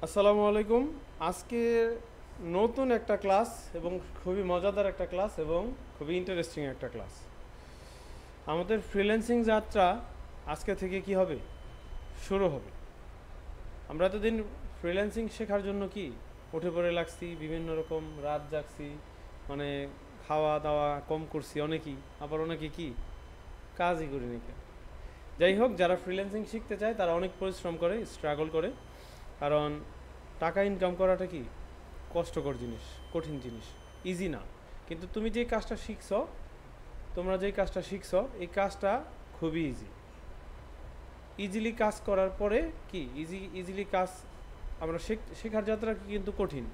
আসসালামু আলাইকুম। আজকে নতুন একটা ক্লাস এবং খুবই মজাদার একটা ক্লাস এবং খুবই ইন্টারেস্টিং একটা ক্লাস। আমাদের ফ্রিল্যান্সিং যাত্রা আজকে থেকে কি হবে, শুরু হবে। আমরা এতদিন ফ্রিল্যান্সিং শেখার জন্য কি উঠে পড়ে লাগছি, বিভিন্ন রকম রাত জাগছি, মানে খাওয়া দাওয়া কম করছি অনেকেই, আবার অনেকে কি কাজই করি নাকি। যাই হোক, যারা ফ্রিল্যান্সিং শিখতে চায় তারা অনেক পরিশ্রম করে, স্ট্রাগল করে, কারণ টাকা ইনকাম করাটা কি কষ্টকর জিনিস, কঠিন জিনিস, ইজি না। কিন্তু তুমি যে কাজটা শিখছো, তোমরা যেই কাজটা শিখছো, এই কাজটা খুবই ইজি। ইজিলি কাজ করার পরে কি ইজিলি কাজ আমরা শেখার যাত্রা কিন্তু কঠিন,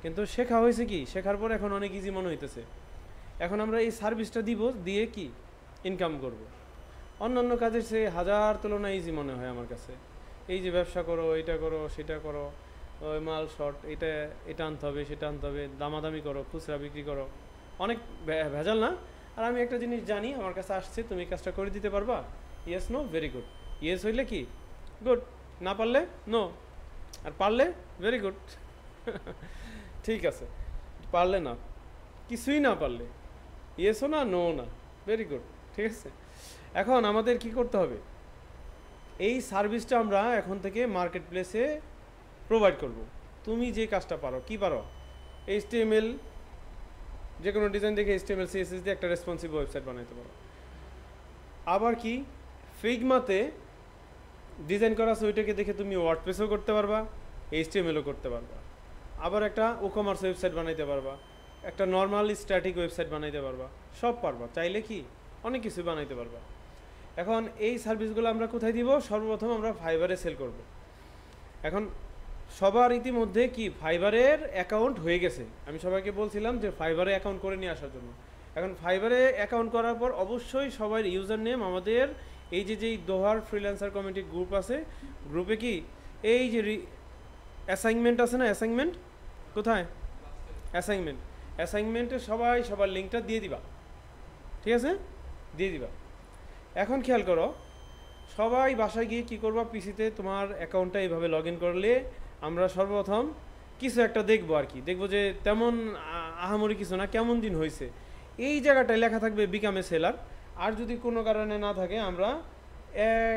কিন্তু শেখা হয়েছে কি, শেখার পরে এখন অনেক ইজি মনে হইতেছে। এখন আমরা এই সার্ভিসটা দিব, দিয়ে কি ইনকাম করব। অন্যান্য কাজের চেয়ে হাজার তুলনায় ইজি মনে হয় আমার কাছে। এই যে ব্যবসা করো, এটা করো, সেটা করো, ওই মাল শর্ট, এটা আনতে হবে, সেটা আনতে হবে, দামাদামি করো, খুচরা বিক্রি করো, অনেক ভেজাল না? আর আমি একটা জিনিস জানি, আমার কাছে আসছে, তুমি কাজটা করে দিতে পারবা? Yes, no, very good. Yes হইলে কি গুড, না পারলে নো, আর পারলে ভেরি গুড। ঠিক আছে, পারলে না, কিছুই না পারলে ইয়েসও না, নো না, ভেরি গুড। ঠিক আছে, এখন আমাদের কি করতে হবে, এই সার্ভিসটা আমরা এখন থেকে মার্কেট প্লেসে প্রোভাইড করব। তুমি যে কাজটা পারো, কি পারো, এইচটিএমএল, যে কোনো ডিজাইন দেখে এইচটিএমএল সিএসএস দিয়ে একটা রেসপন্সিভ ওয়েবসাইট বানাইতে পারো। আবার কি, ফিগমাতে ডিজাইন করা আছে, ওইটাকে দেখে তুমি ওয়ার্ডপ্রেসও করতে পারবা, এইচটিএমএলও করতে পারবা। আবার একটা ই-কমার্স ওয়েবসাইট বানাইতে পারবা, একটা নর্মাল স্ট্যাটিক ওয়েবসাইট বানাইতে পারবা, সব পারবা। চাইলে কি অনেক কিছু বানাইতে পারবা। এখন এই সার্ভিসগুলো আমরা কোথায় দিব? সর্বপ্রথম আমরা ফাইবারে সেল করব। এখন সবার ইতিমধ্যে কি ফাইবারের অ্যাকাউন্ট হয়ে গেছে। আমি সবাইকে বলছিলাম যে ফাইবারে অ্যাকাউন্ট করে নিয়ে আসার জন্য। এখন ফাইবারে অ্যাকাউন্ট করার পর অবশ্যই সবার ইউজার নেম আমাদের এই যেই দোহার ফ্রিল্যান্সার কমিটি গ্রুপ আছে, গ্রুপে কি এই যে অ্যাসাইনমেন্ট আছে না, অ্যাসাইনমেন্ট কোথায়, অ্যাসাইনমেন্টে সবাই সবার লিঙ্কটা দিয়ে দিবা। ঠিক আছে, দিয়ে দিবা। এখন খেয়াল করো, সবাই বাসায় গিয়ে কী করবা, পিসিতে তোমার অ্যাকাউন্টটা এইভাবে লগ ইন করলে আমরা সর্বপ্রথম কিছু একটা দেখবো আর কি, দেখবো যে তেমন আহামরি কিছু না, কেমন দিন হয়েছে, এই জায়গাটায় লেখা থাকবে বিকাম এ সেলার। আর যদি কোনো কারণে না থাকে, আমরা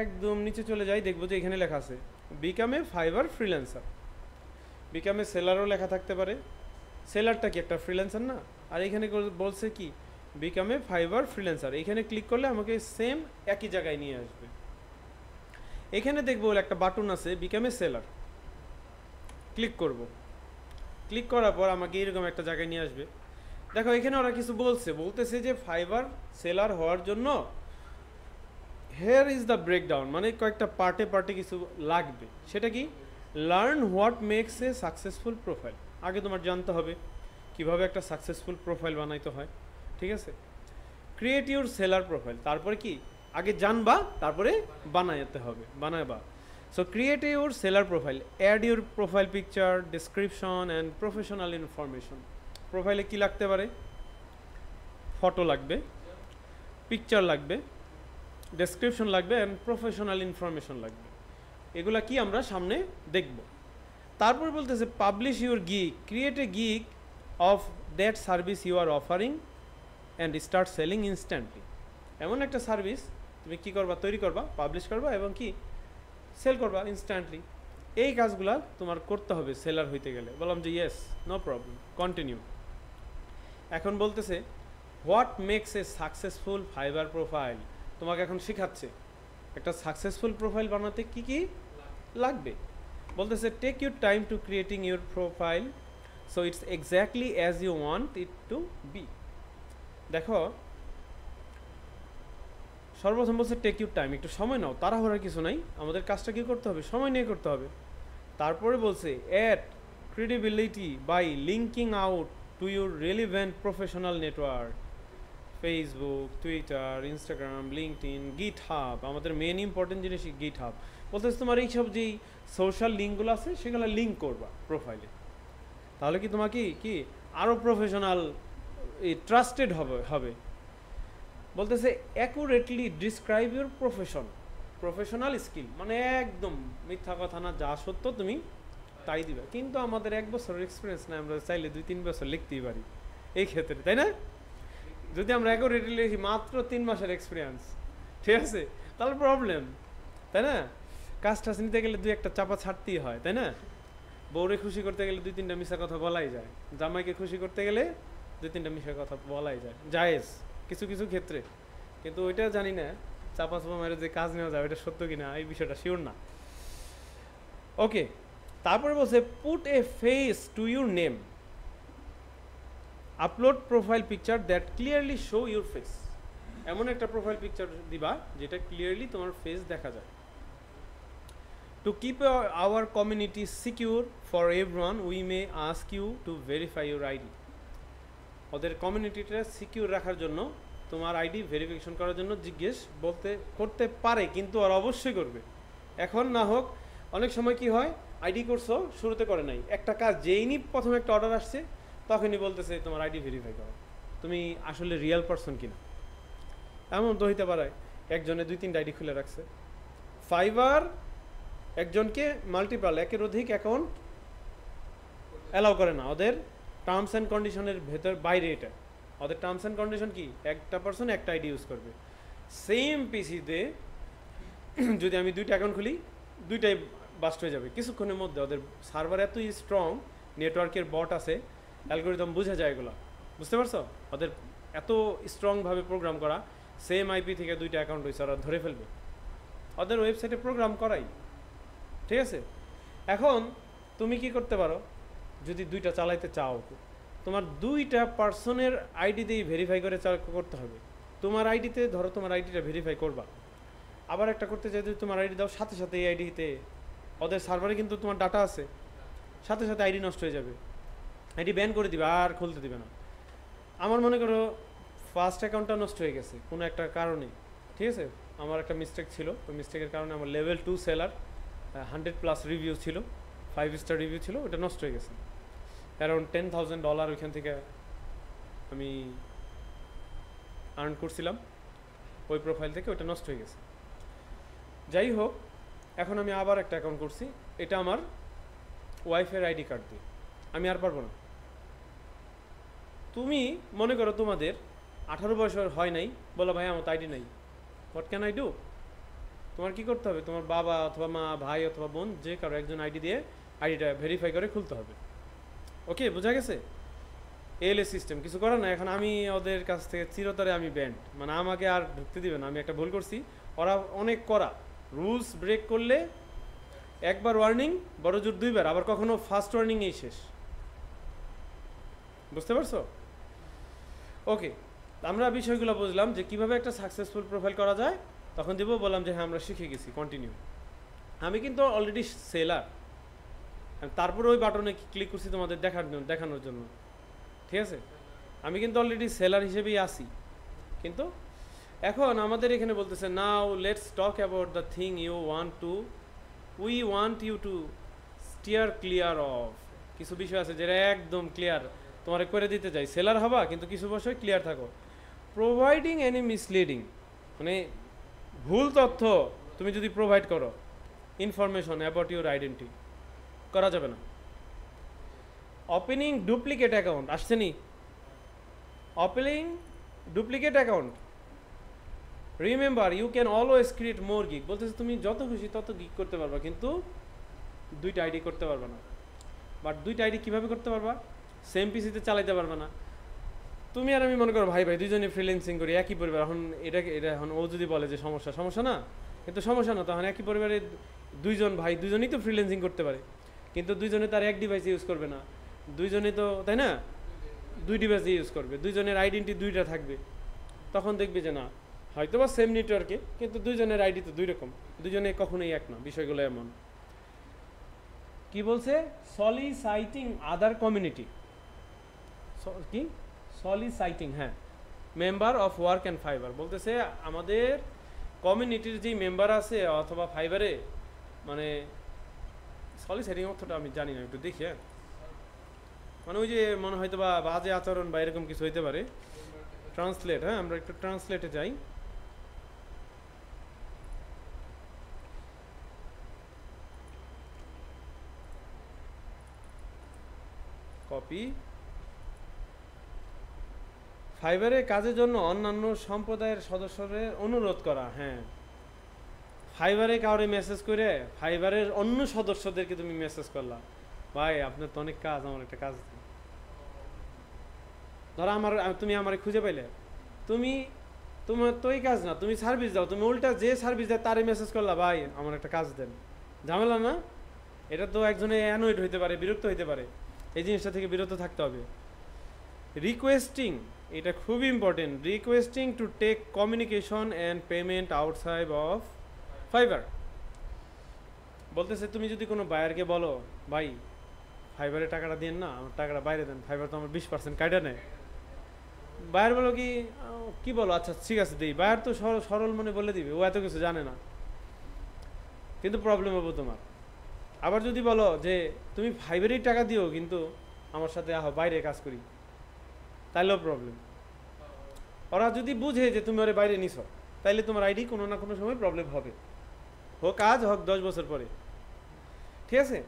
একদম নিচে চলে যাই, দেখবো যে এখানে লেখা আছে become a Fiverr freelancer. Become a সেলারও লেখা থাকতে পারে, সেলারটা কি একটা ফ্রিল্যান্সার না? আর এখানে বলছে কি বিকাম এ ফাইবার ফ্রিল্যান্সার, এখানে ক্লিক করলে আমাকে সেম একই জায়গায় নিয়ে আসবে। এখানে দেখবো একটা বাটন আছে বিকাম এ সেলার, ক্লিক করব। ক্লিক করার পর আমাকে এরকম একটা জায়গায় নিয়ে আসবে। দেখো এখানে ওরা কিছু বলতেছে যে ফাইবার সেলার হওয়ার জন্য হেয়ার ইজ দ্য ব্রেকডাউন, মানে কয়েকটা পার্টে পার্টে কিছু লাগবে। সেটা কি, learn what makes a successful profile. আগে তোমার জানতে হবে কিভাবে একটা সাকসেসফুল প্রোফাইল বানাইতে হয়। ঠিক আছে, ক্রিয়েট ইউর সেলার প্রোফাইল, তারপরে কি আগে জানবা, তারপরে বানাইতে হবে, বানাবা। So create your seller profile, add your profile picture, description and professional information. প্রোফাইলে কি লাগতে পারে? ফটো লাগবে, পিকচার লাগবে, ডেসক্রিপশন লাগবে অ্যান্ড প্রফেশনাল ইনফরমেশন লাগবে। এগুলা কি আমরা সামনে দেখব। তারপর বলতেছে publish your gig, create a gig of that service you are offering and start selling instantly. এমন একটা সার্ভিস তুমি কি করবা, তৈরি করবা, পাবলিশ করবা এবং কি সেল করবা ইনস্ট্যান্টলি। এই কাজগুলা তোমার করতে হবে সেলার হইতে গেলে। বললাম যে ইয়েস, নো প্রবলেম, কন্টিনিউ। এখন বলতেছে what makes a successful Fiverr profile. তোমাকে এখন শেখাচ্ছে একটা সাকসেসফুল প্রোফাইল বানাতে কি কি লাগবে। বলতেছে take your time to creating your profile so it's exactly as you want it to be. দেখো সর্বপ্রথম বলছে টেক ইউর টাইম, একটু সময় নাও, তাড়াহুড়ার কিছু নাই, আমাদের কাজটা কী করতে হবে, সময় নিয়ে করতে হবে। তারপরে বলছে add credibility by linking out to your relevant professional network, Facebook, Twitter, Instagram, LinkedIn, GitHub. আমাদের মেন ইম্পর্টেন্ট জিনিস গিট হাব। বলতেছে তোমার এইসব যেই সোশ্যাল লিঙ্কগুলো আছে সেগুলো লিঙ্ক করবা প্রোফাইলে, তাহলে কি তোমাকে কি আরও প্রফেশনাল, ট্রাস্টেড হবে। বলতেছে accurately describe your professional skill, মানে একদম মিথ্যা কথা না, যা সত্য তুমি তাই দিবা, কিন্তু আমাদের 1 বছরের এক্সপিরিয়েন্স না, আমরা চাইলে 2-3 বছর লিখতেই পারি এই ক্ষেত্রে, তাই না? যদি আমরা অ্যাকুরেটলি লিখি মাত্র 3 মাসের এক্সপিরিয়েন্স, ঠিক আছে, তাহলে প্রবলেম, তাই না? কাজ টাজ নিতে গেলে 2-1টা চাপা ছাড়তেই হয়, তাই না? বউরে খুশি করতে গেলে 2-3টা মিশা কথা বলাই যায়, জামাইকে খুশি করতে গেলে 2-3টা মিশা কথা বলাই যায়, জায়েজ কিছু কিছু ক্ষেত্রে, কিন্তু ওইটা জানি না চাপা চাপা মেরে যে কাজ নেওয়া যায় ওইটা সত্য কিনা, এই বিষয়টা শিওর না। ওকে, তারপরে বলছে put a face to your name, upload profile picture that clearly show your face. এমন একটা প্রোফাইল পিকচার দিবা যেটা ক্লিয়ারলি তোমার ফেস দেখা যায়। To keep our community secure for everyone, we may ask you to verify your ID. ওদের কমিউনিটিটা secure রাখার জন্য তোমার আইডি ভেরিফিকেশন করার জন্য জিজ্ঞেস করতে পারে, কিন্তু আর অবশ্যই করবে। এখন না হোক, অনেক সময় কি হয়, আইডি করছো শুরুতে করে নাই, একটা কাজ যেইনি প্রথমে একটা অর্ডার আসছে তখনই বলতেছে তোমার আইডি ভেরিফাই করো, তুমি আসলে রিয়েল পারসন কিনা। এমন তো হইতে পারে একজনে 2-3টা আইডি খুলে রাখছে। ফাইবার একজনকে মাল্টিপল, একের অধিক অ্যাকাউন্ট অ্যালাউ করে না, ওদের টার্মস অ্যান্ড কন্ডিশনের ভেতর বাইরে এটা। ওদের টার্মস অ্যান্ড কন্ডিশন কি, একটা পারসন একটা আইডি ইউজ করবে। সেম পিসিতে যদি আমি 2টা অ্যাকাউন্ট খুলি, 2টাই বাস্ট হয়ে যাবে কিছুক্ষণের মধ্যে। ওদের সার্ভার এত স্ট্রং, নেটওয়ার্কের বট আছে, অ্যালগোরিদম বোঝা যায় এগুলো, বুঝতে পারছো? ওদের এত স্ট্রংভাবে প্রোগ্রাম করা, সেম আইপি থেকে 2টা অ্যাকাউন্ট হয়েছে, ওরা ধরে ফেলবে। ওদের ওয়েবসাইটে প্রোগ্রাম করাই, ঠিক আছে? এখন তুমি কি করতে পারো, যদি 2টা চালাইতে চাও, তোমার 2টা পার্সনের আইডি দিয়ে ভেরিফাই করে করতে হবে। তোমার আইডিতে ধরো তোমার আইডিটা ভেরিফাই করবা, আবার একটা করতে চাই যদি তোমার আইডি দাও, সাথে সাথে এই আইডিতে ওদের সার্ভারে কিন্তু তোমার ডাটা আছে, সাথে সাথে আইডি নষ্ট হয়ে যাবে, আইডি ব্যান করে দিবে, আর খুলতে দিবে না। আমার মনে করো ফার্স্ট অ্যাকাউন্টটা নষ্ট হয়ে গেছে কোনো একটা কারণে, ঠিক আছে, আমার একটা মিস্টেক ছিল, ওই মিস্টেকের কারণে আমার লেভেল 2 সেলার 100+ রিভিউ ছিল, 5 স্টার রিভিউ ছিল, ওটা নষ্ট হয়ে গেছে। অ্যারাউন্ড $10,000 ওইখান থেকে আমি আর্ন করছিলাম ওই প্রোফাইল থেকে, ওটা নষ্ট হয়ে গেছে। যাই হোক, এখন আমি আবার একটা অ্যাকাউন্ট করছি, এটা আমার ওয়াইফের আইডি কার্ড দিয়ে, আমি আর পারবো না। তুমি মনে করো তোমাদের 18 বছর হয় নাই, বলো ভাই আমার তো আইডি নাই, হোয়াট ক্যান আই ডু? তোমার কি করতে হবে, তোমার বাবা অথবা মা, ভাই অথবা বোন, যে কারো একজন আইডি দিয়ে আইডিটা ভেরিফাই করে খুলতে হবে। ওকে, বোঝা গেছে? এএলএস সিস্টেম, কিছু করার না। এখন আমি ওদের কাছ থেকে চিরতরে আমি ব্যান্ড, মানে আমাকে আর ঢুকতে দিবে না। আমি একটা ভুল করছি, ওরা অনেক করা, রুলস ব্রেক করলে একবার ওয়ার্নিং, বড় জোর 2বার, আবার কখনো ফার্স্ট ওয়ার্নিংয়েই শেষ, বুঝতে পারছো? ওকে, আমরা বিষয়গুলো বুঝলাম যে কিভাবে একটা সাকসেসফুল প্রোফাইল করা যায়। তখন দেবো বললাম যে হ্যাঁ আমরা শিখে গেছি, কন্টিনিউ। আমি কিন্তু অলরেডি সেলার, তারপরে ওই বাটনে ক্লিক করছি তোমাদের দেখানোর জন্য, ঠিক আছে? আমি কিন্তু অলরেডি সেলার হিসেবেই আসি। কিন্তু এখন আমাদের এখানে বলতেছে now let's talk about the thing we want you to steer clear of. কিছু বিষয় আছে যেটা একদম ক্লিয়ার তোমার করে দিতে চাই, সেলার হবা কিন্তু কিছু বিষয় ক্লিয়ার থাকো। প্রোভাইডিং এনি মিসলিডিং, মানে ভুল তথ্য তুমি যদি প্রোভাইড করো, ইনফরমেশন অ্যাবাউট ইউর আইডেন্টিটি করা যাবে না। ওপেনিং ডুপ্লিকেট অ্যাকাউন্ট, আসছে নি? Opening duplicate account, remember you can always create more gig. বলতেছে তুমি যত খুশি তত গিগ করতে পারবা, কিন্তু 2টা আইডি করতে পারবা না। বাট 2টা আইডি কীভাবে করতে পারবা? সেম পিসিতে চালাইতে পারবা না। তুমি আর আমি মনে করো ভাই দুজনে ফ্রিল্যান্সিং করি, একই পরিবার। এখন এটা এখন ও যদি বলে যে সমস্যা না, কিন্তু সমস্যা না, তখন একই পরিবারে 2জন ভাই, 2জনই তো ফ্রিল্যান্সিং করতে পারে, কিন্তু 2জনে তার এক ডিভাইস ইউজ করবে না, 2জনে তো, তাই না, 2 ডিভাইস ইউজ করবে, 2জনের আইডেন্টি 2টা থাকবে। তখন দেখবে যে না, হয়তো বা সেম নেটওয়ার্কে, কিন্তু 2জনের আইডি তো 2 রকম, 2জনে কখনোই এক না। বিষয়গুলো এমন। কি বলছে? সলিসাইটিং আদার কমিউনিটি, কি সলিসাইটিং, হ্যাঁ, member of work and fibre. বলতেছে আমাদের কমিউনিটির যেই মেম্বার আছে অথবা ফাইবারে, মানে সলিসাইটিং অর্থটা আমি জানি না, একটু দেখি। হ্যাঁ, মানে ওই যে মনে হয়তো বা বাজে আচরণ বা এরকম কিছু হইতে পারে। ট্রান্সলেট, হ্যাঁ আমরা একটু ট্রান্সলেটে যাই। কপি। ফাইবারে কাজের জন্য অন্যান্য সম্প্রদায়ের সদস্যদের অনুরোধ করা। হ্যাঁ, ফাইবারে কাউরে মেসেজ করে ফাইবারের অন্য সদস্যদেরকে তুমি মেসেজ করলা, ভাই আপনার তো অনেক কাজ, আমার একটা কাজ দিন। ধরো তুমি আমারে খুঁজে পাইলে, তুমি তোমার তো এই কাজ না, তুমি সার্ভিস দাও, তুমি উল্টা যে সার্ভিস দেয় তারে মেসেজ করলা, ভাই আমার একটা কাজ দেন। ঝামেলা না? এটা তো একজনে অ্যানয়েড হইতে পারে, বিরক্ত হইতে পারে। এই জিনিসটা থেকে বিরত থাকতে হবে। রিকোয়েস্টিং, এটা খুবই important. Requesting to take communication and payment outside of Fiverr. বলতেছে তুমি যদি কোনো বায়ারকে বলো, ভাই ফাইবারে টাকাটা দিন না, আমার টাকাটা বাইরে দেন, ফাইবার তো আমার 20% কাটা নেয়। বায়ার বলো কি বলো, আচ্ছা ঠিক আছে দিই। বায়ার তো সরল মনে বলে দিবে, ও এত কিছু জানে না, কিন্তু প্রবলেম হবে তোমার। আবার যদি বলো যে তুমি ফাইবারেই টাকা দিও, কিন্তু আমার সাথে বাইরে কাজ করি, তাইলেও প্রবলেম। ওরা যদি বুঝে যে তুমি ওরে বাইরে নিছ, তাইলে তোমার আইডি কোনো না কোনো সময় প্রবলেম হবে, হোক আজ হোক 10 বছর পরে। ঠিক আছে?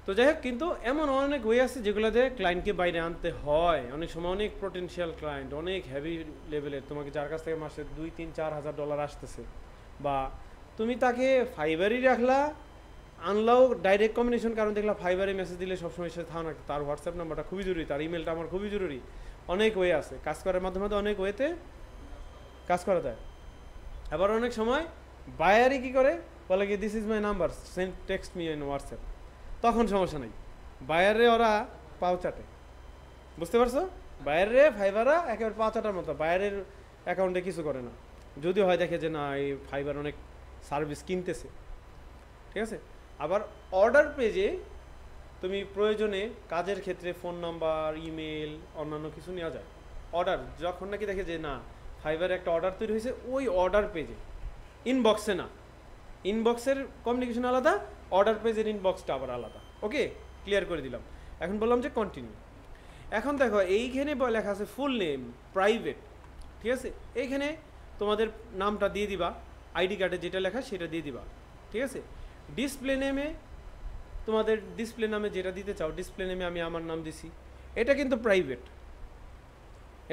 তো যাই হোক, কিন্তু এমন অনেক ওয়ে আছে যেগুলোতে ক্লায়েন্টকে বাইরে আনতে হয়। অনেক সময় অনেক পোটেনশিয়াল ক্লায়েন্ট, অনেক হেভি লেভেলের, তোমাকে যার কাছ থেকে মাসে $2-3-4,000 আসতেছে, বা তুমি তাকে ফাইবারই রাখলা, আনলাও ডাইরেক্ট কমিউনিকেশন, কারণ দেখলা ফাইবারে মেসেজ দিলে সবসময় সে থাও না, তার হোয়াটসঅ্যাপ নাম্বারটা খুবই জরুরি, তার ইমেলটা আমার খুবই জরুরি। অনেক ওয়ে আছে, কাজ করার মাধ্যমে অনেক ওয়েতে কাজ করা যায়। আবার অনেক সময় বায়ারই কী করে, বলে কি this is my number, send text me in WhatsApp. তখন সমস্যা নেই, বায়ারে ওরা পাও চাটে। বুঝতে পারছো? বায়ারে ফাইবাররা একেবারে পাও চাটার মতো, বায়ারের অ্যাকাউন্টে কিছু করে না, যদি হয় দেখে যে না এই ফাইবার অনেক সার্ভিস কিনতেছে। ঠিক আছে? আবার অর্ডার পেজে তুমি প্রয়োজনে কাজের ক্ষেত্রে ফোন নাম্বার, ইমেল, অন্যান্য কিছু নেওয়া যায়। অর্ডার যখন নাকি দেখে যে না ফাইবারে একটা অর্ডার তৈরি হয়েছে, ওই অর্ডার পেজে, ইনবক্সে না, ইনবক্সের কমিউনিকেশন আলাদা, অর্ডার পেজের ইনবক্সটা আবার আলাদা। ওকে, ক্লিয়ার করে দিলাম। এখন বললাম যে কন্টিনিউ। এখন দেখো এইখানে লেখা আছে ফুল নেম, প্রাইভেট। ঠিক আছে? এইখানে তোমাদের নামটা দিয়ে দিবা, আইডি কার্ডে যেটা লেখা সেটা দিয়ে দিবা। ঠিক আছে? ডিসপ্লে নেমে তোমাদের ডিসপ্লে নামে যেটা দিতে চাও, ডিসপ্লে নেমে আমি আমার নাম দিছি, এটা কিন্তু প্রাইভেট।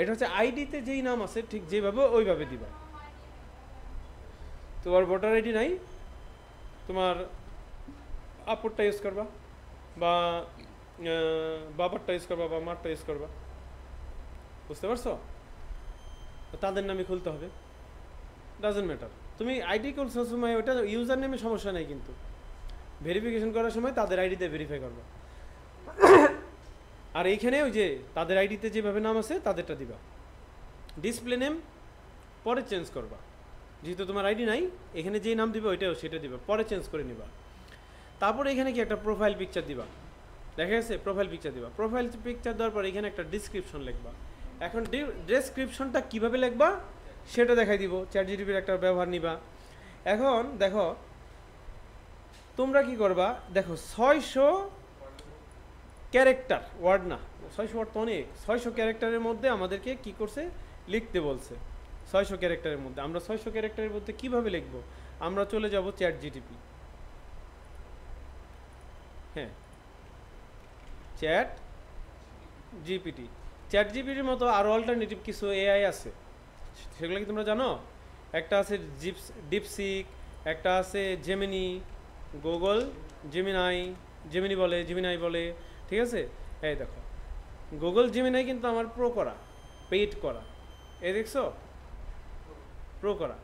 এটা হচ্ছে আইডিতে যেই নাম আছে ঠিক যেভাবে ওইভাবে দিবা। তোমার ভোটার আইডি নাই, তোমার আপুরটা ইউজ করবা, বা বাবারটা ইউজ করবা, বা মারটা ইউজ করবা। বুঝতে পারছো? তাদের নামে খুলতে হবে, ডাজন্ট ম্যাটার। তুমি আইডি খুলছো সময় ওটা ইউজার নেমে সমস্যা নেই, কিন্তু ভেরিফিকেশন করার সময় তাদের আইডিতে ভেরিফাই করবা। আর এইখানে ওই যে তাদের আইডিতে যেভাবে নাম আছে তাদেরটা দিবা। ডিসপ্লে নেম পরে চেঞ্জ করবা, যেহেতু তোমার আইডি নাই, এখানে যেই নাম দিবে ওইটাও সেটা দিবা, পরে চেঞ্জ করে নিবা। তারপরে এখানে কি একটা প্রোফাইল পিকচার দিবা, দেখা গেছে? প্রোফাইল পিকচার দিবা। প্রোফাইল পিকচার দেওয়ার পর এখানে একটা ডিসক্রিপশন লিখবা। এখন ডেসক্রিপশনটা কীভাবে লিখবা সেটা দেখাই দিব। চ্যাটজিপিটির একটা ব্যবহার নিবা। এখন দেখো তোমরা কি করবা, দেখো 600 ক্যারেক্টার, ওয়ার্ড না, 600 ওয়ার্ড তো অনেক, 600 ক্যারেক্টারের মধ্যে আমাদেরকে কি করছে, লিখতে বলছে। 600 ক্যারেক্টারের মধ্যে আমরা 600 ক্যারেক্টারের মধ্যে কীভাবে লিখব, আমরা চলে যাব চ্যাটজিপিটি। হ্যাঁ, চ্যাটজিপিটি। চ্যাটজিপিটির মতো আরও অল্টারনেটিভ কিছু এআই আছে, সেগুলো কি তোমরা জানো? একটা আছে ডিপসিক, একটা আছে জেমিনি, গুগল জেমিনি বলে। ঠিক আছে? এই দেখো গুগল জেমিনাই কিন্তু আমার প্রো করা, পেইড করা, এই দেখছো, প্রো করা।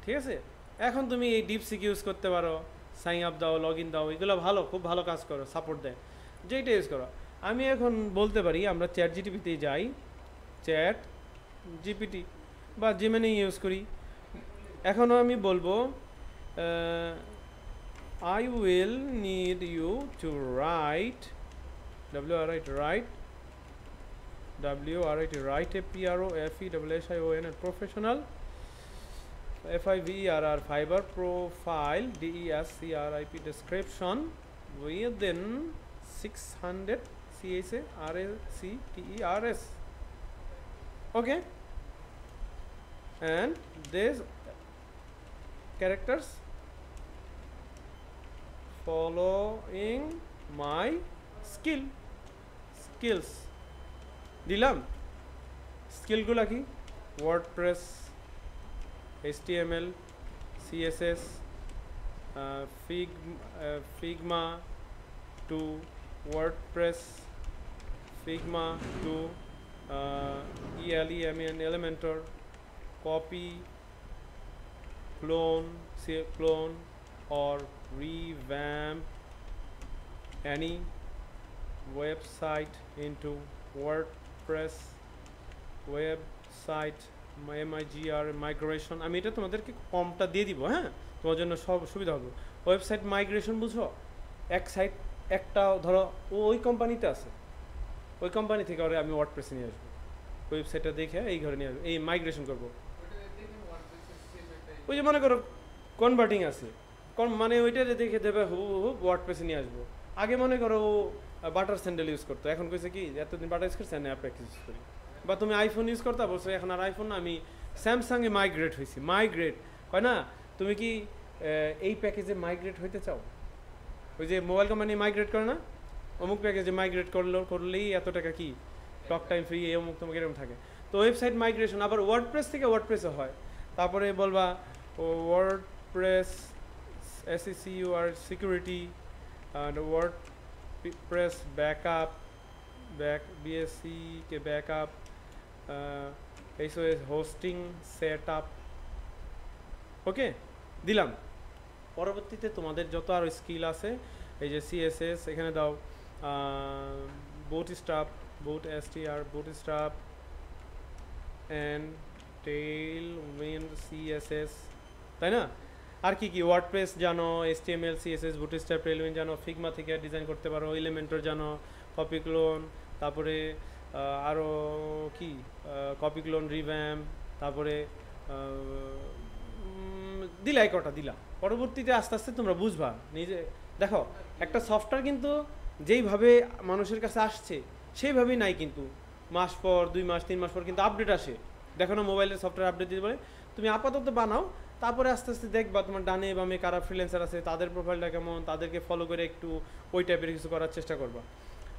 ঠিক আছে? এখন তুমি এই ডিপসিক ইউজ করতে পারো, সাইন আপ দাও, লগ ইন দাও, এগুলো ভালো, খুব ভালো কাজ করো, সাপোর্ট দেয়, যেইটা ইউজ করো। আমি এখন বলতে পারি আমরা চ্যাট জিপিটিতে যাই, চ্যাট জিপিটি বা জেমিনি ইউজ করি। এখনও আমি বলবো I will need you to write write a profession professional fiber profile description within 600 characters. Okay, and these characters following my skills দিলাম। স্কিলগুলো কি? WordPress, HTML, CSS, Figma to WordPress, Figma to ELEMN, Elementor, copy, clone or revamp any website into WordPress website MIGR migration। আমি এটা তোমাদেরকে কমটা দিয়ে দিব, হ্যাঁ, তোমার জন্য সব সুবিধা হবে। ওয়েবসাইট মাইগ্রেশন বুঝো? এক সাইট একটা ধরো ওই কোম্পানিতে আছে, ওই কোম্পানি থেকে ওরে আমি ওয়ার্ডপ্রেসে নিয়ে আসবো, ওয়েবসাইটটা দেখে এই ঘরে নিয়ে আসবো, এই মাইগ্রেশন করবো। ওই যে মনে করো কনভার্টিং আছে, মানে ওইটা দেখে দেবে ওয়ার্ডপ্রেসে নিয়ে আসবো। আগে মনে করো বাটার স্যান্ডেল ইউজ করতো, এখন কইছে কি এতদিন বাটার ইউজ করছে অ্যাপেক্স ইউজ করি। বা তুমি আইফোন ইউজ করতে বলছো, এখন আর আইফোন না, আমি স্যামসাংয়ে মাইগ্রেট হয়েছি। মাইগ্রেট হয় না? তুমি কি এই প্যাকেজে মাইগ্রেট হইতে চাও? ওই যে মোবাইল কোম্পানি মাইগ্রেট করে না, অমুক প্যাকেজে মাইগ্রেট করলেই এত টাকা কি টক টাইম ফ্রি, অমুক তোমাকে এরকম থাকে। তো ওয়েবসাইট মাইগ্রেশন আবার ওয়ার্ডপ্রেস থেকে ওয়ার্ডপ্রেসে হয়। তারপরে বলবা WordPress SECUR security, WordPress backup BSC के बैकअप, SOS হোস্টিং সেটআপ। ওকে দিলাম। পরবর্তীতে তোমাদের যত আরও স্কিল আছে, এই যে CSS এখানে দাও, বুটস্ট্র্যাপ, বুটস্ট্র্যাপ অ্যান্ড টেইলউইন্ড CSS, তাই না? আর কি কি ওয়ার্ডপ্রেস জানো, HTML CSS বুটস্ট্র্যাপ টেইলউইন্ড জানো, ফিগমা থেকে ডিজাইন করতে পারো, এলিমেন্টর জানো, কপি ক্লোন, তারপরে আরও কি কপি ক্লোন, রিভ্যাম্প, তারপরে দিলা এই কটা দিলা। পরবর্তীতে আস্তে আস্তে তোমরা বুঝবা নিজে। দেখো একটা সফটওয়্যার কিন্তু যেইভাবে মানুষের কাছে আসছে সেইভাবেই নাই, কিন্তু মাস পর 2 মাস 3 মাস পর কিন্তু আপডেট আসে। দেখো না মোবাইলের সফটওয়্যার আপডেট দিতে পারে, তুমি আপাতত বানাও, তারপরে আস্তে আস্তে দেখবা তোমার ডানে বামে কারা ফ্রিল্যান্সার আছে, তাদের প্রোফাইলটা কেমন, তাদেরকে ফলো করে একটু ওই টাইপের কিছু করার চেষ্টা করবা।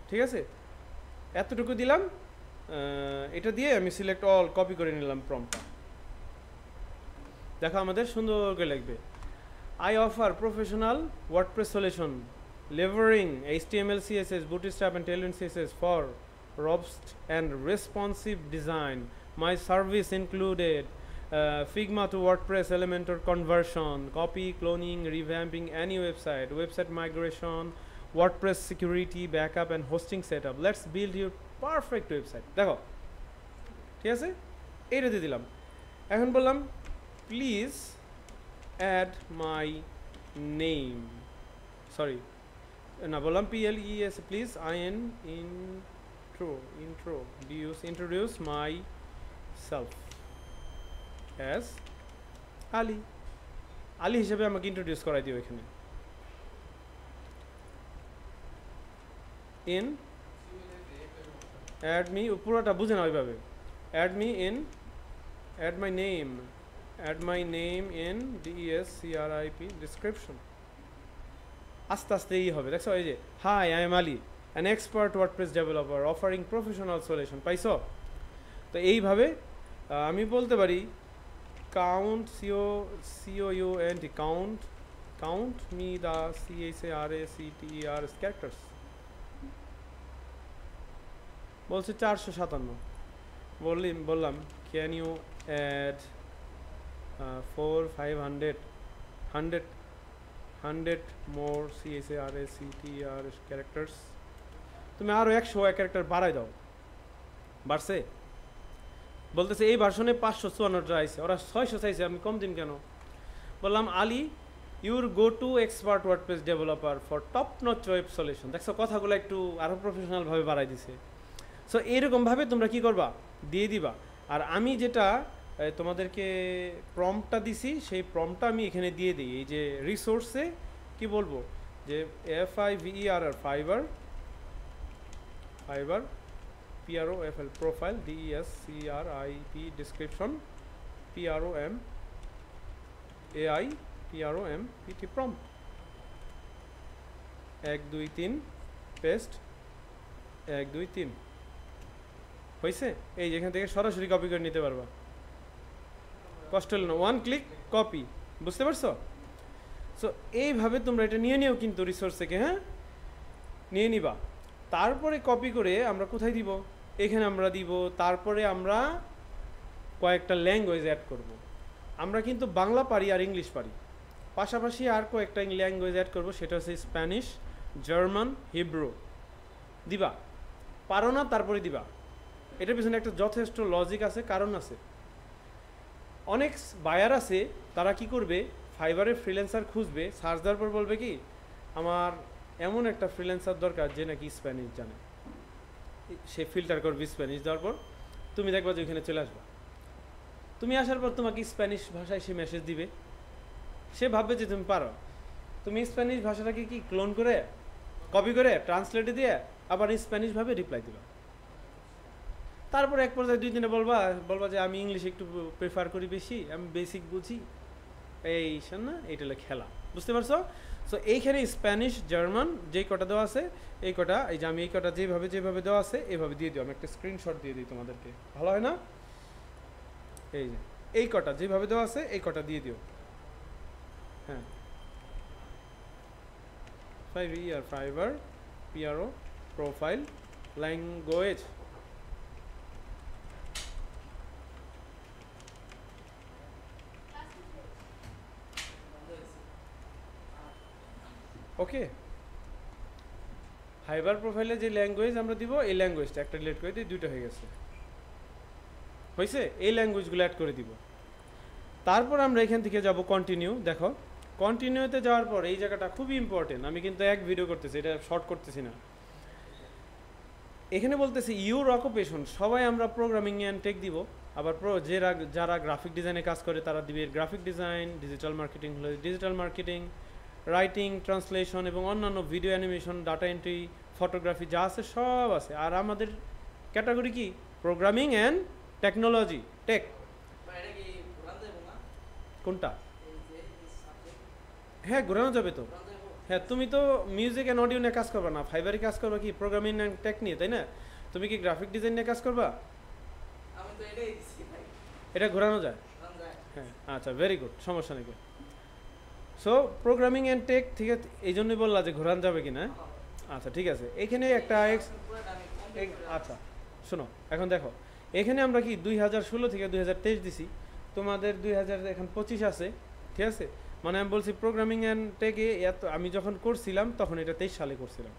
ঠিক আছে, এতটুকু দিলাম। এটা দিয়ে আমি সিলেক্ট অল কপি করে নিলাম প্রম্পটটা। দেখো আমাদের সুন্দর করে লিখবে, I offer professional WordPress solution leveraging HTML, CSS, Bootstrap and Tailwind CSS for robust and responsive design. My service included Figma to WordPress, Elementor conversion, copy, cloning, revamping any website, website migration, WordPress security, backup and hosting setup. Let's build your perfect website. দেখো ঠিক আছে, এইটা দিয়ে দিলাম। এখন বললাম please add my name, sorry না বললাম PLES, please introduce myself as Ali হিসেবে আমাকে ইন্ট্রোডিউস করাই দিও। এখানে in add me, পুরোটা বুঝে না ওইভাবে, add my name in DESCRIP description। আস্তে আস্তে এই হবে, দেখছো এই যে hi I am Ali, an expert WordPress developer offering professional solution। পাইছো? তো এইভাবে আমি বলতে পারি count count me the CHARACTER characters। বলছে 457। বললাম can you add 100 more CHARACTER characters। তুমি আরো 100 ক্যারেক্টার বাড়াই দাও। বাড়ছে? বলতেছে এই ভার্সনে 554টা আইছে, ওরা 600 চাইছে, আমি কম দিন কেন? বললাম Ali your go to expert WordPress developer for top notch web solution. দেখছো কথাগুলো একটু আরও প্রফেশনালভাবে বাড়াই দিছে। সো এইরকমভাবে তোমরা কি করবা, দিয়ে দিবা। আর আমি যেটা তোমাদেরকে প্রম্পটটা দিছি, সেই প্রম্পটটা আমি এখানে দিয়ে দিই। এই যে রিসোর্সে কি বলবো, যে FIVER Fiverr PROFL profile DESCRIP description PROMPT prompt 1 2 3 paste 1 2 3 হয়েছে। এই যেখান থেকে সরাসরি কপি করে নিতে পারবা, কষ্ট হলো না, ওয়ান ক্লিক কপি। বুঝতে পারছো? সো এইভাবে তোমরা এটা নিয়ে নিও কিন্তু রিসোর্স থেকে, হ্যাঁ নিয়ে নিবা। তারপরে কপি করে আমরা কোথায় দিব, এখানে আমরা দিব। তারপরে আমরা কয়েকটা ল্যাঙ্গুয়েজ অ্যাড করব। আমরা কিন্তু বাংলা পারি আর ইংলিশ পারি, পাশাপাশি আর কয়েকটা ল্যাঙ্গুয়েজ অ্যাড করব, সেটা হচ্ছে স্প্যানিশ, জার্মান, হিব্রু। দিবা, পারো না তারপরে দিবা। এটার পিছনে একটা যথেষ্ট লজিক আছে, কারণ আছে। অনেক বায়ার আছে, তারা কি করবে, ফাইবারে ফ্রিল্যান্সার খুঁজবে, সার্চ দেওয়ার পর বলবে কি আমার এমন একটা ফ্রিল্যান্সার দরকার যে নাকি স্প্যানিশ জানে। সে ফিল্টার করবে স্প্যানিশ দেওয়ার পর, তুমি দেখবা যে ওইখানে চলে আসবা। তুমি আসার পর তোমাকে স্প্যানিশ ভাষায় সে মেসেজ দিবে, সে ভাববে যে তুমি পারো। তুমি স্প্যানিশ ভাষাটাকে কি ক্লোন করে কপি করে ট্রান্সলেটে দিয়ে আবার স্প্যানিশভাবে রিপ্লাই দিবা। তারপর এক পর্যায়ে 2 দিনে বলবা যে আমি ইংলিশ একটু প্রেফার করি বেশি, আমি বেসিক বুঝি, এই না এইটা হলো খেলা। বুঝতে পারছো? সো এইখানে স্প্যানিশ, জার্মান যেই কটা দেওয়া আছে এই কটা, এই যে আমি এই কটা যেভাবে দেওয়া আছে এইভাবে দিয়ে দিও। আমি একটা স্ক্রিনশট দিয়ে দিই তোমাদেরকে, ভালো হয় না? এই যে এই কটা যেভাবে দেওয়া আছে এই কটা দিয়ে দিও। হ্যাঁ, ফাইবার পিআরও প্রোফাইল ল্যাঙ্গুয়েজ। ওকে, ফাইবার প্রোফাইলে যে ল্যাঙ্গুয়েজ আমরা দিব এই ল্যাঙ্গুয়েজটা একটা ডিলিট করে দিই, 2টা হয়ে গেছে। হয়েছে? এই ল্যাঙ্গুয়েজগুলো অ্যাড করে দিব। তারপর আমরা এখান থেকে যাব কন্টিনিউ। দেখো কন্টিনিউতে যাওয়ার পর এই জায়গাটা খুবই ইম্পর্টেন্ট, আমি কিন্তু এক ভিডিও করতেছি, এটা শর্ট করতেছি না। এখানে বলতেছি ইউর অকুপেশন, সবাই আমরা প্রোগ্রামিং অ্যান্ড টেক দিব। আবার যারা গ্রাফিক ডিজাইনে কাজ করে তারা দিবে গ্রাফিক ডিজাইন, ডিজিটাল মার্কেটিং হলে ডিজিটাল মার্কেটিং, রাইটিং, ট্রান্সলেশন এবং অন্যান্য video animation, data entry, photography যা আছে সব আছে। আর আমাদের ক্যাটাগরি কি, প্রোগ্রামিং অ্যান্ড টেকনোলজি, টেক। কোনটা? হ্যাঁ ঘোরানো যাবে তো। হ্যাঁ তুমি তো মিউজিক অ্যান্ড অডিও নিয়ে কাজ করবা না, ফাইবারে কাজ করবা কি প্রোগ্রামিং অ্যান্ড টেক নিয়ে, তাই না? তুমি কি গ্রাফিক ডিজাইন নিয়ে কাজ করবা? এটা ঘোরানো যায়। হ্যাঁ আচ্ছা, ভেরি গুড, সমস্যা নেই। সো প্রোগ্রামিং অ্যান্ড টেক, ঠিক আছে, এই জন্যই বললা যে ঘোরানো যাবে কি না। আচ্ছা ঠিক আছে, এখানে একটা আচ্ছা শোনো, এখন দেখো এখানে আমরা কি 2016 থেকে 2023 দিছি, তোমাদের 2025 আছে, ঠিক আছে। মানে আমি বলছি প্রোগ্রামিং অ্যান্ড টেকে এত, আমি যখন করছিলাম তখন এটা 23 সালে করছিলাম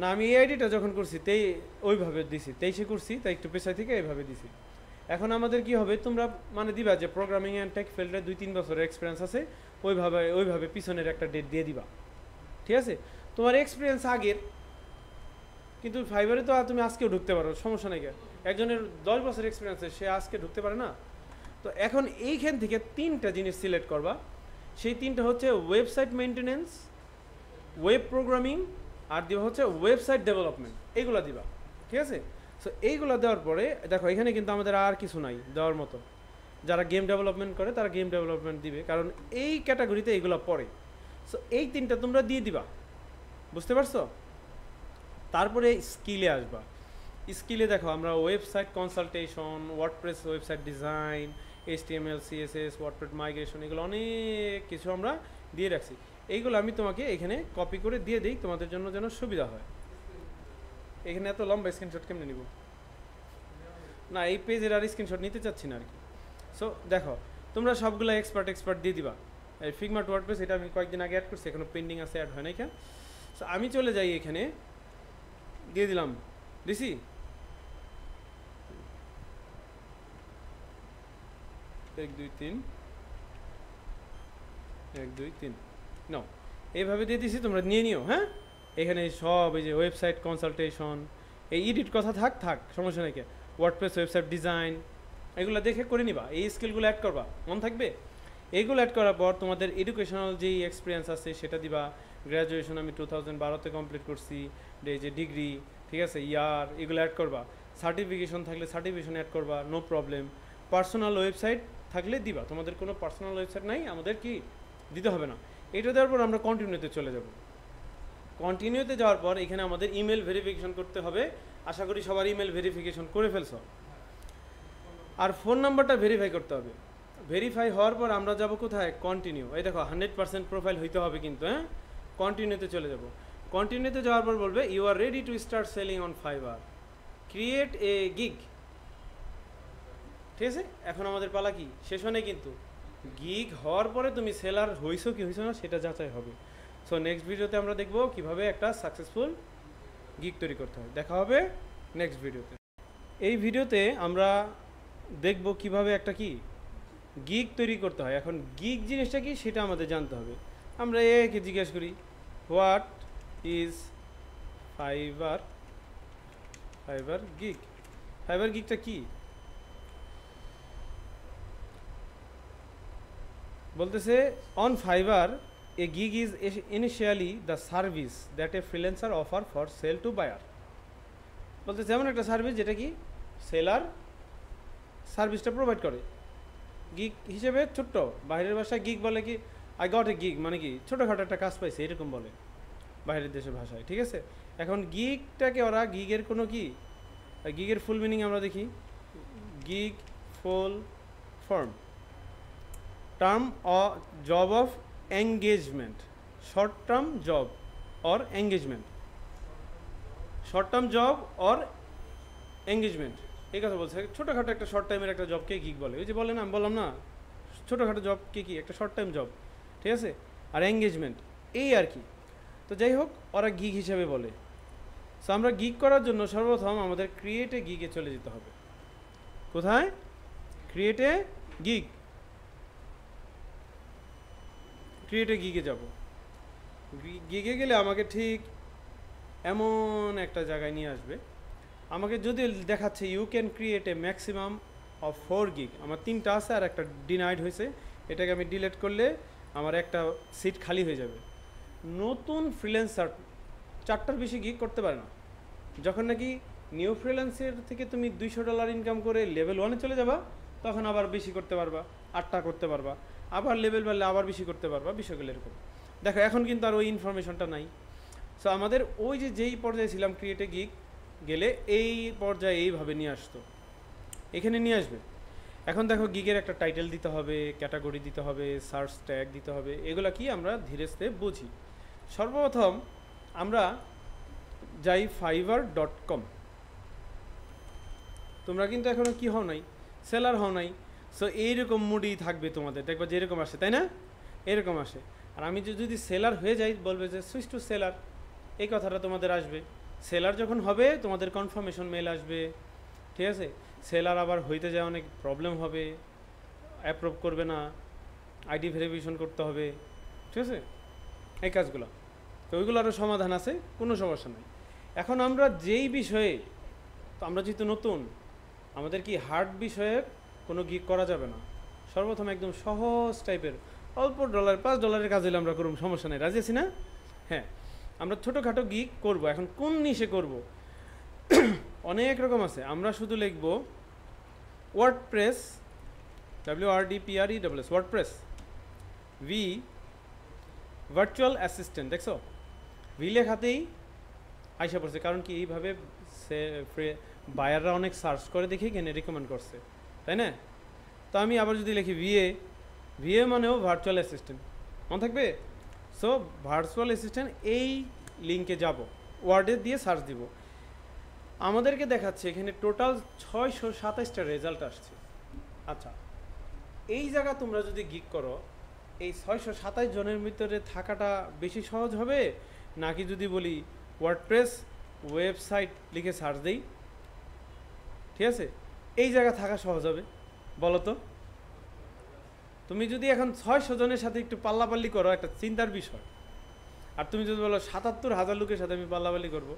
না, আমি এই আইডিটা যখন করছি ওইভাবে দিছি, 23-এ করছি, তাই একটু পেছায় থেকে এইভাবে দিছি। এখন আমাদের কি হবে, তোমরা মানে দিবা যে প্রোগ্রামিং অ্যান্ড টেক ফিল্ডে 2-3 বছরের এক্সপিরিয়েন্স আছে, ওইভাবে পিছনের একটা ডেট দিয়ে দিবা, ঠিক আছে। তোমার এক্সপিরিয়েন্স আগের, কিন্তু ফাইবারে তো তুমি আজকেও ঢুকতে পারো, সমস্যা নেই। একজনের 10 বছর এক্সপিরিয়েন্স আছে, সে আজকে ঢুকতে পারে না। তো এখন এইখান থেকে 3টা জিনিস সিলেক্ট করবা, সেই 3টা হচ্ছে ওয়েবসাইট মেনটেনেন্স, ওয়েব প্রোগ্রামিং, আর দিবা হচ্ছে ওয়েবসাইট ডেভেলপমেন্ট, এইগুলো দিবা, ঠিক আছে। সো এইগুলো দেওয়ার পরে দেখো এখানে কিন্তু আমাদের আর কিছু নাই দেওয়ার মতো। যারা গেম ডেভেলপমেন্ট করে তারা গেম ডেভেলপমেন্ট দিবে, কারণ এই ক্যাটাগরিতে এইগুলো পড়ে। সো এই 3টা তোমরা দিয়ে দিবা, বুঝতে পারছো? তারপরে স্কিলে আসবা। স্কিলে দেখো আমরা website consultation, WordPress website design, HTML CSS, WordPress migration, এগুলো অনেক কিছু আমরা দিয়ে রাখছি। এইগুলো আমি তোমাকে এখানে কপি করে দিয়ে দিই, তোমাদের জন্য যেন সুবিধা হয়। এখানে এত লম্বা স্ক্রিনশট কেমনে নিব না, এই পেজের আর স্ক্রিনশট নিতে চাচ্ছি না আর কি। সো দেখো তোমরা সবগুলো এক্সপার্ট দিয়ে দিবা। এই ফিগমা ওয়ার্ডপ্রেস এটা আমি কয়েকদিন আগে অ্যাড করছি, এখনো পেন্ডিং আছে, অ্যাড হয় নাই কেন। সো আমি চলে যাই এখানে, দিয়ে দিলাম, দিছি। এক দুই তিন নাও, এইভাবে দিয়ে দিছি, তোমরা নিয়ে নিও। হ্যাঁ এখানে সব এই যে ওয়েবসাইট কনসালটেশন, এই এডিট কথা থাক সমস্যা নেই, ওয়ার্ডপ্রেস ওয়েবসাইট ডিজাইন, এগুলো দেখে করে নিবা। এই স্কিলগুলো অ্যাড করবা, মন থাকবে। এইগুলো অ্যাড করার পর তোমাদের এডুকেশনাল যেই এক্সপিরিয়েন্স আছে সেটা দিবা। গ্র্যাজুয়েশন আমি 2012-তে কমপ্লিট করছি, এই যে ডিগ্রি, ঠিক আছে, ইয়ার, এগুলো অ্যাড করবা। সার্টিফিকেশন থাকলে সার্টিফিকেশন অ্যাড করবা, নো প্রবলেম। পার্সোনাল ওয়েবসাইট থাকলে দিবা, তোমাদের কোনো পার্সোনাল ওয়েবসাইট নাই আমাদের কি দিতে হবে না। এটা দেওয়ার পর আমরা কন্টিনিউতে চলে যাব। কন্টিনিউতে যাওয়ার পর এখানে আমাদের ইমেল ভেরিফিকেশন করতে হবে। আশা করি সবার ইমেল ভেরিফিকেশন করে ফেলছো। আর ফোন নাম্বারটা ভেরিফাই করতে হবে। ভেরিফাই হওয়ার পর আমরা যাব কোথায়? কন্টিনিউ। এই দেখো 100% প্রোফাইল হইতে হবে কিন্তু, হ্যাঁ। কন্টিনিউতে চলে যাব। কন্টিনিউতে যাওয়ার পর বলবে you are ready to start selling on Fiverr, create a gig. ঠিক আছে, এখন আমাদের পালা কি? শেষ হয় কিন্তু গিগ হওয়ার পরে তুমি সেলার হইছো কি হইছো না সেটা যাচাই হবে। সো নেক্সট ভিডিওতে আমরা দেখব কিভাবে একটা সাকসেসফুল গিগ তৈরি করতে হয়। দেখা হবে নেক্সট ভিডিওতে। এই ভিডিওতে আমরা দেখব কিভাবে একটা কি গিগ তৈরি করতে হয়। এখন গিগ জিনিসটা কি সেটা আমাদের জানতে হবে। আমরা একে জিজ্ঞেস করি what is Fiverr gig. Fiverr গিগটা কি? বলতেছে on Fiverr a gig is initially the service that a freelancer offer for sale to buyer. বলতেছে এমন একটা সার্ভিস যেটা কি সেলার সার্ভিসটা প্রোভাইড করে। গিগ হিসেবে ছোট্ট, বাইরের ভাষায় গিগ বলে কি আই গট এ গিগ, মানে কি ছোটোখাটো একটা কাজ পাইছে এরকম বলে বাইরের দেশের ভাষায়। ঠিক আছে, এখন গিগটাকে ওরা গিগের কোনো কি গিগের ফুল মিনিং আমরা দেখি। Gig full form term job of engagement, short term job or engagement, short term job or engagement, এই কথা বলছে। ছোটোখাটো একটা শর্ট টাইমের একটা জবকে গিগ বলে। ওই যে বলে না, আমি বললাম না ছোটোখাটো জবকে কি একটা শর্ট টাইম জব, ঠিক আছে। আর এঙ্গেজমেন্ট এই আর কি। তো যাই হোক, ওরা গিগ হিসাবে বলে। সো আমরা গিগ করার জন্য সর্বপ্রথম আমাদের ক্রিয়েটে গিগে চলে যেতে হবে। কোথায়? ক্রিয়েটে গিগ। ক্রিয়েটে গিগে যাব। গিগে গেলে আমাকে ঠিক এমন একটা জায়গায় নিয়ে আসবে। আমাকে যদি দেখাচ্ছে you can create a maximum of 4 gig. আমার 3টা আছে আর একটা ডিনাইড হয়েছে। এটাকে আমি ডিলিট করলে আমার একটা সিট খালি হয়ে যাবে। নতুন ফ্রিল্যান্সার 4টার বেশি গিগ করতে পারে না। যখন নাকি নিউ ফ্রিল্যান্সের থেকে তুমি $200 ইনকাম করে লেভেল 1-এ চলে যাবা, তখন আবার বেশি করতে পারবা, 8টা করতে পারবা। আবার লেভেল বাড়লে আবার বেশি করতে পারবা, বিষয়গুলো এরকম। দেখো এখন কিন্তু আর ওই ইনফরমেশনটা নাই। সো আমাদের ওই যেই পর্যায়ে ছিলাম ক্রিয়েটে গিগ গেলে এই পর্যায়ে এইভাবে নিয়ে আসতো, এখানে নিয়ে আসবে। এখন দেখো গিগের একটা টাইটেল দিতে হবে, ক্যাটাগরি দিতে হবে, সার্চ ট্যাগ দিতে হবে। এগুলো কি আমরা ধীরে ধীরে বুঝি। সর্বপ্রথম আমরা যাই fiverr.com। তোমরা কিন্তু এখনও কি হও নাই, সেলার হও নাই। সো এইরকম মুডই থাকবে তোমাদের, দেখবা যে এরকম আসে, তাই না? এরকম আসে। আর আমি যদি সেলার হয়ে যাই বলবে যে সুইচ টু সেলার, এই কথাটা তোমাদের আসবে। সেলার যখন হবে তোমাদের কনফার্মেশন মেল আসবে, ঠিক আছে। সেলার আবার হইতে যায় অনেক প্রবলেম হবে, অ্যাপ্রুভ করবে না, আইডি ভেরিফিকেশন করতে হবে, ঠিক আছে, এই কাজগুলো। তো ওইগুলোরও সমাধান আছে, কোনো সমস্যা নেই। এখন আমরা যেই বিষয়ে, তো আমরা যেহেতু নতুন, আমাদের কি হার্ড বিষয়ে কোনো গিগ করা যাবে না। সর্বপ্রথম একদম সহজ টাইপের অল্প ডলার, $5 কাজ হলে আমরা করব, সমস্যা নেই। রাজি আছি না? হ্যাঁ, আমরা ছোটোখাটো গিগ করব। এখন কোন নিশে করব? অনেক রকম আছে। আমরা শুধু লিখব WordPress, WORDPRESS, WordPress V virtual assistant. দেখছো ভি লেখাতেই আইসা পড়ছে, কারণ কি এইভাবে বায়াররা অনেক সার্চ করে দেখে কেন রিকমেন্ড করছে, তাই না? তো আমি আবার যদি লিখি ভিএ মানেও ভার্চুয়াল অ্যাসিস্ট্যান্ট, মনে থাকবে। সো ভার্চুয়াল অ্যাসিস্ট্যান্ট এই লিঙ্কে যাব, ওয়ার্ডে দিয়ে সার্চ দিব। আমাদেরকে দেখাচ্ছে এখানে টোটাল 627টা রেজাল্ট আসছে। আচ্ছা, এই জায়গা তোমরা যদি গিগ করো, এই 627 জনের ভিতরে থাকাটা বেশি সহজ হবে নাকি যদি বলি ওয়ার্ডপ্রেস ওয়েবসাইট লিখে সার্চ দেই, ঠিক আছে, এই জায়গা থাকা সহজ হবে? বলো তো। তুমি যদি এখন 600 জনের সাথে একটু পাল্লাপাল্লি করো, একটা চিন্তার বিষয়। আর তুমি যদি বলো 77,000 লোকের সাথে আমি পাল্লাপাল্লি করব,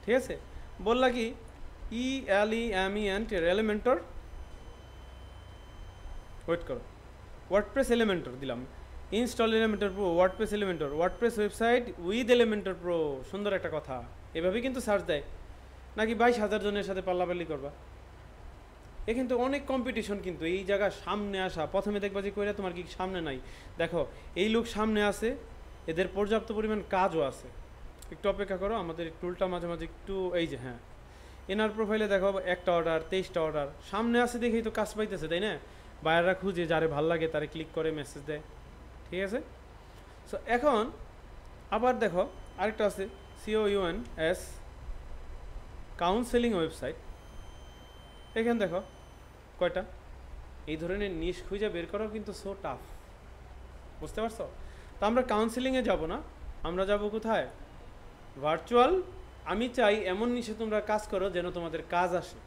ঠিক আছে। বললা কি ELEMENT এলিমেন্টর, ওয়েট করো, ওয়ার্ডপ্রেস এলিমেন্টর দিলাম, install Elementor pro, WordPress Elementor, WordPress website with Elementor pro. সুন্দর একটা কথা, এভাবে কিন্তু সার্চ দেয়। নাকি 22,000 জনের সাথে পাল্লাপাল্লি করবা? এ কিন্তু অনেক কম্পিটিশন। কিন্তু এই জায়গা সামনে আসা, প্রথমে দেখবা যে কইরা তোমার কি সামনে নাই। দেখো এই লোক সামনে আছে, এদের পর্যাপ্ত পরিমাণ কাজও আছে। একটু অপেক্ষা করো, আমাদের টুলটা মাঝে মাঝে একটু, এই যে হ্যাঁ, এনার প্রোফাইলে দেখো একটা অর্ডার, 23টা অর্ডার সামনে আছে, দেখেই তো কাজ পাইতেছে, তাই না? বায়াররা খুঁজে, যারে ভাল লাগে তারে ক্লিক করে মেসেজ দেয়, ঠিক আছে? সো এখন আবার দেখো আরেকটা আছে COUNS কাউন্সেলিং ওয়েবসাইট। এখানে দেখো কয়টা। এই ধরনের নিশ খুঁজে বের করাও কিন্তু সো টাফ, বুঝতে পারছো? তো আমরা কাউন্সেলিংয়ে যাব না, আমরা যাব কোথায়? ভার্চুয়াল। আমি চাই এমন নিশে তোমরা কাজ করো যেন তোমাদের কাজ আসে।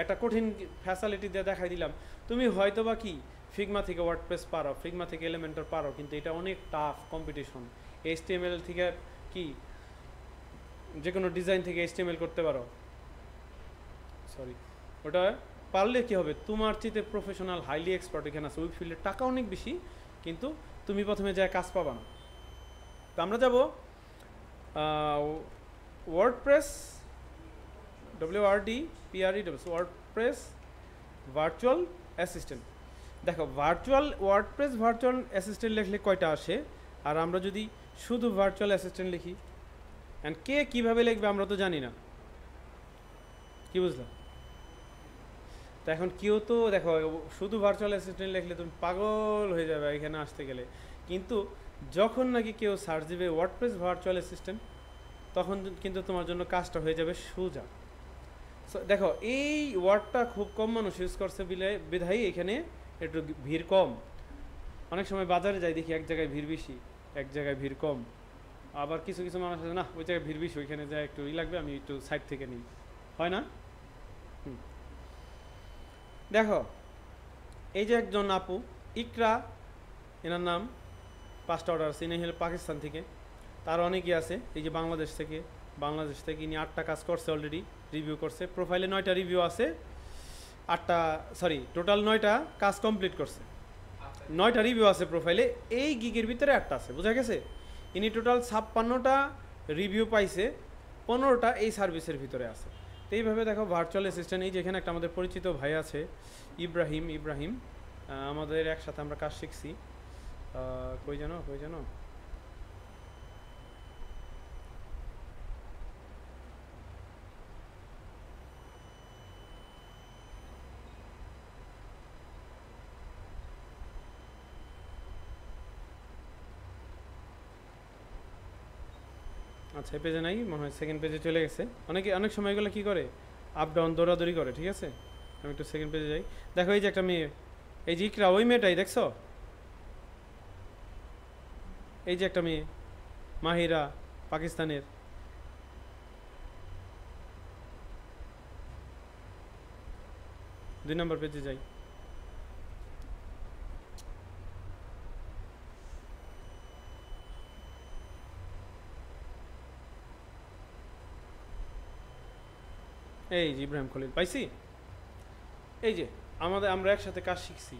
একটা কঠিন ফ্যাসিলিটি দিয়ে দেখাই দিলাম, তুমি হয়তো বা কি ফিগমা থেকে ওয়ার্ডপ্রেস পারো, ফিগমা থেকে এলিমেন্টর পারো, কিন্তু এটা অনেক টাফ কম্পিটিশন। HTML থেকে কি যে কোনো ডিজাইন থেকে HTML করতে পারো, সরি, ওটা পারলে কি হবে, তোমার চেয়ে প্রফেশনাল হাইলি এক্সপার্ট এখানে আছে, ওই ফিল্ডের টাকা অনেক বেশি, কিন্তু তুমি প্রথমে যায় কাজ পাবা না। তো আমরা যাব WordPress, WORDPRES, WordPress virtual assistant. দেখো ওয়ার্ডপ্রেস ভার্চুয়াল অ্যাসিস্ট্যান্ট লিখলে কয়টা আসে, আর আমরা যদি শুধু ভার্চুয়াল অ্যাসিস্ট্যান্ট লিখি, অ্যান্ড কে কীভাবে লিখবে আমরা তো জানি না, কি বুঝলাম? তো এখন কেউ তো দেখো শুধু ভার্চুয়াল অ্যাসিস্ট্যান্ট লিখলে তুমি পাগল হয়ে যাবে এখানে আসতে গেলে, কিন্তু যখন নাকি কেউ সার্চ দিবে ওয়ার্ডপ্রেস ভার্চুয়াল অ্যাসিস্ট্যান্ট, তখন কিন্তু তোমার জন্য কাজটা হয়ে যাবে সোজা। সো দেখো এই ওয়ার্ডটা খুব কম মানুষ ইউজ করছে বিধায় এখানে একটু ভিড় কম। অনেক সময় বাজারে যাই দেখি এক জায়গায় ভিড় বেশি, এক জায়গায় ভিড় কম, আবার কিছু কিছু মানুষ আছে না ওই জায়গায় ভিড় বেশি, ওইখানে যায় একটু লাগবে, আমি একটু সাইড থেকে নিই, হয় না? দেখো এই যে একজন আপু ইকরা, এনার নাম, 5টা অর্ডার আছে, ইনি হলো পাকিস্তান থেকে, তার অনেকেই আছে এই যে বাংলাদেশ থেকে ইনি 8টা কাজ করছে অলরেডি, রিভিউ করছে, প্রোফাইলে 9টা রিভিউ আছে, 8টা সরি টোটাল 9টা কাজ কমপ্লিট করছে, 9টা রিভিউ আছে প্রোফাইলে, এই গিগের ভিতরে 8টা আছে, বোঝা গেছে? ইনি টোটাল 56টা রিভিউ পাইছে, 15টা এই সার্ভিসের ভিতরে আছে। তো এইভাবে দেখো ভার্চুয়াল অ্যাসিস্ট্যান্ট, এই যেখানে একটা আমাদের পরিচিত ভাই আছে ইব্রাহিম, আমাদের একসাথে আমরা কাজ শিখছি, কই জানো আচ্ছা, এই পেজে নাই মনে হয়, সেকেন্ড পেজে চলে গেছে। অনেক সময় এগুলো কী করে, আপ ডাউন দৌড়াদৌড়ি করে, ঠিক আছে? আমি একটু সেকেন্ড পেজে যাই। দেখো এই যে একটা মেয়ে, এই যে ইকরা, ওই মেয়েটাই দেখছো, এই যে একটা মেয়ে মাহিরা, পাকিস্তানের। দুই নম্বর পেজে যাই, এই যে ইব্রাহিম খলিল পাইছি। এই যে আমরা একসাথে কাজ শিখছি,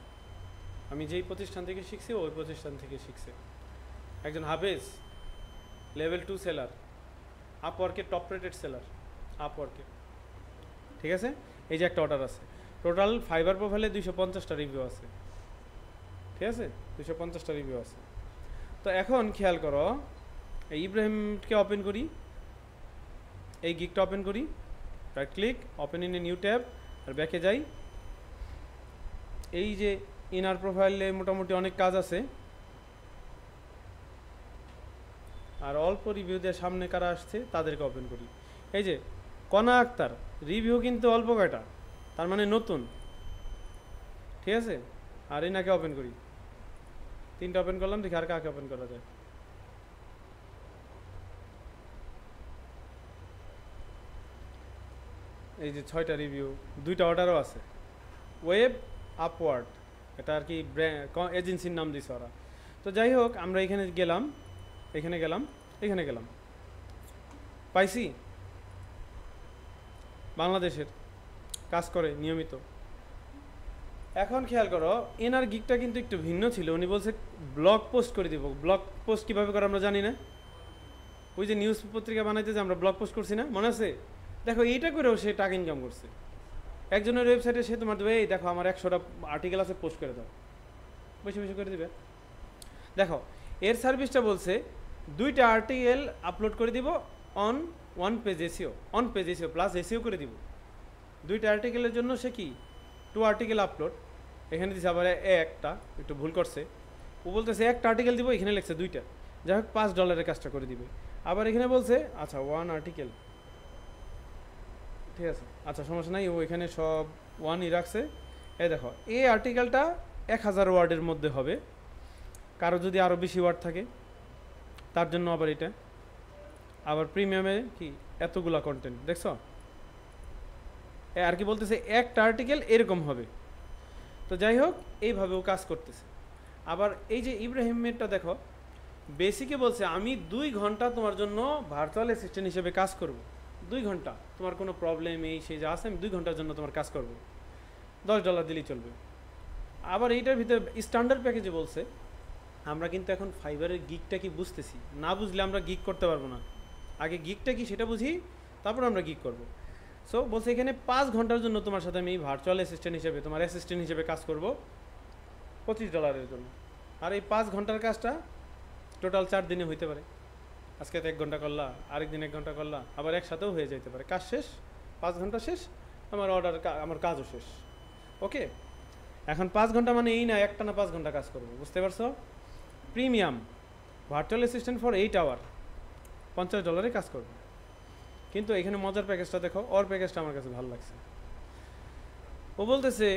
আমি যেই প্রতিষ্ঠান থেকে শিখছি ওই প্রতিষ্ঠান থেকে শিখছে। একজন হাফেজ, লেভেল 2 সেলার, আপওয়ার্কের টপ রেটেড সেলার, আপওয়ার্কে, ঠিক আছে? এই যে একটা অর্ডার আছে, টোটাল ফাইবার প্রোফাইলে 250টা রিভিউ আছে, ঠিক আছে? 250টা রিভিউ আছে। তো এখন খেয়াল করো, এই ইব্রাহিমকে ওপেন করি, এই গিগটা ওপেন করি, right click, open in a new tab, আর ব্যাকে যাই। এই যে ইনার প্রোফাইলে মোটামুটি অনেক কাজ আছে, আর অল্প রিভিউ দিয়ে সামনে কারা আসছে তাদেরকে ওপেন করি। এই যে কনা আক্তার, রিভিউ কিন্তু অল্প কয়টা, তার মানে নতুন, ঠিক আছে? আর এনাকে ওপেন করি, 3টা ওপেন করলাম, দেখি আর কাকে ওপেন করা যায়। এই যে 6টা রিভিউ, 2টা অর্ডারও আছে, ওয়েব আপওয়ার্ড, এটা আর কি এজেন্সির নাম দিছে ওরা। তো যাই হোক, আমরা এখানে গেলাম, পাইছি বাংলাদেশের, কাজ করে নিয়মিত। এখন খেয়াল করো, এনার গিকটা কিন্তু একটু ভিন্ন ছিল, উনি বলছে ব্লগ পোস্ট করে দিব। ব্লগ পোস্ট কীভাবে করে আমরা জানি না, ওই যে নিউজ পত্রিকা বানাইতে যে আমরা ব্লগ পোস্ট করছি না, মনে আছে? দেখো এইটা করেও সে টাকা ইনকাম করছে। একজনের ওয়েবসাইটে সে তোমার দেবে, এই দেখো আমার 100টা আর্টিকেল আছে, পোস্ট করে দাও, বেশি করে দিবে। দেখো এর সার্ভিসটা বলছে 2টা আর্টিকেল আপলোড করে দিব on on page SEO plus SEO করে দিব। 2টা আর্টিকেলের জন্য সে কি 2 আর্টিকেল আপলোড, এখানে দিছে আবার একটা, একটু ভুল করছে, ও বলতেছে একটা আর্টিকেল দিব, এখানে লিখছে 2টা, যাই হোক $5 কাজটা করে দিবে। আবার এখানে বলছে আচ্ছা 1 আর্টিকেল, ঠিক আছে, আচ্ছা সমস্যা নাই, ও এখানে সব 1ই রাখছে। এই দেখো এই আর্টিকেলটা 1000 ওয়ার্ডের মধ্যে হবে, কারো যদি আরও বেশি ওয়ার্ড থাকে তার জন্য আবার এটা, আবার প্রিমিয়ামে কি এতগুলা কন্টেন্ট দেখছো, আর কি বলতেছে একটা আর্টিকেল এরকম হবে। তো যাই হোক এইভাবেও কাজ করতেছে। আবার এই যে ইব্রাহিমেরটা দেখো, বেসিকে বলছে আমি 2 ঘন্টা তোমার জন্য ভার্চুয়াল অ্যাসিস্ট্যান্ট হিসেবে কাজ করব। 2 ঘন্টা তোমার কোনো প্রবলেম এই সেই যা আছে, আমি 2 ঘন্টার জন্য তোমার কাজ করব, $10 দিলেই চলবে। আবার এইটার ভিতরে স্ট্যান্ডার্ড প্যাকেজে বলছে আমরা কিন্তু এখন ফাইবারের গিগটা কি বুঝতেছি, না বুঝলে আমরা গিগ করতে পারবো না, আগে গিগটা কি সেটা বুঝি, তারপর আমরা গিগ করব। সো বলছে এখানে 5 ঘন্টার জন্য তোমার সাথে আমি ভার্চুয়াল অ্যাসিস্ট্যান্ট হিসেবে, তোমার অ্যাসিস্ট্যান্ট হিসেবে কাজ করব $25 জন্য। আর এই 5 ঘন্টার কাজটা টোটাল 4 দিনে হইতে পারে, আজকে তো 1 ঘন্টা করলা, আরেক দিন 1 ঘন্টা করলা, আবার একসাথেও হয়ে যেতে পারে, কাজ শেষ, 5 ঘন্টা শেষ, আমার আমার কাজও শেষ। ওকে, এখন 5 ঘন্টা মানে এই না একটানা 5 ঘন্টা কাজ করবো, বুঝতে পারছো? Premium virtual assistant for 8 hour $50 কাজ করবে। কিন্তু এখানে মজার প্যাকেজটা দেখো, ওর প্যাকেজটা আমার কাছে ভালো লাগছে। ও বলতেছে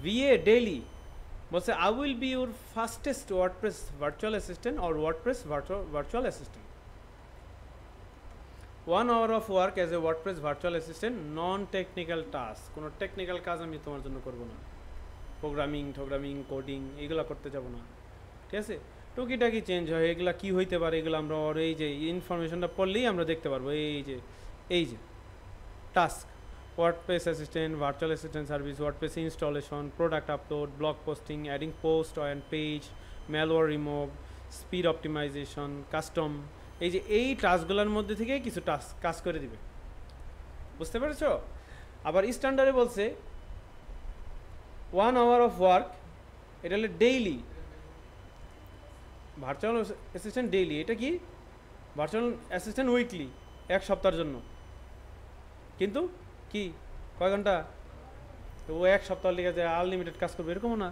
ভিএ ডেইলি, বলছে I will be your fastest WordPress virtual assistant or WordPress virtual assistant. 1 hour of work as a WordPress virtual assistant, non technical task, কোনো টেকনিক্যাল কাজ আমি তোমার জন্য করবো না, প্রোগ্রামিং কোডিং এগুলো করতে যাব না, ঠিক আছে? টুকিটাকি চেঞ্জ হয়, এগুলা কি হইতে পারে এগুলো আমরা ওর এই যে ইনফরমেশনটা পড়লেই আমরা দেখতে পারবো। এই যে task, WordPress assistant, virtual assistant service, WordPress installation, product upload, blog posting, adding post and page, malware remove, speed optimisation, custom, এই যে এই টাস্কগুলোর মধ্যে থেকে কিছু টাস্ক কাজ করে দিবে, বুঝতে পেরেছো? আবার স্ট্যান্ডার্ডে বলছে 1 hour অফ ওয়ার্ক, এটা হলে ডেইলি, ভার্চুয়াল অ্যাসিস্ট্যান্ট ডেইলি, এটা কি ভার্চুয়াল অ্যাসিস্ট্যান্ট উইকলি, 1 সপ্তাহের জন্য, কিন্তু কি কয় ঘন্টা, ও 1 সপ্তাহ লিখে যে আনলিমিটেড কাজ করবে এরকমও না।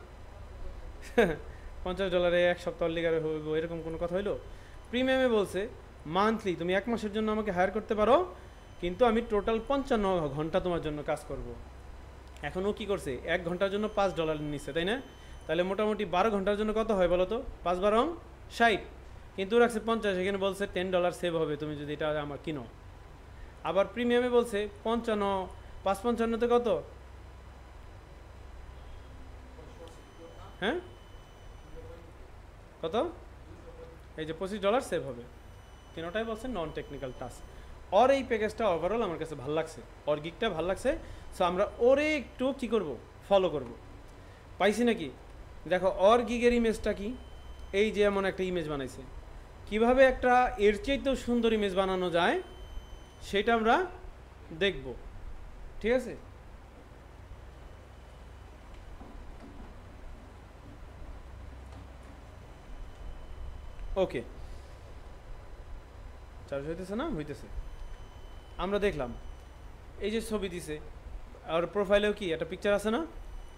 $50 1 সপ্তাহ লিখে হইব এরকম কোনো কথা হইলো? প্রিমিয়ামে বলছে মান্থলি তুমি 1 মাসের জন্য আমাকে হায়ার করতে পারো, কিন্তু আমি টোটাল 55 ঘন্টা তোমার জন্য কাজ করব। এখন ও কী করছে, 1 ঘন্টার জন্য $5 নিচ্ছে, তাই না? তাহলে মোটামুটি 12 ঘন্টার জন্য কত হয় বলো তো, 5 12 60, কিন্তু রাখছে 50, এখানে বলছে $10 সেভ হবে তুমি যদি এটা আমার কিনো। আবার প্রিমিয়ামে বলছে 55, 555 কত, হ্যাঁ কত, এই যে $25 সেভ হবে, তিনোটাই বলছে নন টেকনিক্যাল টাস্ক। ওর এই প্যাকেজটা ওভারঅল আমার কাছে ভালো লাগছে, ওর গিকটা ভালো লাগছে। সো আমরা ওরে একটু কী করব, ফলো করব, পাইছি নাকি? দেখো ওর গিগের ইমেজটা কি, এই যে এমন একটা ইমেজ বানাইছে, কিভাবে একটা এর চাইতেও সুন্দর ইমেজ বানানো যায় সেটা আমরা দেখব, ঠিক আছে? ওকে, চার্জ হইতেছে না, হইতেছে, আমরা দেখলাম এই যে ছবি দিছে, আর প্রোফাইলেও কি একটা পিকচার আছে না,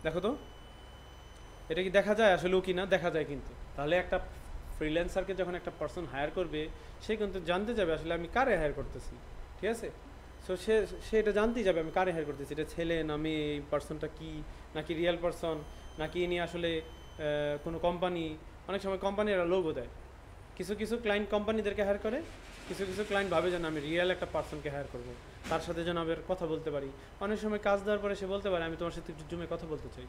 দেখো তো এটা কি দেখা যায় আসলেও কি না, দেখা যায়। কিন্তু তাহলে একটা ফ্রিল্যান্সারকে যখন একটা পার্সন হায়ার করবে, সে কিন্তু জানতে যাবে আসলে আমি কারে হায়ার করতেছি, ঠিক আছে? সো সে এটা জানতেই যাবে আমি কারে হায়ার করতেছি, এটা ছেলে না মেয়ে, এই পার্সনটা কি, নাকি রিয়েল পার্সন, নাকি ইনি আসলে কোনো কোম্পানি। অনেক সময় কোম্পানিরা লোগো দেয়, কিছু কিছু ক্লায়েন্ট কোম্পানিদেরকে হায়ার করে, কিছু কিছু ক্লায়েন্ট ভাবে যেন আমি রিয়েল একটা পার্সনকে হায়ার করবো, তার সাথে যেন আমি কথা বলতে পারি। অনেক সময় কাজ দেওয়ার পরে সে বলতে পারে আমি তোমার সাথে একটু জুমে কথা বলতে চাই,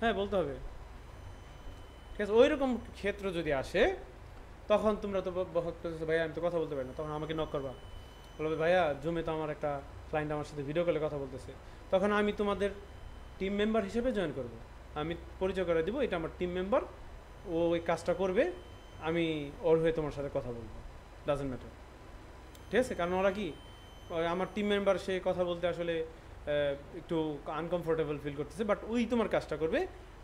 হ্যাঁ বলতে হবে, ঠিক আছে? ওই রকম ক্ষেত্র যদি আসে তখন তোমরা তো ভাইয়া আমি তো কথা বলতে পারি না, তখন আমাকে নক করবা, বলবে ভাইয়া জুমে তো আমার একটা ক্লায়েন্ট আমার সাথে ভিডিও কলে কথা বলতেছে, তখন আমি তোমাদের টিম মেম্বার হিসেবে জয়েন করব, আমি পরিচয় করে দিব এটা আমার টিম মেম্বার, ও ওই কাজটা করবে, আমি ওর হয়ে তোমার সাথে কথা বলবো, ডাজেন্ট ম্যাটার, ঠিক আছে? কারণ ওরা কি আমার টিম মেম্বার, সে কথা বলতে আসলে একটু আনকমফোর্টেবল ফিল করতেছে, বাট ওই তোমার কাজটা করবে,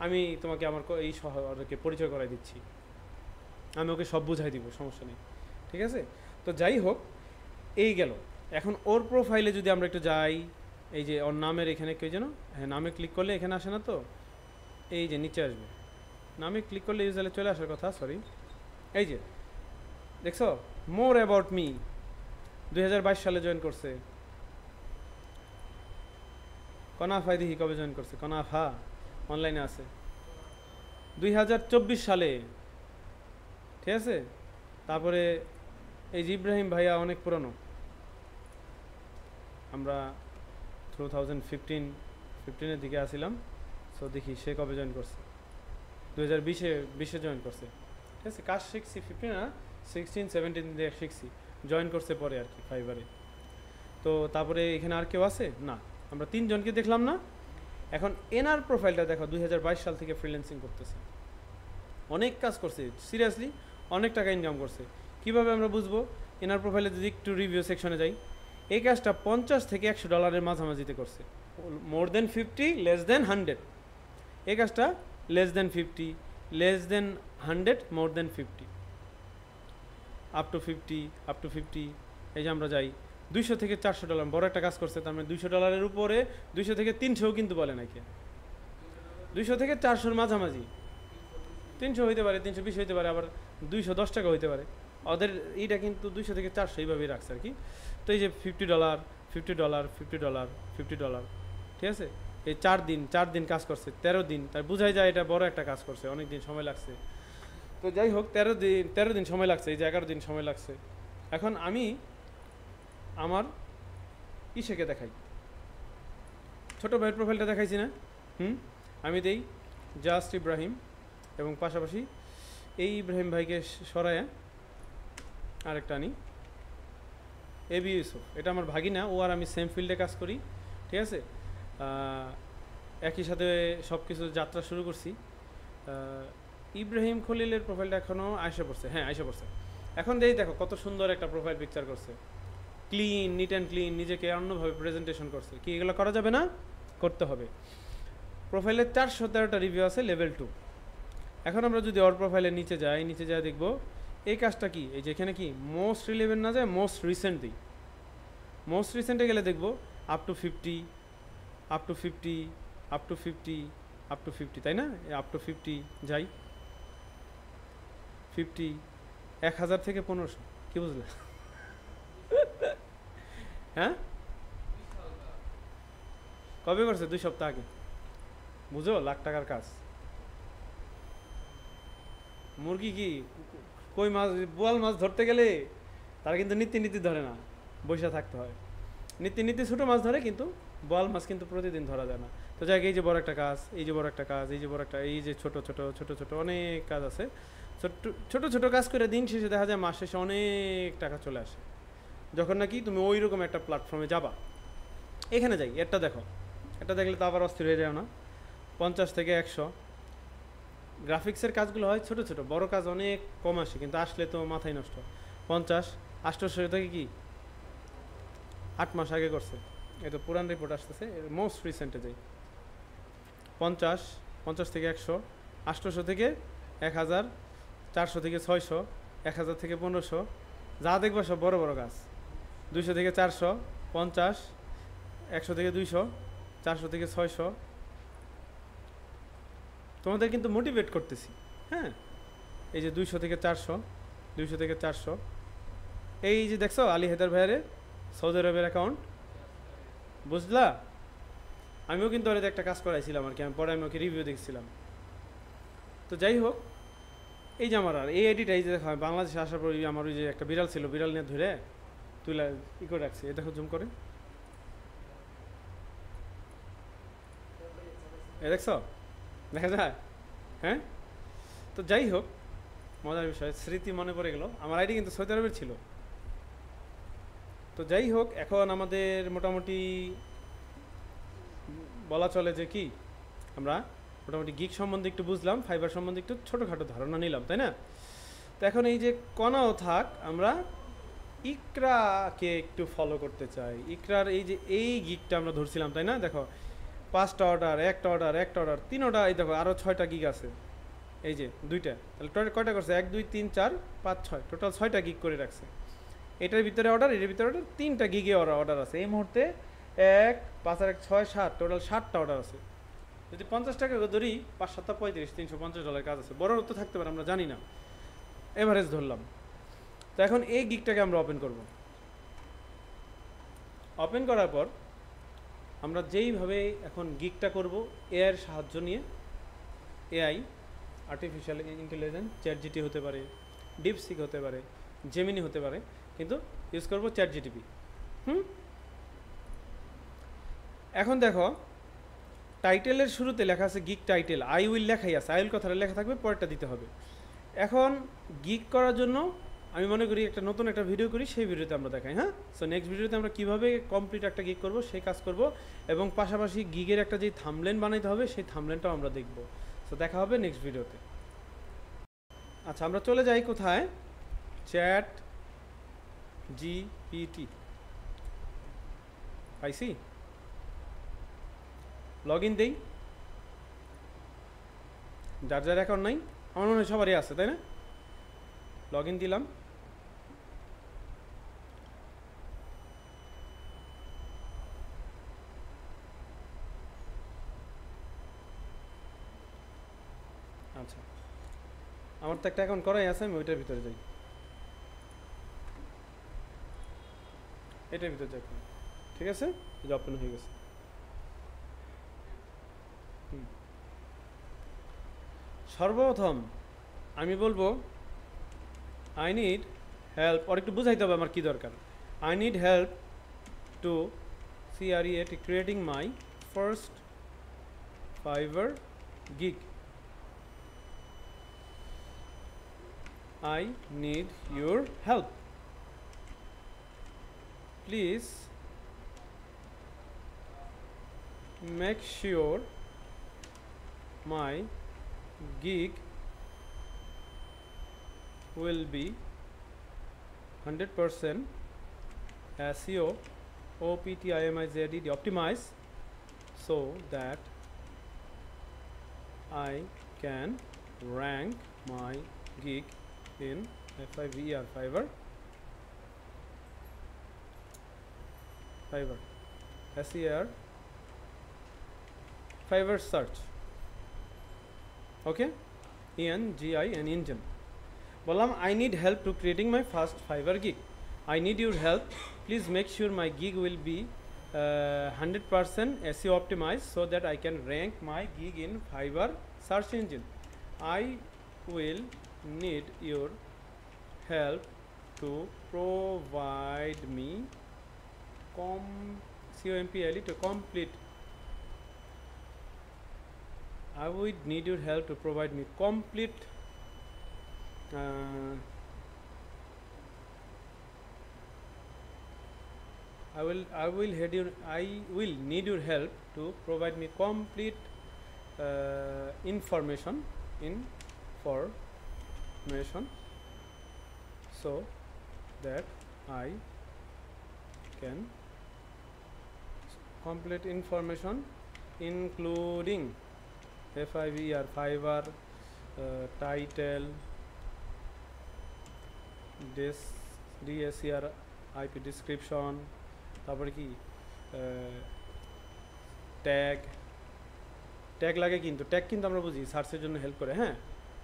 আমি তোমাকে আমার এই শহরকে পরিচয় করাই দিচ্ছি, আমি ওকে সব বুঝাই দিব, সমস্যা নেই, ঠিক আছে। তো যাই হোক, এই গেল। এখন ওর প্রোফাইলে যদি আমরা একটু যাই, এই যে ওর নামের এখানে কেউ যেন, হ্যাঁ নামে ক্লিক করলে এখানে আসে না তো, এই যে নিচে আসবে, নামে ক্লিক করলে ইউজুয়ালি চলে আসার কথা, সরি, এই যে দেখছো মোর অ্যাবাউট মি, 2022 সালে জয়েন করছে। কনাফাই দেখি কবে জয়েন করছে, কনাফা অনলাইনে আছে 2024 সালে, ঠিক আছে। তারপরে এই যে ইব্রাহিম ভাইয়া অনেক পুরনো, আমরা 2015-15-এর দিকে আসছিলাম, সো দেখি সে কবে জয়েন করছে, 2020-এ জয়েন করছে, ঠিক আছে। কাজ শিখছি 15 না 16-17 দিয়ে শিখছি, জয়েন করছে পরে আর কি ফাইবারে। তো তারপরে এখানে আর কেউ আছে না, আমরা 3 জনকে দেখলাম না। এখন এনার প্রোফাইলটা দেখো, 2022 সাল থেকে ফ্রিল্যান্সিং করতেছে, অনেক কাজ করছে, সিরিয়াসলি অনেক টাকা ইনকাম করছে। কিভাবে আমরা বুঝবো? এনার প্রোফাইলে যদি একটু রিভিউ সেকশনে যাই, এই কাজটা $50 থেকে $100 মাঝামাঝিতে করছে, মোর দেন 50, লেস দেন 100। এই কাজটা less than 50, less than 100, more than 50, up to 50, এই যে আমরা যাই $200 থেকে $400, বড় একটা কাজ করছে, তার মানে $200 উপরে, 200 থেকে 300 কিন্তু বলে নাকি, 200 থেকে 400 মাঝামাঝি, 300 হইতে পারে, 320 হইতে পারে, আবার 210 টাকা হইতে পারে। ওদের এইটা কিন্তু 200 থেকে 400 এইভাবেই রাখছে আর কি। তো এই যে $50, $50, ঠিক আছে। এই 4 দিন কাজ করছে, 13 দিন, তার বোঝাই যায় এটা বড় একটা কাজ করছে, অনেক দিন সময় লাগছে। তো যাই হোক, 13 দিন সময় লাগছে, এই যে 11 দিন সময় লাগছে। এখন আমি আমার ইসেকে দেখাই, ছোট ভাইয়ের প্রোফাইলটা দেখাইছি না, আমি দেই জাস্ট ইব্রাহিম, এবং পাশাপাশি এই ইব্রাহিম ভাইকে সরায় আরেকটা আনি, এবি ইউসুফ, এটা আমার ভাগিনা, ও আর আমি সেম ফিল্ডে কাজ করি, ঠিক আছে। একই সাথে সব কিছু যাত্রা শুরু করছি। ইব্রাহিম খলিলের প্রোফাইলটা এখনও আয়সা পড়ছে, হ্যাঁ আয়সা পড়ছে। এখন দেখো কত সুন্দর একটা প্রোফাইল পিকচার করছে, ক্লিন, নিট অ্যান্ড ক্লিন, নিজেকে অন্যভাবে প্রেজেন্টেশন করছে। কি এগুলো করা যাবে না? করতে হবে। প্রোফাইলের 413টা রিভিউ আছে লেভেল 2। এখন আমরা যদি ওর প্রোফাইলের নিচে যাই, দেখবো এই কাজটা কি, এই যে এখানে কি মোস্ট রিলেভেন্ট না যায়, মোস্ট রিসেন্ট দিই। মোস্ট রিসেন্টে গেলে দেখবো আপ টু 50, তাই না? আপ টু 50 যাই, 50, 1000 থেকে 1500, কি বুঝলে? হ্যাঁ, কবে করছে? 2 সপ্তাহ আগে, বুঝো, লাখ টাকার কাজ। মুরগি কি, কই মাছ, বোয়াল মাছ ধরতে গেলে তারা কিন্তু নীতি ধরে না, বসে থাকতে হয়। নীতি ছোটো মাছ ধরে, কিন্তু বোয়াল মাছ কিন্তু প্রতিদিন ধরা যায় না। তো যাই, এই যে বড় একটা কাজ, এই যে বড় একটা কাজ, এই যে বড় একটা, এই যে ছোট ছোট অনেক কাজ আছে। ছোট কাজ করে দিন শেষে দেখা যায় মাস শেষে অনেক টাকা চলে আসে, যখন নাকি তুমি ওই রকম একটা প্ল্যাটফর্মে যাবা। এখানে যাই, এটা দেখো, এটা দেখলে তো আবার অস্থির হয়ে যাও না? 50 থেকে 100। গ্রাফিক্সের কাজগুলো হয় ছোট, বড় কাজ অনেক কম আসে, কিন্তু আসলে তো মাথায় নষ্ট। 50, 800 থেকে কি 8 মাস আগে করছে, এটা পুরান রিপোর্ট আসতেছে, মোস্ট রিসেন্টে যাই। 50 থেকে 100, 800 থেকে 1000, 400 থেকে 600, 1000 থেকে 1500, যা দেখবো সব বড় কাজ। 200 থেকে 400, 50, 100 থেকে 200, 400 থেকে 600। তোমাদের কিন্তু মোটিভেট করতেছি, হ্যাঁ। এই যে 200 থেকে 400, এই যে দেখছো আলী হেদার ভাইয়ারে সৌদি আরবের অ্যাকাউন্ট, বুঝলা? আমিও কিন্তু ওর একটা কাজ করাইছিলাম আর কি, আমি পরে আমি ওকে রিভিউ দেখছিলাম। তো যাই হোক, এই যে আমার আর এই আইডিটা, এই যে দেখা বাংলাদেশে আসার পর আমার ওই যে একটা বিড়াল ছিল, বিড়াল নিয়ে ধরে তুলে ই করে রাখছি, এই দেখো জুম করে, এ দেখছো, দেখা যায়, হ্যাঁ। তো যাই হোক, মজার বিষয়, স্মৃতি মনে পড়ে গেল, আমার আইডি কিন্তু সৌদি আরবের ছিল। তো যাই হোক, এখন আমাদের মোটামুটি বলা চলে যে কি, আমরা মোটামুটি গিগ সম্বন্ধে একটু বুঝলাম, ফাইবার সম্বন্ধে একটু ছোটোখাটো ধারণা নিলাম, তাই না? তো এখন এই যে কণাও থাক, আমরা ইকরাকে একটু ফলো করতে চাই। ইকরার এই যে এই গিগটা আমরা ধরছিলাম, তাই না? দেখো 5টা অর্ডার, একটা অর্ডার, 3 অর্ডার, এই দেখো আরও 6টা গিগ আছে। এই যে দুইটা, তাহলে টোটাল কয়টা করছে, 1 2 3 4 5 6, টোটাল 6টা গিগ করে রাখছে। এটার ভিতরে অর্ডার, এটার ভিতরে অর্ডার, 3টা গিগে অর্ডার আছে এই মুহূর্তে। 1 5 আর 1 6 7, টোটাল 7টা অর্ডার আছে। যদি 50 টাকা ধরি, 5 7 35, $350 কাজ আছে। বড় তো থাকতে পারে, আমরা জানি না, এভারেজ ধরলাম। তো এখন এই গিগটাকে আমরা ওপেন করব। ওপেন করার পর আমরা যেইভাবে এখন গিগটা করব, এআইয়ের সাহায্য নিয়ে, এআই আর্টিফিশিয়াল ইন্টেলিজেন্স, চ্যাট হতে পারে, ডিপসিক হতে পারে, জেমিনি হতে পারে, কিন্তু ইউজ করব চ্যাট জিটিপি। এখন দেখো, টাইটেলের শুরুতে লেখা আছে গিগ টাইটেল, আই উইল লেখাই আছে, আই উইল কথাটা লেখা থাকবে, পরেরটা দিতে হবে। এখন গিগ করার জন্য আমি মনে করি একটা নতুন একটা ভিডিও করি, সেই ভিডিওতে আমরা দেখাই। হ্যাঁ, সো নেক্সট ভিডিওতে আমরা কীভাবে কমপ্লিট একটা গিগ করব সেই কাজ করব, এবং পাশাপাশি গিগের একটা যে থাম্বনেল বানাইতে হবে সেই থাম্বনেলটাও আমরা দেখব। সো দেখা হবে নেক্সট ভিডিওতে। আচ্ছা, আমরা চলে যাই কোথায়, চ্যাট জিপিটি। পাইছি, লগ ইন দেই। যার যার অ্যাকাউন্ট নাই, আমার মনে হয় সবারই আছে, তাই না? লগ ইন দিলাম। আচ্ছা, আমার তো একটা অ্যাকাউন্ট করাই আছে, আমি ওইটার ভিতরে যাই, এটার ভিতরে যাই। ঠিক আছে, এটা ওপেন হয়ে গেছে। সর্বপ্রথম আমি বলবো আই নিড হেল্প, আর একটু বুঝাইতে হবে আমার কী দরকার। I need help to create creating my first Fiverr gig. I need your help. Please make sure my gig will be 100% SEO OPTIMIZED optimized, so that I can rank my gig in FIVR Fiverr SER Fiverr search. Okay, ENGIN engine. বললাম I need help to creating my first Fiverr gig. I need your help. Please make sure my gig will be 100% SEO optimized, so that I can rank my gig in Fiverr search engine. I will need your help to provide me COMPLE to complete. I would need your help to provide me complete I will need your help to provide me complete information so that I can complete information including FIVR Fiverr title, DSCR IP description, তারপরে কি tag লাগে, কিন্তু tag কিন্তু আমরা বুঝি সার্চের জন্য help করে। হ্যাঁ,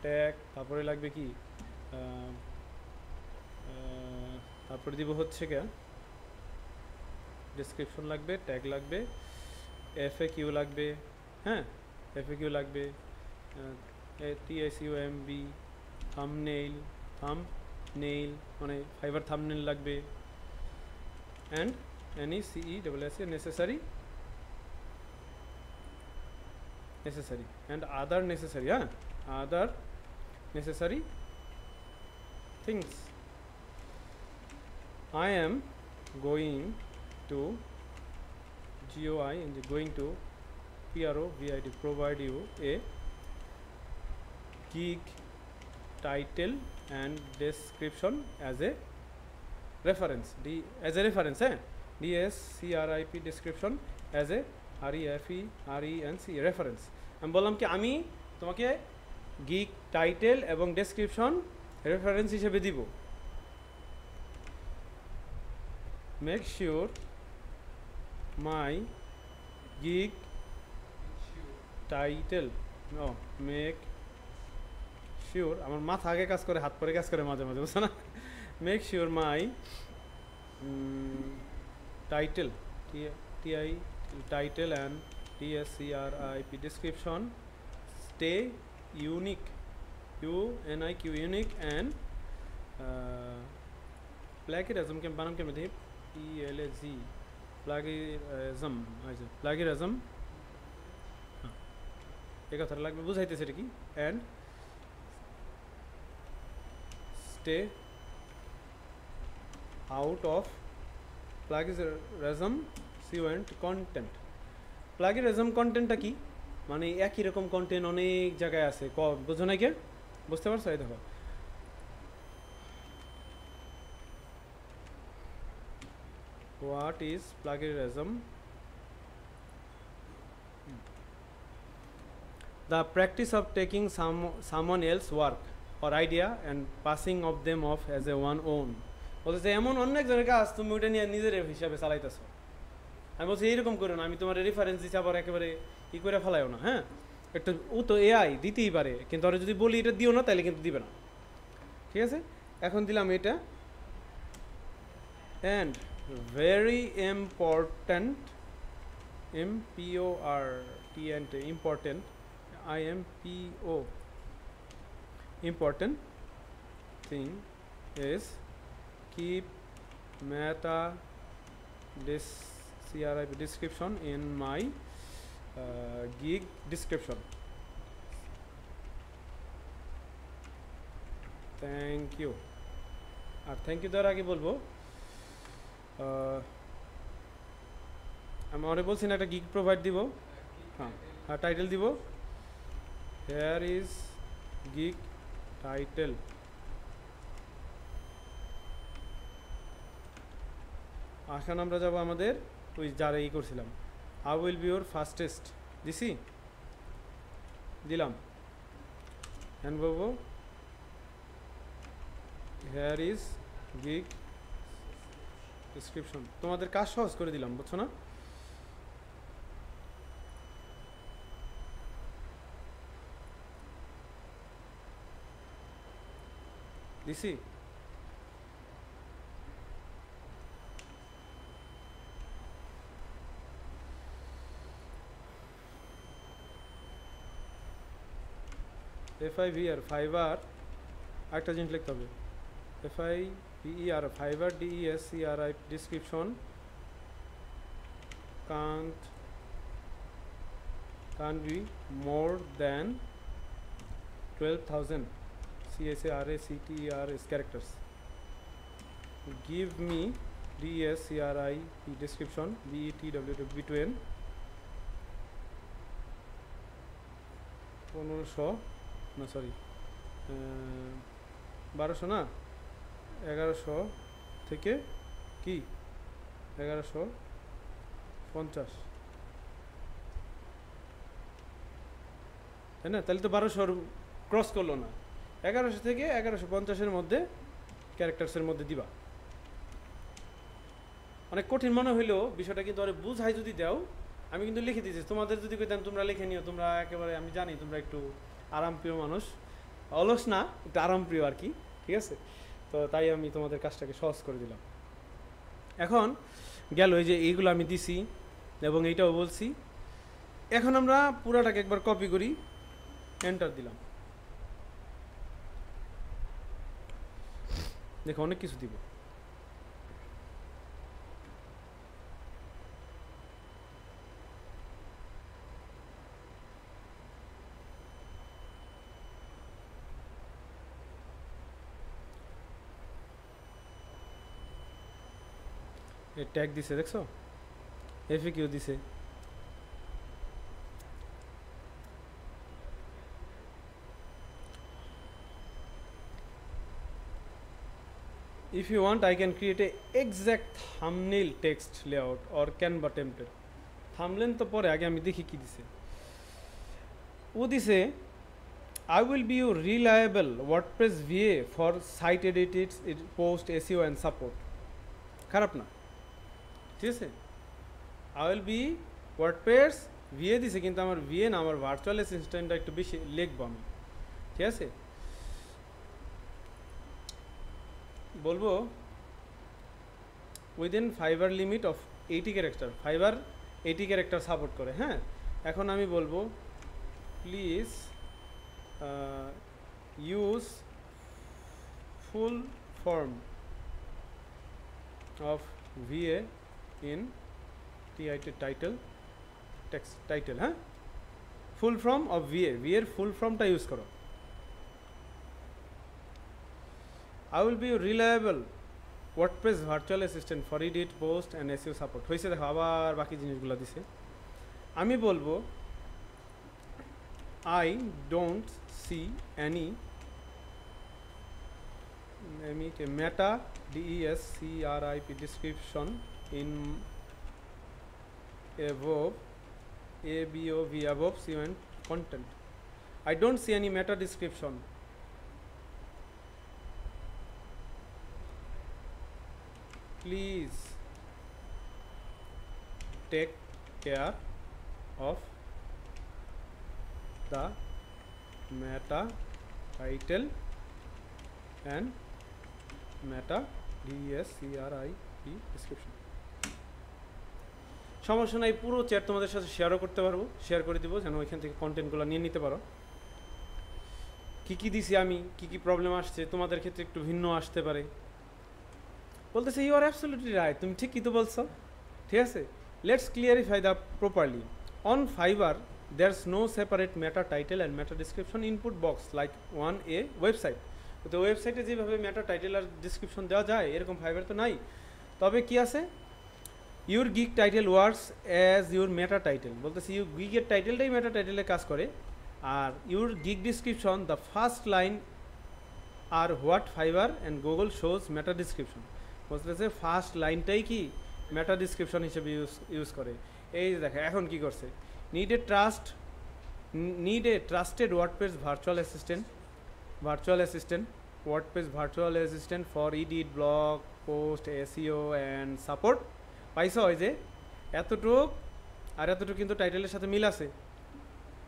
ট্যাগ, তারপরে লাগবে কি, তারপরে দিব হচ্ছে কি ডেসক্রিপশন লাগবে, ট্যাগ লাগবে, FAQ লাগবে। হ্যাঁ, FAQ লাগবে, TSUMB, থাম্বনেইল মানে ফাইবার থাম্বনেইল লাগবে, and any CESS necessary and other necessary things. I am going to GOI and going to PROVID provide you a gig title and description as a reference, DSCRIP description as a REFERENC reference. আমি বললাম কি আমি তোমাকে gig title এবং description reference হিসেবে দিব। Make sure my gig title make sure, আমার মাথা আগে কাজ করে হাত পরে কাজ করে মাঝে মাঝে, বুঝছো না? Make sure my title T I title and DSCRIP description stay unique, UNIQ unique and plagiarism के बानाम के मध्य PLAG plagiarism एक अथर लाग में बुझाइते से की and stay out of plagiarism and content। Plagiarism কন্টেন্টটা কি মানে একই রকম কন্টেন্ট অনেক জায়গায় আছে, বুঝো না কে? বুঝতে পারছো? এই দেখো what is plagiarism? The practice of taking someone else work or idea and passing off them off as a one own. বলতেছে এমন অন্য একজনের কাজ তুমি ওইটা নিয়ে নিজের হিসাবে চালাইতেছো। আমি বলছি এইরকম করো না, আমি তোমার রেফারেন্স দিচ্ছি আবার একেবারে ই করে ফেলাইও না। হ্যাঁ, একটু ও তো এআই দিতেই পারে, কিন্তু ওরা যদি বলি এটা দিও না তাহলে কিন্তু দিবে না। ঠিক আছে, এখন দিলাম এটা। And very important MPORTANT important IMPO important thing is keep meta CRIP description in my gig description. Thank you. আর থ্যাংক ইউ দেওয়ার আগে বলবো আমি অনেক বলছি না একটা গিগ প্রোভাইড দিব। হ্যাঁ হ্যাঁ, টাইটেল দিব হেয়ার ইজ গিগ টাইটেল। এখন আমরা যাবো আমাদের ওই যারা ই করছিলাম how will be your fastest দিছি, দিলাম। হ্যান্ড বলবো হেয়ার ইজ গিগ ডিসক্রিপশন। তোমাদের কাজ সহজ করে দিলাম, বুঝছো না? দিছি। FIVR ফাইবার একটা জিনিস লিখতে হবে, FIVER fibre DESCRIP description can't be more than 12,000 CHARACTERS characters. Give me DSCRIP description BETW between 1500 না সরি 1200 না 1100 থেকে কি 1150, তাই না? তাহলে তো 1200 ক্রস করলো না, 1100 থেকে 1150-এর মধ্যে ক্যারেক্টার্সের মধ্যে দিবা। অনেক কঠিন মনে হইলেও বিষয়টা কিন্তু আরে বুঝাই যদি দাও, আমি কিন্তু লিখে দিয়েছি। তোমাদের যদি কইতাম তোমরা লিখে নিও, তোমরা একেবারে আমি জানি তোমরা একটু আরামপ্রিয় মানুষ, অলস না, একটু আরামপ্রিয় আর কি। ঠিক আছে, তো তাই আমি তোমাদের কাজটাকে সহজ করে দিলাম। এখন গেল এই যে এইগুলো আমি দিছি এবং এইটাও বলছি। এখন আমরা পুরাটাকে একবার কপি করি, এন্টার দিলাম। দেখো অনেক কিছু দিব। এ ট্যাগ দিছে দেখছো, FAQ দিছে। If you want, I can create a exact thumbnail text layout or Canva template. Thumbnail তো পরে, আগে আমি দেখি কি দিছে। ও দিছে I will be your reliable WordPress VA for site edits, post, SEO and support. খারাপ না, ঠিক আছে? I will be WordPress VA দিছে, কিন্তু আমার VA না, আমার ভার্চুয়াল অ্যাসিস্ট্যান্টটা একটু বেশি লিখবো আমি, ঠিক আছে? বলবো within fibre limit of 80 character, fibre 80 character support করে। হ্যাঁ, এখন আমি বলবো please use full form of VA in title text title. হ্যাঁ, ফুল ফর্ম অফ VA এর ফুল ফর্মটা ইউজ করো। I will be reliable WordPress virtual assistant for edit, post and SEO support. হয়েছে, দেখো আবার বাকি জিনিসগুলো দিছে। আমি বলবো I don't see any meta DESCRIP description in above CN content. I don't see any meta description. Please take care of the meta title and meta DESCRIP description. সমস্যা নাই, পুরো চ্যাট তোমাদের সাথে শেয়ারও করতে পারবো, শেয়ার করে দিব যেন ওইখান থেকে কন্টেন্টগুলো নিয়ে নিতে পারো। কী কী দিছি আমি, কী কী প্রবলেম আসছে, তোমাদের ক্ষেত্রে একটু ভিন্ন আসতে পারে। বলতেছে ইউ আর অ্যাবসলিউটলি রাইট, তুমি ঠিকই তো বলছো, ঠিক আছে? Let's clarify the properly. On Fiverr there is no separate meta title and meta description input box like one a website. তো ওয়েবসাইটে যেভাবে মেটা টাইটেল আর ডিসক্রিপশন দেওয়া যায় এরকম ফাইবার তো নাই। তবে কি আছে, your gig title works as your meta title. বলতেছে ইউ গিগের টাইটেলটাই মেটা টাইটেলে কাজ করে, আর your gig description the first line are what Fiverr and Google shows meta description. বলতেছে ফার্স্ট লাইনটাই কি মেটা ডিসক্রিপশন হিসেবে ইউজ করে। এই দেখে এখন কি করছে, need a trusted WordPress virtual assistant WordPress virtual assistant for edit, blog post, SEO and support. পাইছ হয় যে এতটুক আর এতটুকু কিন্তু টাইটেলের সাথে মিল আছে,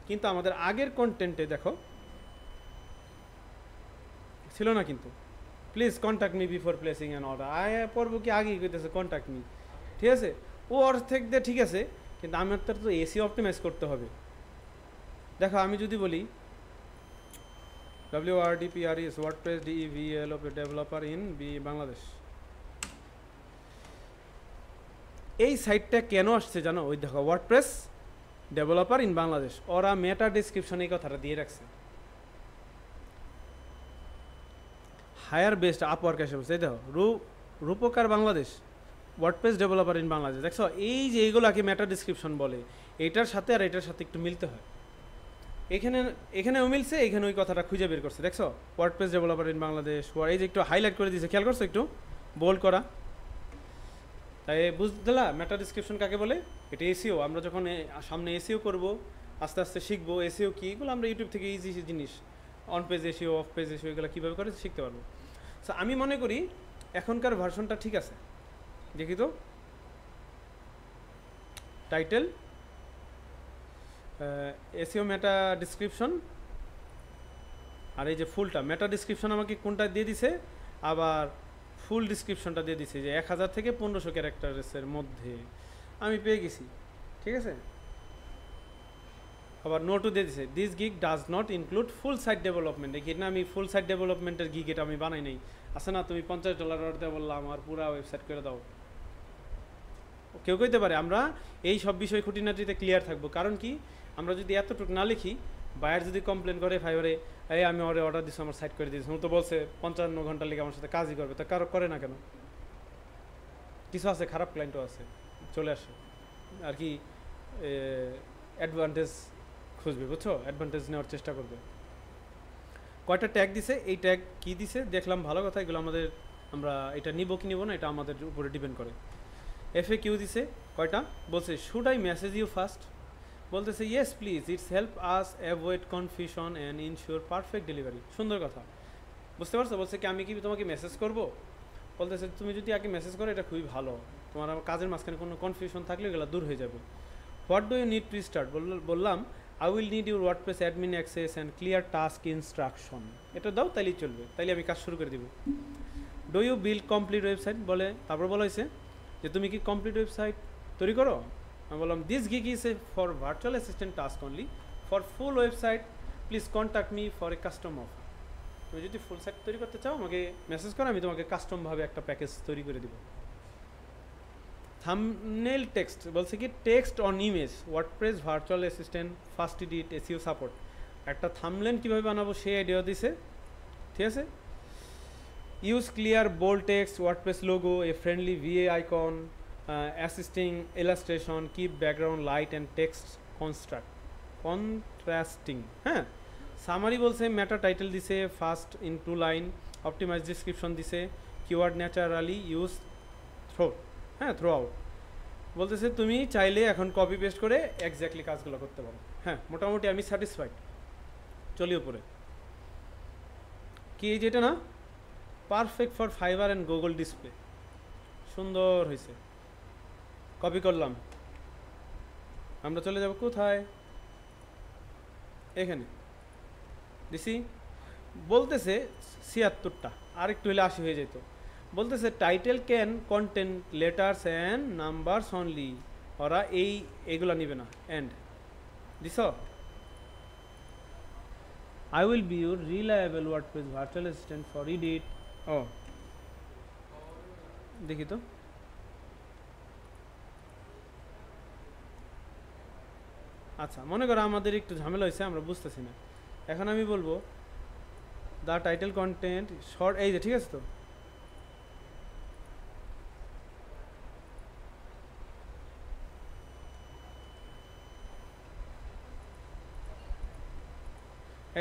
কিন্তু আমাদের আগের কন্টেন্টে দেখো ছিল না কিন্তু। Please contact me before placing an order. পড়বো কি আগেই কইতেছে কন্ট্যাক্ট মি, ঠিক আছে? ও অর্ধেক দিয়ে ঠিক আছে, কিন্তু আমার তো SEO অপটিমাইজ করতে হবে। দেখো আমি যদি বলি WORDPRES WordPress DEVLOP developer in Bangladesh, এই সাইটটা কেন আসছে জানো? ওই দেখো ওয়ার্ডপ্রেস ডেভেলপার ইন বাংলাদেশ, ওরা মেটা ডিসক্রিপশনে এই কথাটা দিয়ে রাখছে। হায়ার বেস্ট আপওয়ার্ক এসে বলছে, এই দেখো রূপকার Bangladesh WordPress developer in Bangladesh. দেখছো এই যে এইগুলোকে মেটা ডিসক্রিপশন বলে, এটার সাথে আর এটার সাথে একটু মিলতে হয়। এখানেও মিলছে, এখানে ওই কথাটা খুঁজে বের করছে। দেখছো ওয়ার্ডপ্রেস ডেভেলপার ইন বাংলাদেশ, এই যে একটু হাইলাইট করে দিয়েছে, খেয়াল করছো? একটু বোল্ড করা, তাই বুঝলা মেটা ডিসক্রিপশন কাকে বলে। এটা SEO। আমরা যখন সামনে SEO করব, আস্তে আস্তে শিখবো SEO কী, এগুলো আমরা ইউটিউব থেকে ইজি জিনিস, on page SEO, of page SEO, এগুলো কীভাবে করে শিখতে পারবো। সো আমি মনে করি এখনকার ভার্সনটা ঠিক আছে। দেখি তো, টাইটেল, SEO মেটা ডিসক্রিপশন, আর এই যে ফুলটা মেটা ডিসক্রিপশন আমাকে কোনটা দিয়ে দিছে, আবার ফুল ডিসক্রিপশনটা দিয়ে দিছে যে 1000 থেকে 1500 ক্যারেক্টারের মধ্যে আমি পেয়ে গেছি, ঠিক আছে? আবার নোটও দিয়ে দিছে, this gig does not include full site development. দেখি না, আমি ফুল সাইট ডেভেলপমেন্টের গিগ এটা আমি বানাই নাই। আছে না, তুমি $50 অর্ডার দেওয়া বললাম আমার পুরা ওয়েবসাইট করে দাও। কেউ কইতে পারে আমরা এই সব বিষয় খুঁটিনাটিতে ক্লিয়ার থাকবো। কারণ কি, আমরা যদি এতটুকু না লিখি, বায়ার যদি কমপ্লেন করে ফাইবারে, এই আমি ওরে অর্ডার দিচ্ছি আমার সাইট করে দিয়েছি, ও তো বলছে 55 ঘন্টা লিখে আমার সাথে কাজই করবে, তা কারো করে না কেন? কিছু আছে, খারাপ ক্লায়েন্টও আছে, চলে আসে আর কি, অ্যাডভান্টেজ খুঁজবে, বুঝছো? অ্যাডভান্টেজ নেওয়ার চেষ্টা করবে। কয়টা ট্যাগ দিছে, এই ট্যাগ কি দিছে দেখলাম, ভালো কথা। এগুলো আমরা এটা নিব কি নিব না এটা আমাদের উপরে ডিপেন্ড করে। FAQ দিছে কয়টা, বলছে should I message you first, বলতেছে yes please, it's help us avoid confusion and ensure perfect delivery. সুন্দর কথা, বুঝতে পারছো? বলছে কি আমি কি তোমাকে মেসেজ করব? বলতেছে তুমি যদি আগে মেসেজ করো এটা খুবই ভালো, তোমার কাজের মাঝখানে কোনো কনফিউশন থাকলে এগুলো দূর হয়ে যাবে। What do you need to start? বললাম I will need your WordPress admin access and clear task instruction. এটা দাও তাইলেই চলবে, তাইলে আমি কাজ শুরু করে দিব। Do you build complete website? বলে তারপর বলা হয়েছে যে তুমি কি কমপ্লিট ওয়েবসাইট তৈরি করো? আমি বললাম this gig is A for virtual assistant task only, for full website please contact me for a custom offer. তুমি যদি ফুল সাইট তৈরি করতে চাও আমাকে মেসেজ করো, আমি তোমাকে কাস্টমভাবে একটা প্যাকেজ তৈরি করে দিব। থাম্বনেল টেক্সট বলছে কি text on image WordPress virtual assistant first edit SEO support. একটা থাম্বনেল কীভাবে বানাবো সেই আইডিয়া দিছে, ঠিক আছে। Use clear bold text WordPress logo a friendly VA icon assisting illustration keep background light and text contrasting. হ্যাঁ, সামারি বলছে meta title দিছে first in 2 line, optimise description দিছে, কিওয়ার্ড ন্যাচারালি ইউজ থ্রো, হ্যাঁ throughout. বলতেছে তুমি চাইলে এখন copy paste করে এক্স্যাক্টলি কাজগুলো করতে পারো। হ্যাঁ, মোটামুটি আমি স্যাটিসফাইড। চলি উপরে কি যেটা না perfect for fibre and Google display, সুন্দর হয়েছে। কপি করলাম, আমরা চলে যাব কোথায়, এখানে দিছি। বলতেছে 76টা, আরেকটু হলে 80 হয়ে যেত। বলতেছে title can content letters and numbers only, ওরা এইগুলা নিবে না। And this I will be your reliable WordPress virtual assistant for edit. ও দেখি তো, আচ্ছা মনে করো আমাদের একটু ঝামেলা হয়েছে, আমরা বুঝতেছি না। এখন আমি বলবো দ্য টাইটেল কন্টেন্ট শর্ট, এই যে ঠিক আছে তো।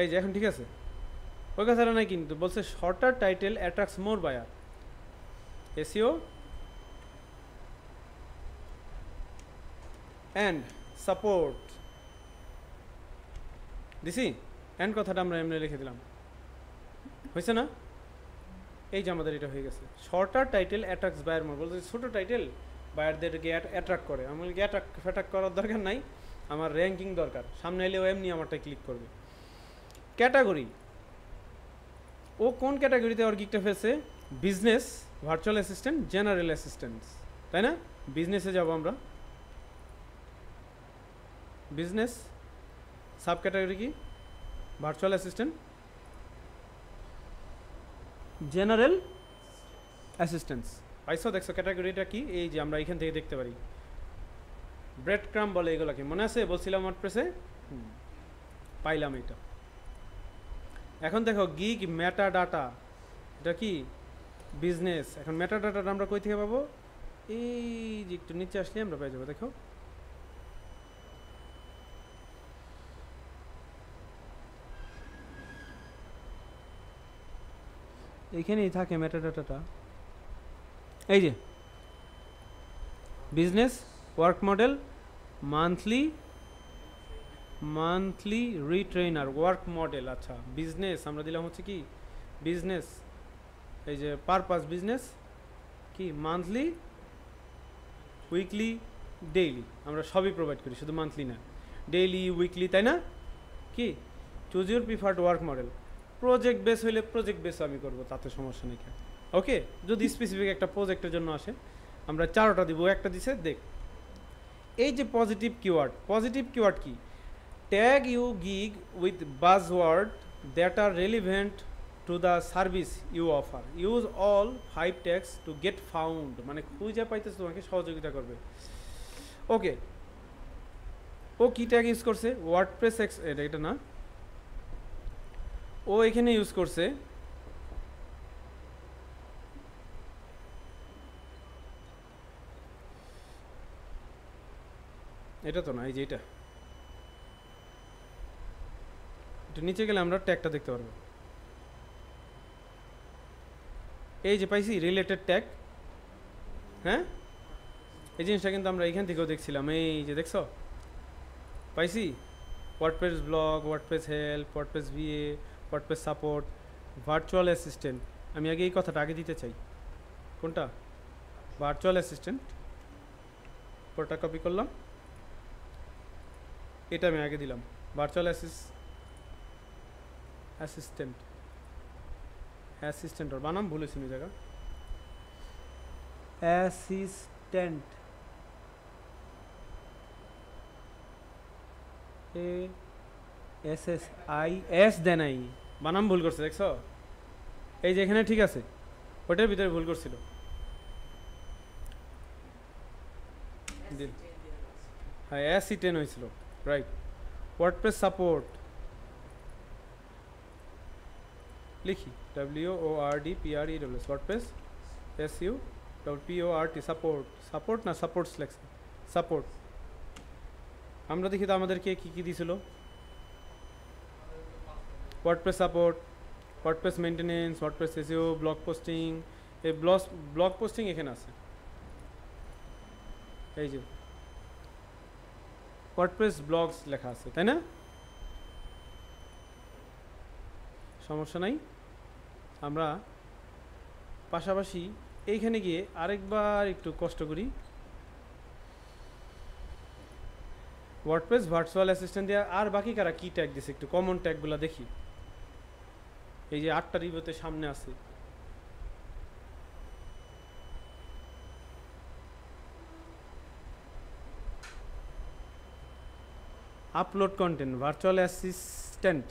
এই যে এখন ঠিক আছে, ওই কথাটা নাই কিন্তু। বলছে shorter title attracts more buyer, SEO and support দিছি। অ্যান্ড কথাটা আমরা এমনি লিখে দিলাম, হয়েছে না? এই যে আমাদের এটা হয়ে গেছে। শর্টার টাইটেল অ্যাট্রাক্টস বায়ার মোর, বলছে ছোটো টাইটেল বায়ারদেরকে অ্যাট্রাক্ট করে। আমি বলি অ্যাট্রাক্ট করার দরকার নাই, আমার র্যাঙ্কিং দরকার, সামনে এলেও এমনি আমারটা ক্লিক করবে। ক্যাটাগরি, ও কোন ক্যাটাগরিতে ওর গিকটা ফেলছে? Business, virtual assistant, general assistant, তাই না? বিজনেসে যাব আমরা, বিজনেস সাব ক্যাটাগরি কি ভার্চুয়াল অ্যাসিস্ট্যান্ট, জেনারেল অ্যাসিস্ট্যান্স। পাইছো? দেখছো ক্যাটাগরিটা কি? এই যে আমরা এখান থেকে দেখতে পারি, ব্রেড ক্রাম বলে এগুলোকে, মনে আছে বলছিলাম ওয়ার্ডপ্রেসে, পাইলাম এটা। এখন দেখো গিগ মেটা ডাটা, এটা কি বিজনেস। এখন মেটা ডাটাটা আমরা কই থেকে পাবো? এই যে একটু নিচে আসলে আমরা পেয়ে যাবো, দেখো এইখানেই থাকে মেটা ডাটাটা। এই যে business work model monthly retainer work model. আচ্ছা বিজনেস আমরা দিলাম হচ্ছে কি বিজনেস, এই যে পারপাস বিজনেস কি মান্থলি, উইকলি, ডেইলি, আমরা সবই প্রোভাইড করি, শুধু মান্থলি না, ডেইলি, উইকলি, তাই না? কি choose your preferred work model. Project base হইলে প্রজেক্ট বেস আমি করবো, তাতে সমস্যা নেই। ওকে, যদি স্পেসিফিক একটা প্রজেক্টের জন্য আসে আমরা 4টা দিব, একটা দিছে দেখ। এই যে পজিটিভ কিওয়ার্ড কি? Tag you gig with buzzword that are relevant to the service you offer, use all 5 tags to get found, মানে খুঁজে পাইতেছে তোমাকে সহযোগিতা করবে। ওকে, ও কি ট্যাগ ইউজ করছে? ওয়ার্ডপ্রেস এটা না, ও এখানে ইউজ করছে এটা তো না, এই যে এটা, একটু নিচে গেলে আমরা ট্যাগটা দেখতে পারবো। এই যে পাইছি রিলেটেড ট্যাগ, হ্যাঁ এই জিনিসটা কিন্তু আমরা এখান থেকেও দেখছিলাম, এই যে দেখছো পাইছি? WordPress blog, WordPress help, WordPress VA, WordPress support, virtual assistant. আমি আগে এই কথাটা আগে দিতে চাই। কোনটা? Virtual assistant. পুরোটা কপি করলাম, এটা আমি আগে দিলাম। ভার্চুয়াল অ্যাসিস্ট্যান্ট, অ্যাসিস্ট্যান্ট ওর বানাম ভুলেছি এই জায়গা। Assistant, A S S I S then I, বানাম ভুল করছে দেখছো? এই যে এখানে ঠিক আছে, ওটার ভিতরে ভুল করছিল। হ্যাঁ অ্যাসি10 হয়েছিল, রাইট। ওয়ার্ডপ্রেস সাপোর্ট লিখি WORDPREWS, WordPress SUPPORT, support, support না সাপোর্টস লেখছে, সাপোর্ট। আমরা দেখি তো আমাদেরকে কী কী দিয়েছিল। WordPress support, WordPress maintenance, WordPress SEO, blog posting. এই ব্লগ পোস্টিং এখানে আছে, এই যে ওয়ার্ডপ্রেস ব্লগস লেখা আছে, তাই না? সমস্যা নাই। আমরা পাশাপাশি এইখানে গিয়ে আরেকবার একটু কষ্ট করি। ওয়ার্ডপ্রেস ভার্চুয়াল অ্যাসিস্ট্যান্ট দিয়ে আর বাকি কারা কি ট্যাগ দিছে একটু কমন ট্যাগগুলো দেখি। এই যে 8টা রিভিউতে সামনে আছে। Upload content, virtual assistant,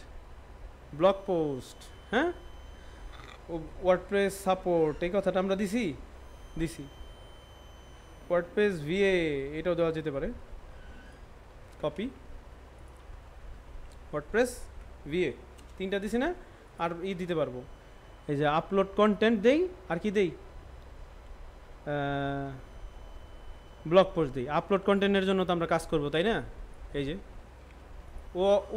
blog post, হ্যাঁ, ওয়ার্ডপ্রেস সাপোর্ট, এই কথাটা আমরা দিছি। ওয়ার্ডপ্রেস ভিএ এটাও দেওয়া যেতে পারে, কপি। ওয়ার্ডপ্রেস ভিএ 3টা দিছি না? আর দিতে পারবো, এই যে আপলোড কন্টেন্ট দেই, আর কি দেই, ব্লগ পোস্ট দিই। আপলোড কন্টেন্টের জন্য তো আমরা কাজ করবো, তাই না? এই যে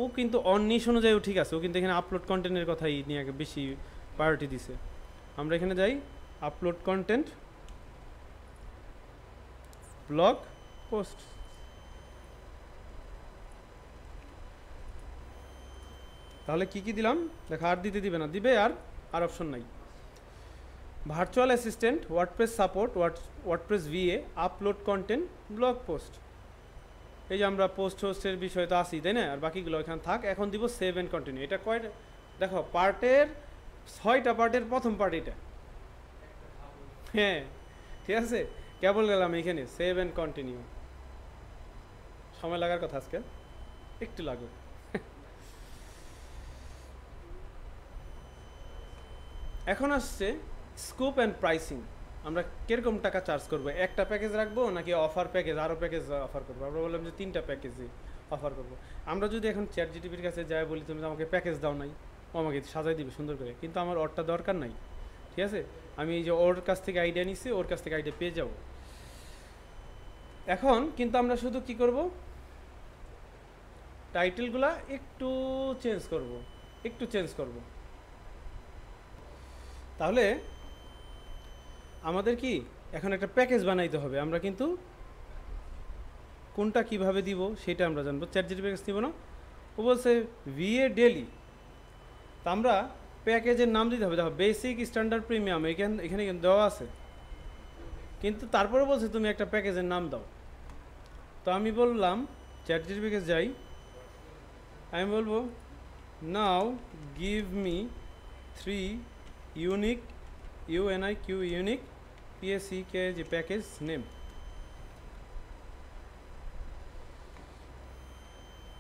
ও কিন্তু অনিশ অনুযায়ী ঠিক আছে, ও কিন্তু এখানে আপলোড কন্টেন্টের কথাই নিয়ে বেশি প্রায়োরিটি দিছে। আমরা এখানে যাই আপলোড কন্টেন্ট, ব্লগ পোস্ট। তাহলে কি কি দিলাম দেখা, আর দিতে দিবে না, দিবে আর অপশন নাই। Virtual assistant, WordPress support, WordPress VA, upload content, blog post. এই যে আমরা পোস্ট হোস্টের বিষয় তো আসি, তাই না? আর বাকিগুলো এখানে থাক। এখন দিব সেভ অ্যান্ড কন্টিনিউ। এটা কয়টা দেখো, পার্টের 6টা পার্টের প্রথম পার্ট এটা। হ্যাঁ ঠিক আছে, কেবল গেলাম এখানে সেভ অ্যান্ড কন্টিনিউ। সময় লাগার কথা আজকে, একটু লাগুক। এখন আসছে স্কোপ অ্যান্ড প্রাইসিং। আমরা কীরকম টাকা চার্জ করবো, একটা প্যাকেজ রাখবো নাকি অফার প্যাকেজ, আরও প্যাকেজ অফার করবো? আমরা বললাম যে 3টা প্যাকেজই অফার করবো। আমরা যদি এখন ChatGPT-র কাছে যাই বলি তুমি আমাকে প্যাকেজ দাও নাই, ও আমাকে সাজাই দিবে সুন্দর করে, কিন্তু আমার ওরটা দরকার নাই। ঠিক আছে, আমি এই যে ওর কাছ থেকে আইডিয়া নিছি, ওর কাছ থেকে আইডিয়া পেয়ে যাব। এখন কিন্তু আমরা শুধু কি করব, টাইটেলগুলা একটু চেঞ্জ করব। তাহলে আমাদের কি এখন একটা প্যাকেজ বানাইতে হবে। আমরা কিন্তু কোনটা কিভাবে দিব সেটা আমরা জানবো। ChatGPT প্যাকেজ দিব না, ও বলছে ভিএ ডেলি। তা আমরা প্যাকেজের নাম দিতে হবে। দেখো বেসিক, স্ট্যান্ডার্ড, প্রিমিয়াম এখানে কিন্তু দেওয়া আছে, কিন্তু তারপরে বলছে তুমি একটা প্যাকেজের নাম দাও। তো আমি বললাম ChatGPT প্যাকেজ যাই, আমি বলবো now give me 3 unique unique PSEK যে package name.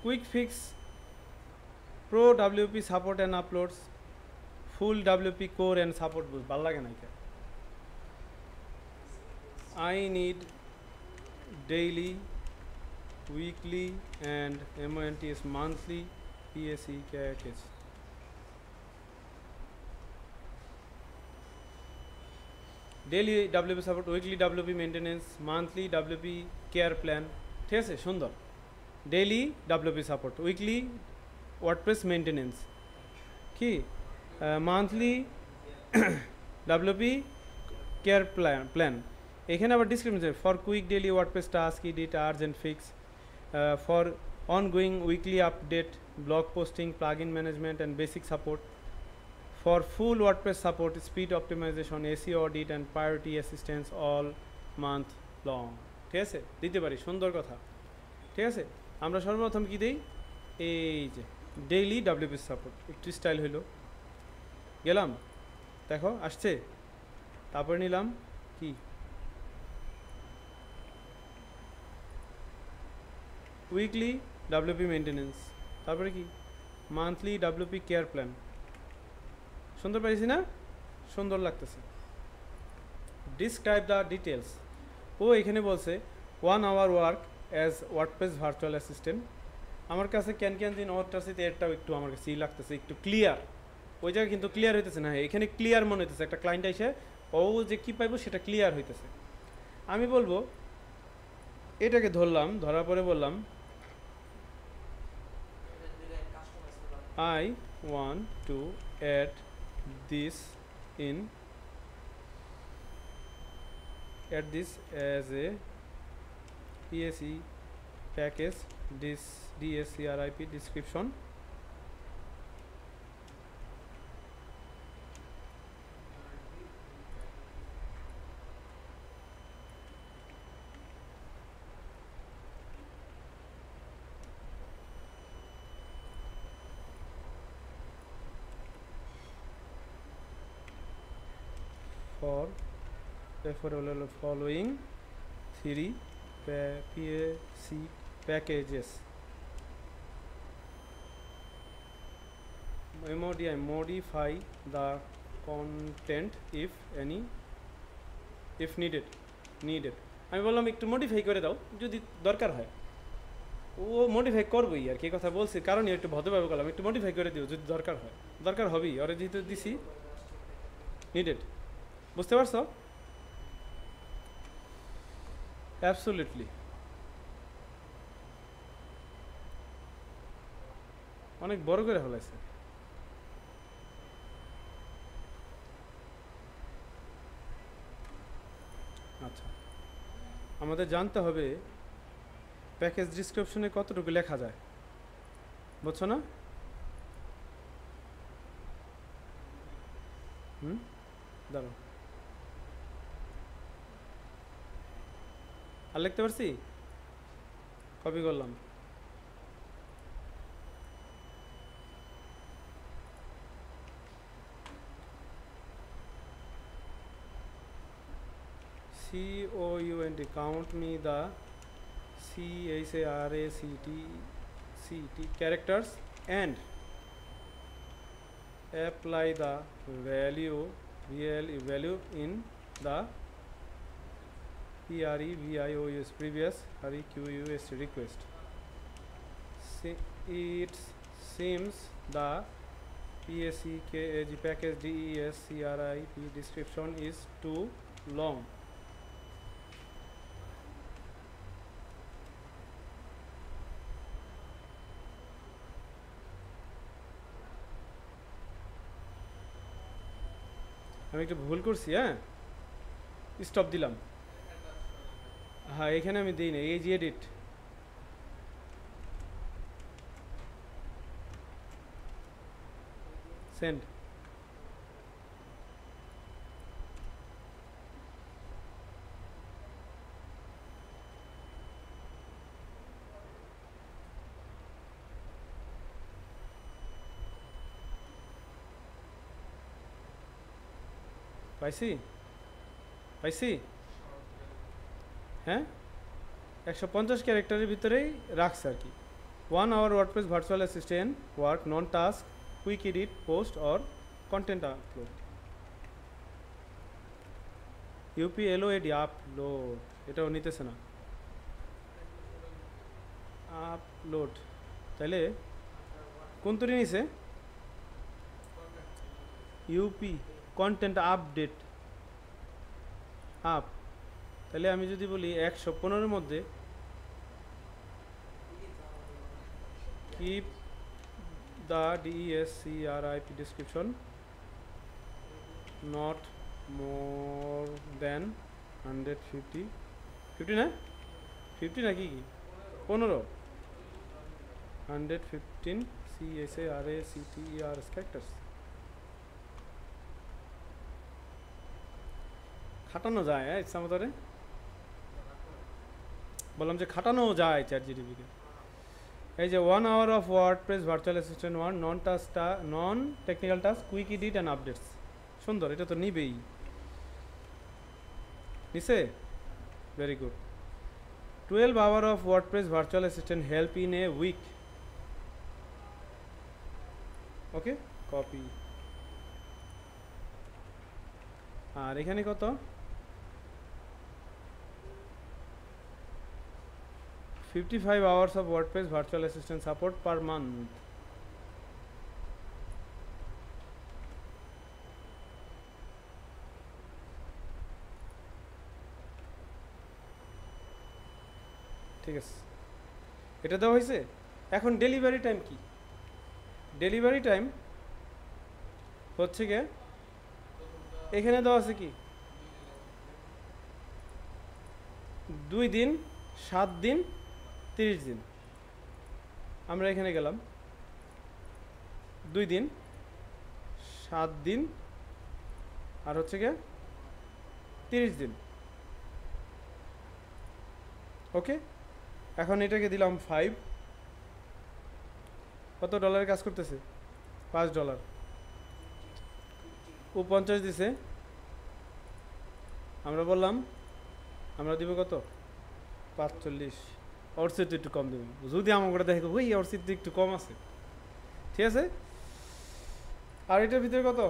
Quick fix, pro WP support and uploads, full WP core and support boost. ভালো লাগে না এটা। I need daily, weekly and MONTS monthly PSEK package. Daily WP support, weekly WP maintenance, monthly WP care plan. ঠিক আছে, সুন্দর। Daily WP support, weekly WordPress maintenance, কি monthly WP care plan. এখানে আবার description for quick daily WordPress task, edit, urge and fix, for ongoing weekly update, blog posting, plugin management, and basic support. For full WordPress support, speed optimization, SEO audit, and priority assistance all month long. ঠিক আছে, দিতে পারি, সুন্দর কথা। ঠিক আছে, আমরা সর্বপ্রথম কি দেই, এই যে ডেইলি WP সাপোর্ট, একটু স্টাইল হইলো, গেলাম, দেখো আসছে। তারপরে নিলাম কি উইকলি WP মেনটেনেন্স, তারপরে কি মান্থলি WP কেয়ার প্ল্যান। সুন্দর পাইছি না, সুন্দর লাগতেছে। ডিসক্রাইব দ্য ডিটেলস, ও এখানে বলছে 1 hour work as WordPress virtual assistant. আমার কাছে ক্যান দিন ওরটার সাথে এরটাও একটু আমার কাছে ই লাগতেছে, একটু ক্লিয়ার। ওই জায়গায় কিন্তু ক্লিয়ার হইতেছে না, এখানে ক্লিয়ার মনে হইতেছে। একটা ক্লায়েন্ট এসে ও যে কী পাইবো সেটা ক্লিয়ার হইতেছে। আমি বলবো এটাকে ধরলাম, ধরার পরে বললাম I want to add this as a PSE package, this DSCRIP description. For following 3 PSC packages. Modify the content if needed. আমি বললাম একটু মডিফাই করে দাও যদি দরকার হয়। ও মডিফাই করবোই আর কি, কথা বলছি কারণ একটু ভদ্রভাবে বললাম একটু মডিফাই করে দিও যদি দরকার হয়। দরকার হবেই, ওরা যেহেতু দিছি নিডেড। বুঝতে পারছো? অ্যাবসলিউটলি, অনেক বড় করে ফেলাইছে। আচ্ছা, আমাদের জানতে হবে প্যাকেজ ডিসক্রিপশনে কতটুকু লেখা যায়, বুঝছো না? দাঁড়াও, আর লিখতে পারছি, কপি করলাম। COUNT, count me the CHARACT characters and apply the value in the PREVIOUS previous REQUS request. It seems the PSCKAG package DESCRIP description is too long. আমি একটু ভুল করছি, হ্যাঁ, স্টপ দিলাম। হ্যাঁ, এখানে আমি দিই না, এই যে এডিট, সেন্ড। পাইছি, হ্যাঁ, 150 ক্যারেক্টারের ভিতরেই রাখছে আর কি। 1 hour WordPress virtual assistant work, non task, quick edit, post or content upload. UPLOAD upload, এটাও নিতেছে না, আপলোড। তাহলে কোন তৈরি নিছে? UP content update up. তাহলে আমি যদি বলি 115-এর মধ্যে keep the DESCRIP description not more than 150 না 50 নাকি 15 115 CSARACTERS ক্যারেক্টার্স। খাটানো যায় ইচ্ছা মতরে, বললাম যে খাটানো যায় চ্যাট জিটিপিকে। এই যে 1 hour of WordPress virtual assistant 1 non technical task quick edit and updates. সুন্দর, এটা তো নিবেই, নিছে, very good. 12 hour of WordPress virtual assistant help in a week. Okay, copy। আর এখানে কত? 55 hours of WordPress virtual assistant support per month। ঠিক আছে, এটা দেওয়া হয়েছে। এখন ডেলিভারি টাইম কি? ডেলিভারি টাইম হচ্ছে গিয়ে এখানে দেওয়া আছে কি 2 দিন, 7 দিন, 30 দিন। আমরা এখানে গেলাম 2 দিন, 7 দিন আর হচ্ছে গিয়ে 30 দিন। ওকে, এখন এটাকে দিলাম 5। কত ডলারের কাজ করতেছে? $5। ও 50 দিছে, আমরা বললাম আমরা দিব কত? 45। ওর চেয়ে একটু কম দেবেন, যদি আমার করে দেখো ওই ওর চেয়ে একটু কম আছে, ঠিক আছে। আর এটার ভিতরে কত?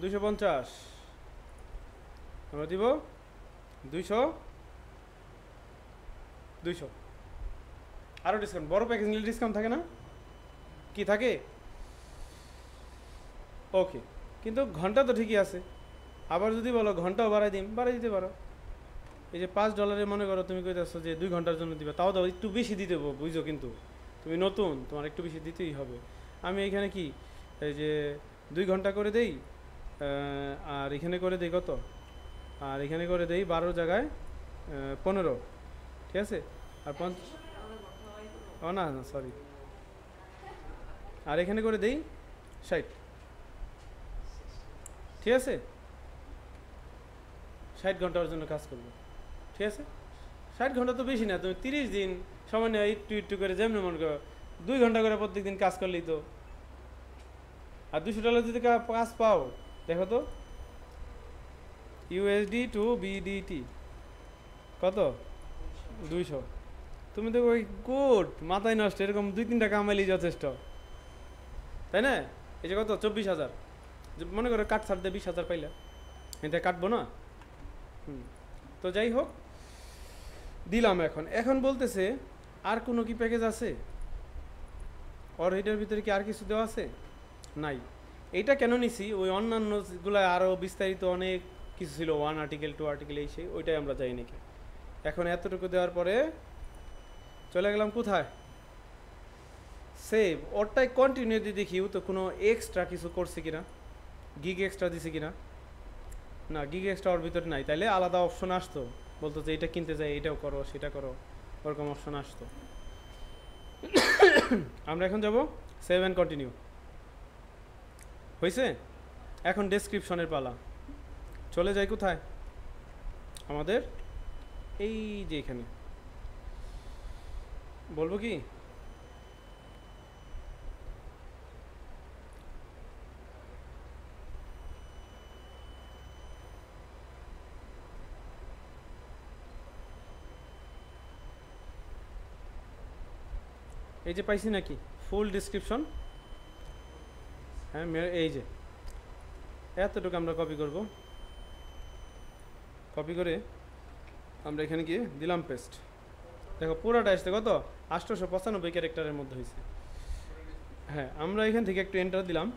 250, আমরা দিব 200। আরও ডিসকাউন্ট, বড় প্যাকেজ নিলে ডিসকাউন্ট থাকে না? কি থাকে? ওকে, কিন্তু ঘন্টা তো ঠিকই আছে। আবার যদি বলো ঘন্টাও বাড়াই দিতে পারো। এই যে $5 মনে করো তুমি কইতেছো যে 2 ঘন্টার জন্য দিবে, তাও একটু বেশি দিতে বুঝো, কিন্তু তুমি নতুন, তোমার একটু বেশি দিতেই হবে। আমি এখানে কি এই যে 2 ঘন্টা করে দেই, আর এখানে করে দেই কত? আর এখানে করে দেই 12 জায়গায় 15, ঠিক আছে। আর ও না সরি, আর এখানে করে দেই 60, ঠিক আছে। 60 ঘন্টার জন্য কাজ করবো, ঠিক আছে। 60 ঘন্টা তো বেশি না, তুমি 30 দিন সময় নেই, একটু করে যেমন মনে করো 2 ঘন্টা করে প্রত্যেক দিন কাজ করলেই তো। আর $200 যদি কাজ পাও, দেখো তো USD টু BDT কত? 200। তুমি তো ওই গুড, মাথায় নষ্ট, এরকম 2-3টা কামাইলেই যথেষ্ট, তাই না? এই যে কত? 24,000। মনে করো কাট ছাড় দিয়ে 20,000 পাইলা, এটা কাটবো না। তো যাই হোক, দিলাম। এখন বলতেছে আর কোনো কি প্যাকেজ আছে? ওর এটার ভিতরে কি আর কিছু দেওয়া আছে? নাই। এইটা কেন নিছি? ওই অন্যান্যগুলো আরও বিস্তারিত অনেক কিছু ছিল, 1 আর্টিকেল 2 আর্টিকেল এই সেই, ওইটাই আমরা যাই নাকি। এখন এতটুকু দেওয়ার পরে চলে গেলাম কোথায়? সেভ। ওরটাই কন্টিনিউ দিয়ে দেখি ও তো কোনো এক্সট্রা কিছু করছে কিনা, গিগ এক্সট্রা দিছে কিনা। না, গিগ এক্সট্রা ওর ভিতরে নাই, তাইলে আলাদা অপশন আসতো, বলতো যে এটা কিনতে যাই, এটাও করো সেটা করো, ওরকম অপশন আসতো। আমরা এখন যাব সেভ অ্যান্ড কন্টিনিউ। হয়েছে? এখন ডেসক্রিপশনের পালা। চলে যাই কোথায়? আমাদের এই যে এখানে বলবো কি, এই যে পাইছি নাকি ফুল ডিসক্রিপশন। হ্যাঁ, এই যে এতটুকু আমরা কপি করব, কপি করে আমরা এখানে গিয়ে দিলাম পেস্ট। দেখো পুরোটা আসছে কত? 895 ক্যারেক্টারের মধ্যে হয়েছে। হ্যাঁ, আমরা এখান থেকে একটু এন্টার দিলাম।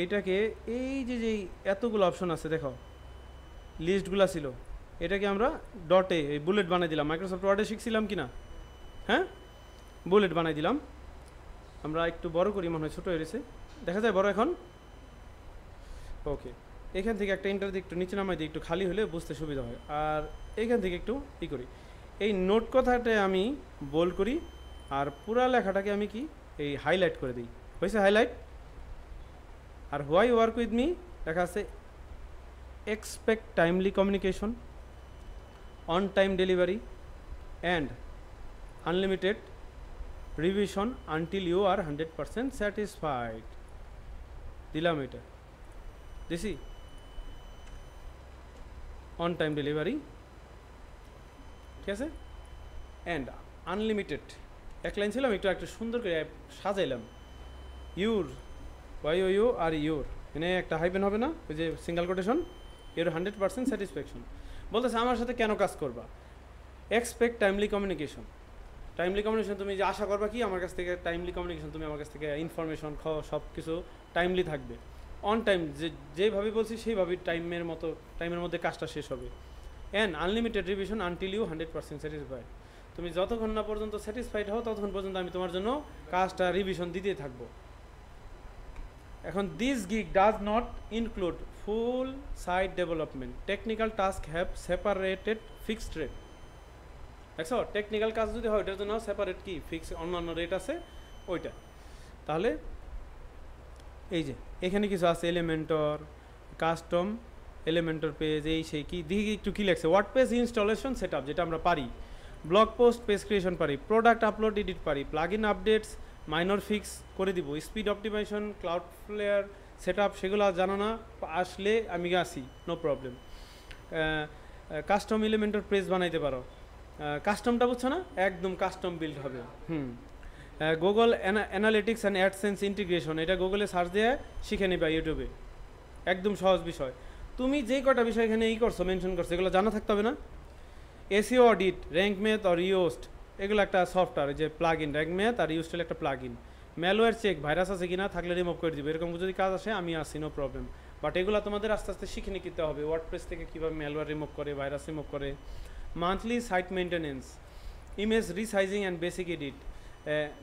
এইটাকে এই যে যেই এতগুলো অপশন আছে দেখো, লিস্টগুলো ছিল, এটাকে আমরা ডটে এই বুলেট বানাই দিলাম। মাইক্রোসফট ওয়ার্ডে শিখছিলাম কি না? হ্যাঁ, বুলেট বানাই দিলাম। আমরা একটু বড় করি, মনে হয় ছোটো হয়ে গেছে, দেখা যায় বড় এখন। ওকে, এখান থেকে একটা এন্টার দিয়ে একটু নিচে নামাই দিই, একটু খালি হলে বুঝতে সুবিধা হয়। আর এইখান থেকে একটু ই করি, এই নোট কথাটা আমি বোল্ড করি, আর পুরা লেখাটাকে আমি কি এই হাইলাইট করে দিই, হয়েছে হাইলাইট। আর হোয়াই ওয়ার্ক উইথ মি লেখা আছে expect timely communication, on time delivery and unlimited revision until you are 100% satisfied. দিলাম এটা, দিছি অন টাইম ডেলিভারি, ঠিক আছে, অ্যান্ড আনলিমিটেড। এক লাইন ছিলাম, একটু একটা সুন্দর করে সাজাইলাম, your Y O U R your, এনে একটা হাইফেন হবে না, ওই যে সিঙ্গেল কোটেশন, ইউর 100% স্যাটিসফ্যাকশন। বলতেছে আমার সাথে কেন কাজ করবা, expect timely communication. Timely communication তুমি যে আশা করবা কি আমার কাছ থেকে, টাইমলি কমিউনিকেশন, তুমি আমার কাছ থেকে ইনফরমেশন সব কিছু টাইমলি থাকবে, অন টাইম, যেভাবে বলছি সেইভাবেই টাইমের মধ্যে কাজটা শেষ হবে। And unlimited revision until you 100% satisfied. তুমি যতক্ষণ না পর্যন্ত স্যাটিসফাইড হও ততক্ষণ পর্যন্ত আমি তোমার জন্য কাজটা রিভিশন দিতেই থাকবো। এখন this gig does not include full site development, technical task have separated fixed rate. দেখছো, টেকনিক্যাল কাজ যদি হয় ওইটার জন্য সেপারেট কি ফিক্স অন্যান্য রেট আছে ওইটা। তাহলে এই যে এখানে কিছু আছে, এলিমেন্টর, কাস্টম, এলিমেন্টর পেজ, এই সেই কি দেখি একটু কী লেগছে, word page installation set up যেটা আমরা পারি, ব্লগ পোস্ট পেজ ক্রিয়েশন পারি, প্রোডাক্ট আপলোড এডিট পারি, plugin updates minor fix করে দিব, speed optimisation, Cloudflare set up সেগুলো জানো না, আসলে আমি আসি, no problem. Custom Elementor page বানাইতে পারো, কাস্টমটা বুঝছো না, একদম কাস্টম বিল্ড হবে। Google analytics and AdSense integration, এটা গুগলে সার্চ দিয়ে শিখে নিবা ইউটিউবে, একদম সহজ বিষয়। তুমি যেই কটা বিষয় এখানে করছো মেনশন করছো এগুলো জানা থাকতে হবে না। এসইও অডিট, র্যাঙ্ক ম্যাথ আর ইউস্ট, এগুলো একটা সফটওয়্যার, যে প্লাগ ইন, র্যাঙ্ক ম্যাথ আর ইউস্ট একটা plugin. Malware check, virus আছে কিনা, থাকলে রিমুভ করে দিবে, এরকম যদি কাজ আসে আমি আসি, নো প্রবলেম। বাট এগুলো তোমাদের আস্তে আস্তে শিখে নিতে হবে, ওয়ার্ডপ্রেস থেকে কীভাবে ম্যালওয়্যার রিমুভ করে, ভাইরাস রিমুভ করে। Monthly site maintenance, image resizing and basic edit,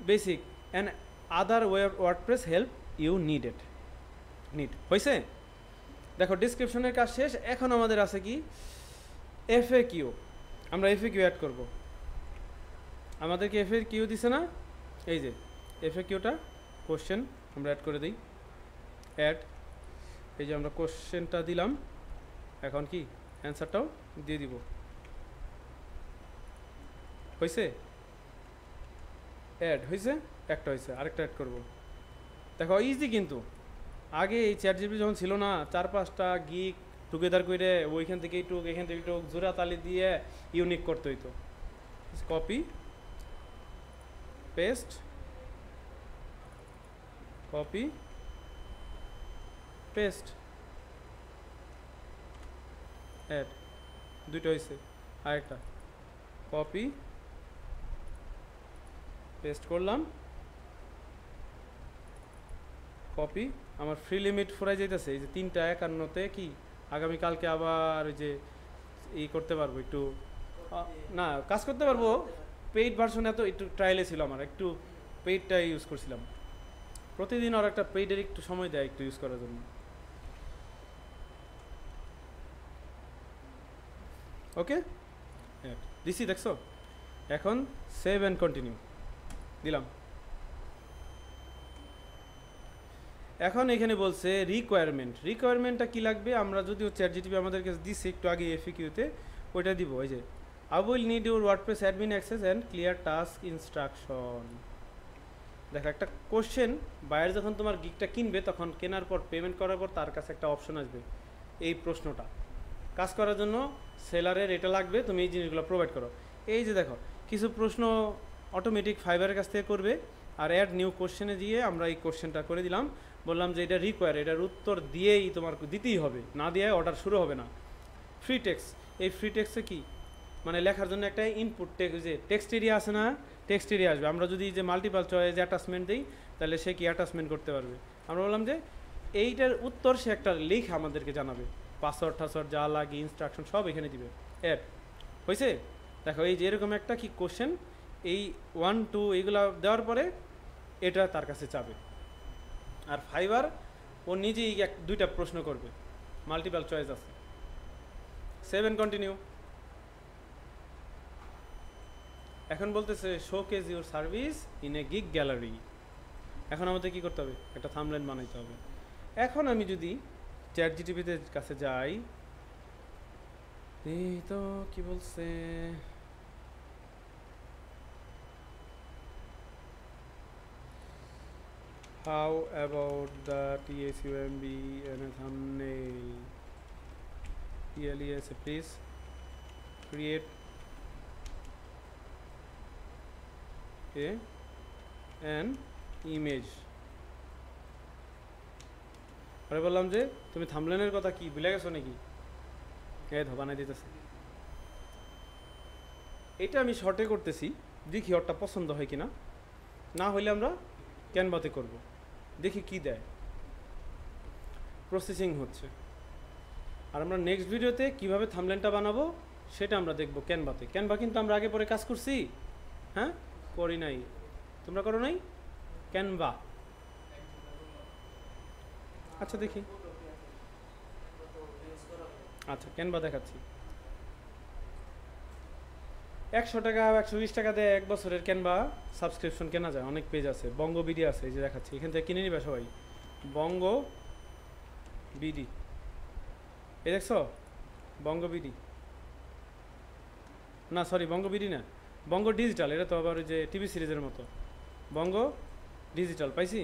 basic and other WordPress help you need হয়েছে। দেখো ডিসক্রিপশনের কাজ শেষ, এখন আমাদের আছে কি এফএকিউ, আমরা এফএকিউ অ্যাড করব। আমাদেরকে এফএকিউ দিছে না, এই যে এফএকিউটা কোশ্চেন আমরা অ্যাড করে দিই, অ্যাড, এই যে আমরা কোশ্চেনটা দিলাম, এখন কি অ্যান্সারটাও দিয়ে দিব, হয়েছে, অ্যাড হয়েছে, একটা হয়েছে, আরেকটা অ্যাড করব। দেখো ইজি কিন্তু, আগে এই চ্যাটজিপিটি যখন ছিল না, 4-5টা গিগ টুগেদার করে ওইখান থেকে একটু এখান থেকে একটু জোড়া তালি দিয়ে ইউনিক করতে হইতো। Copy paste, copy paste, add, দুইটা হয়েছে, আরেকটা কপি পেস্ট করলাম, কপি, আমার ফ্রি লিমিট ফুরাই যেতেছে, এই যে 3:51 কি আগামীকালকে আবার ওই যে করতে পারবো, একটু না কাজ করতে পারবো, পেইড ভার্সন এত একটু ট্রায়ালে ছিল, আমার একটু পেইডটা ইউজ করছিলাম, প্রতিদিন আর একটা পেইডের একটু সময় দেয় একটু ইউজ করার জন্য। ওকে, দিছি, দেখছো, এখন সেভ অ্যান্ড কন্টিনিউ দিলাম। এখন এখানে বলছে রিকোয়ারমেন্টটা কি লাগবে, আমরা যদিও চ্যাটজিপিটি আমাদেরকে দিচ্ছে একটু আগে এফএকিউতে, ওইটা দিব, ওই যে I will need your WordPress admin access and clear task instruction. দেখো একটা কোশ্চেন, বায়ার যখন তোমার গিগটা কিনবে তখন কেনার পর পেমেন্ট করার পর তার কাছে একটা অপশন আসবে, এই প্রশ্নটা কাজ করার জন্য সেলারের এটা লাগবে, তুমি এই জিনিসগুলো প্রোভাইড করো। এই যে দেখো কিছু প্রশ্ন অটোমেটিক ফাইবারের কাছ থেকে করবে, আর অ্যাড নিউ কোশ্চেনে দিয়ে আমরা এই কোশ্চেনটা করে দিলাম, বললাম যে এটা রিকোয়ার, এটার উত্তর দিয়েই তোমার দিতেই হবে, না দিয়ে অর্ডার শুরু হবে না। ফ্রি টেক্সট, এই ফ্রি টেক্সটে কি মানে লেখার জন্য একটা ইনপুট যে টেক্সট এরিয়া আছে না, টেক্সট এরিয়া আসবে। আমরা যদি যে মাল্টিপাল চয়েস অ্যাটাচমেন্ট দিই তাহলে সে কি অ্যাটাচমেন্ট করতে পারবে। আমরা বললাম যে এইটার উত্তর সে একটা লিখ আমাদেরকে জানাবে, পাসওয়ার্ড টাসওয়ার্ড যা লাগে ইনস্ট্রাকশন সব এখানে দিবে। অ্যাড হয়েছে, দেখো এই যে এরকম একটা কি কোশ্চেন, এই 1 2 এইগুলো দেওয়ার পরে এটা তার কাছে চাবে। আর ফাইবার ও নিজেই 1-2টা প্রশ্ন করবে, মাল্টিপাল চয়েস আছে। Save and continue. এখন বলতেছে showcase your service in a gig gallery. এখন আমাদের কি করতে হবে? একটা থাম্বনেল বানাইতে হবে। এখন আমি যদি চ্যাট জিটিপিতে কাছে যাই, এই তো কি বলছে, how about the TSUMB and a thumbnail? Yes, please create an image. আরে বললাম যে তুমি থাম্বনেলের কথা কি ভুলে গেছো নাকি? এই ধো বানাই দিতেছে। এটা আমি শর্টে করতেছি, দেখি ওরটা পছন্দ হয় কিনা। না হইলে আমরা ক্যানভাতে করব, দেখি কি দেয়। প্রসেসিং হচ্ছে। আর আমরা নেক্সট ভিডিওতে কিভাবে থাম্বনেলটা বানাবো সেটা আমরা দেখব ক্যানভাতে। ক্যানভা কিন্তু আমরা আগে পরে কাজ করছি, হ্যাঁ করি নাই? তোমরা করো নাই? ক্যানভা, আচ্ছা দেখি, আচ্ছা ক্যানভা দেখাচ্ছি। 100 টাকা 120 টাকা দিয়ে 1 বছরের ক্যানভা সাবস্ক্রিপশন কেনা যায়। অনেক পেজ আছে, বঙ্গ বিডি আছে, এই যে দেখাচ্ছি, এখান থেকে কিনে নিবে সবাই। বঙ্গ বিডি, এই দেখছো বঙ্গ বিডি, না সরি বঙ্গ বিডি না, বঙ্গ ডিজিটাল। এটা তো আবার ওই যে টিভি সিরিজের মতো, বঙ্গ ডিজিটাল পাইছি।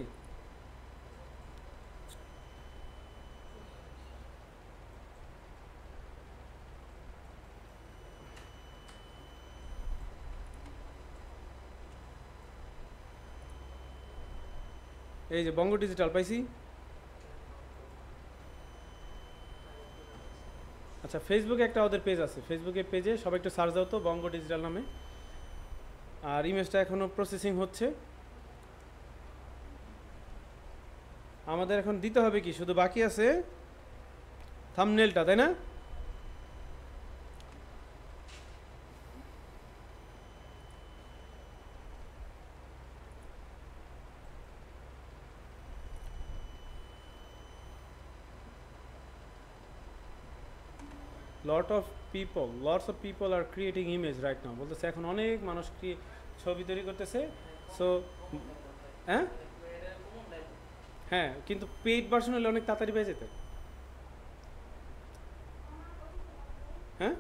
এই যে বঙ্গ ডিজিটাল পাইছি। আচ্ছা ফেসবুকে একটা ওদের পেজ আছে, ফেসবুকের পেজে সবাই একটু সার্চ দাও তো বঙ্গ ডিজিটাল নামে। আর ইমেজটা এখনও প্রসেসিং হচ্ছে। আমাদের এখন দিতে হবে কি, শুধু বাকি আছে থাম্বনেলটা, তাই না? lots of people are creating image right now বলতেছে। এখন অনেক মানুষ ছবি তৈরি করতেছে। সো হ্যাঁ হ্যাঁ, কিন্তু পেইড ভার্সন হলে অনেক তাড়াতাড়ি পেয়ে যেতে। হ্যাঁ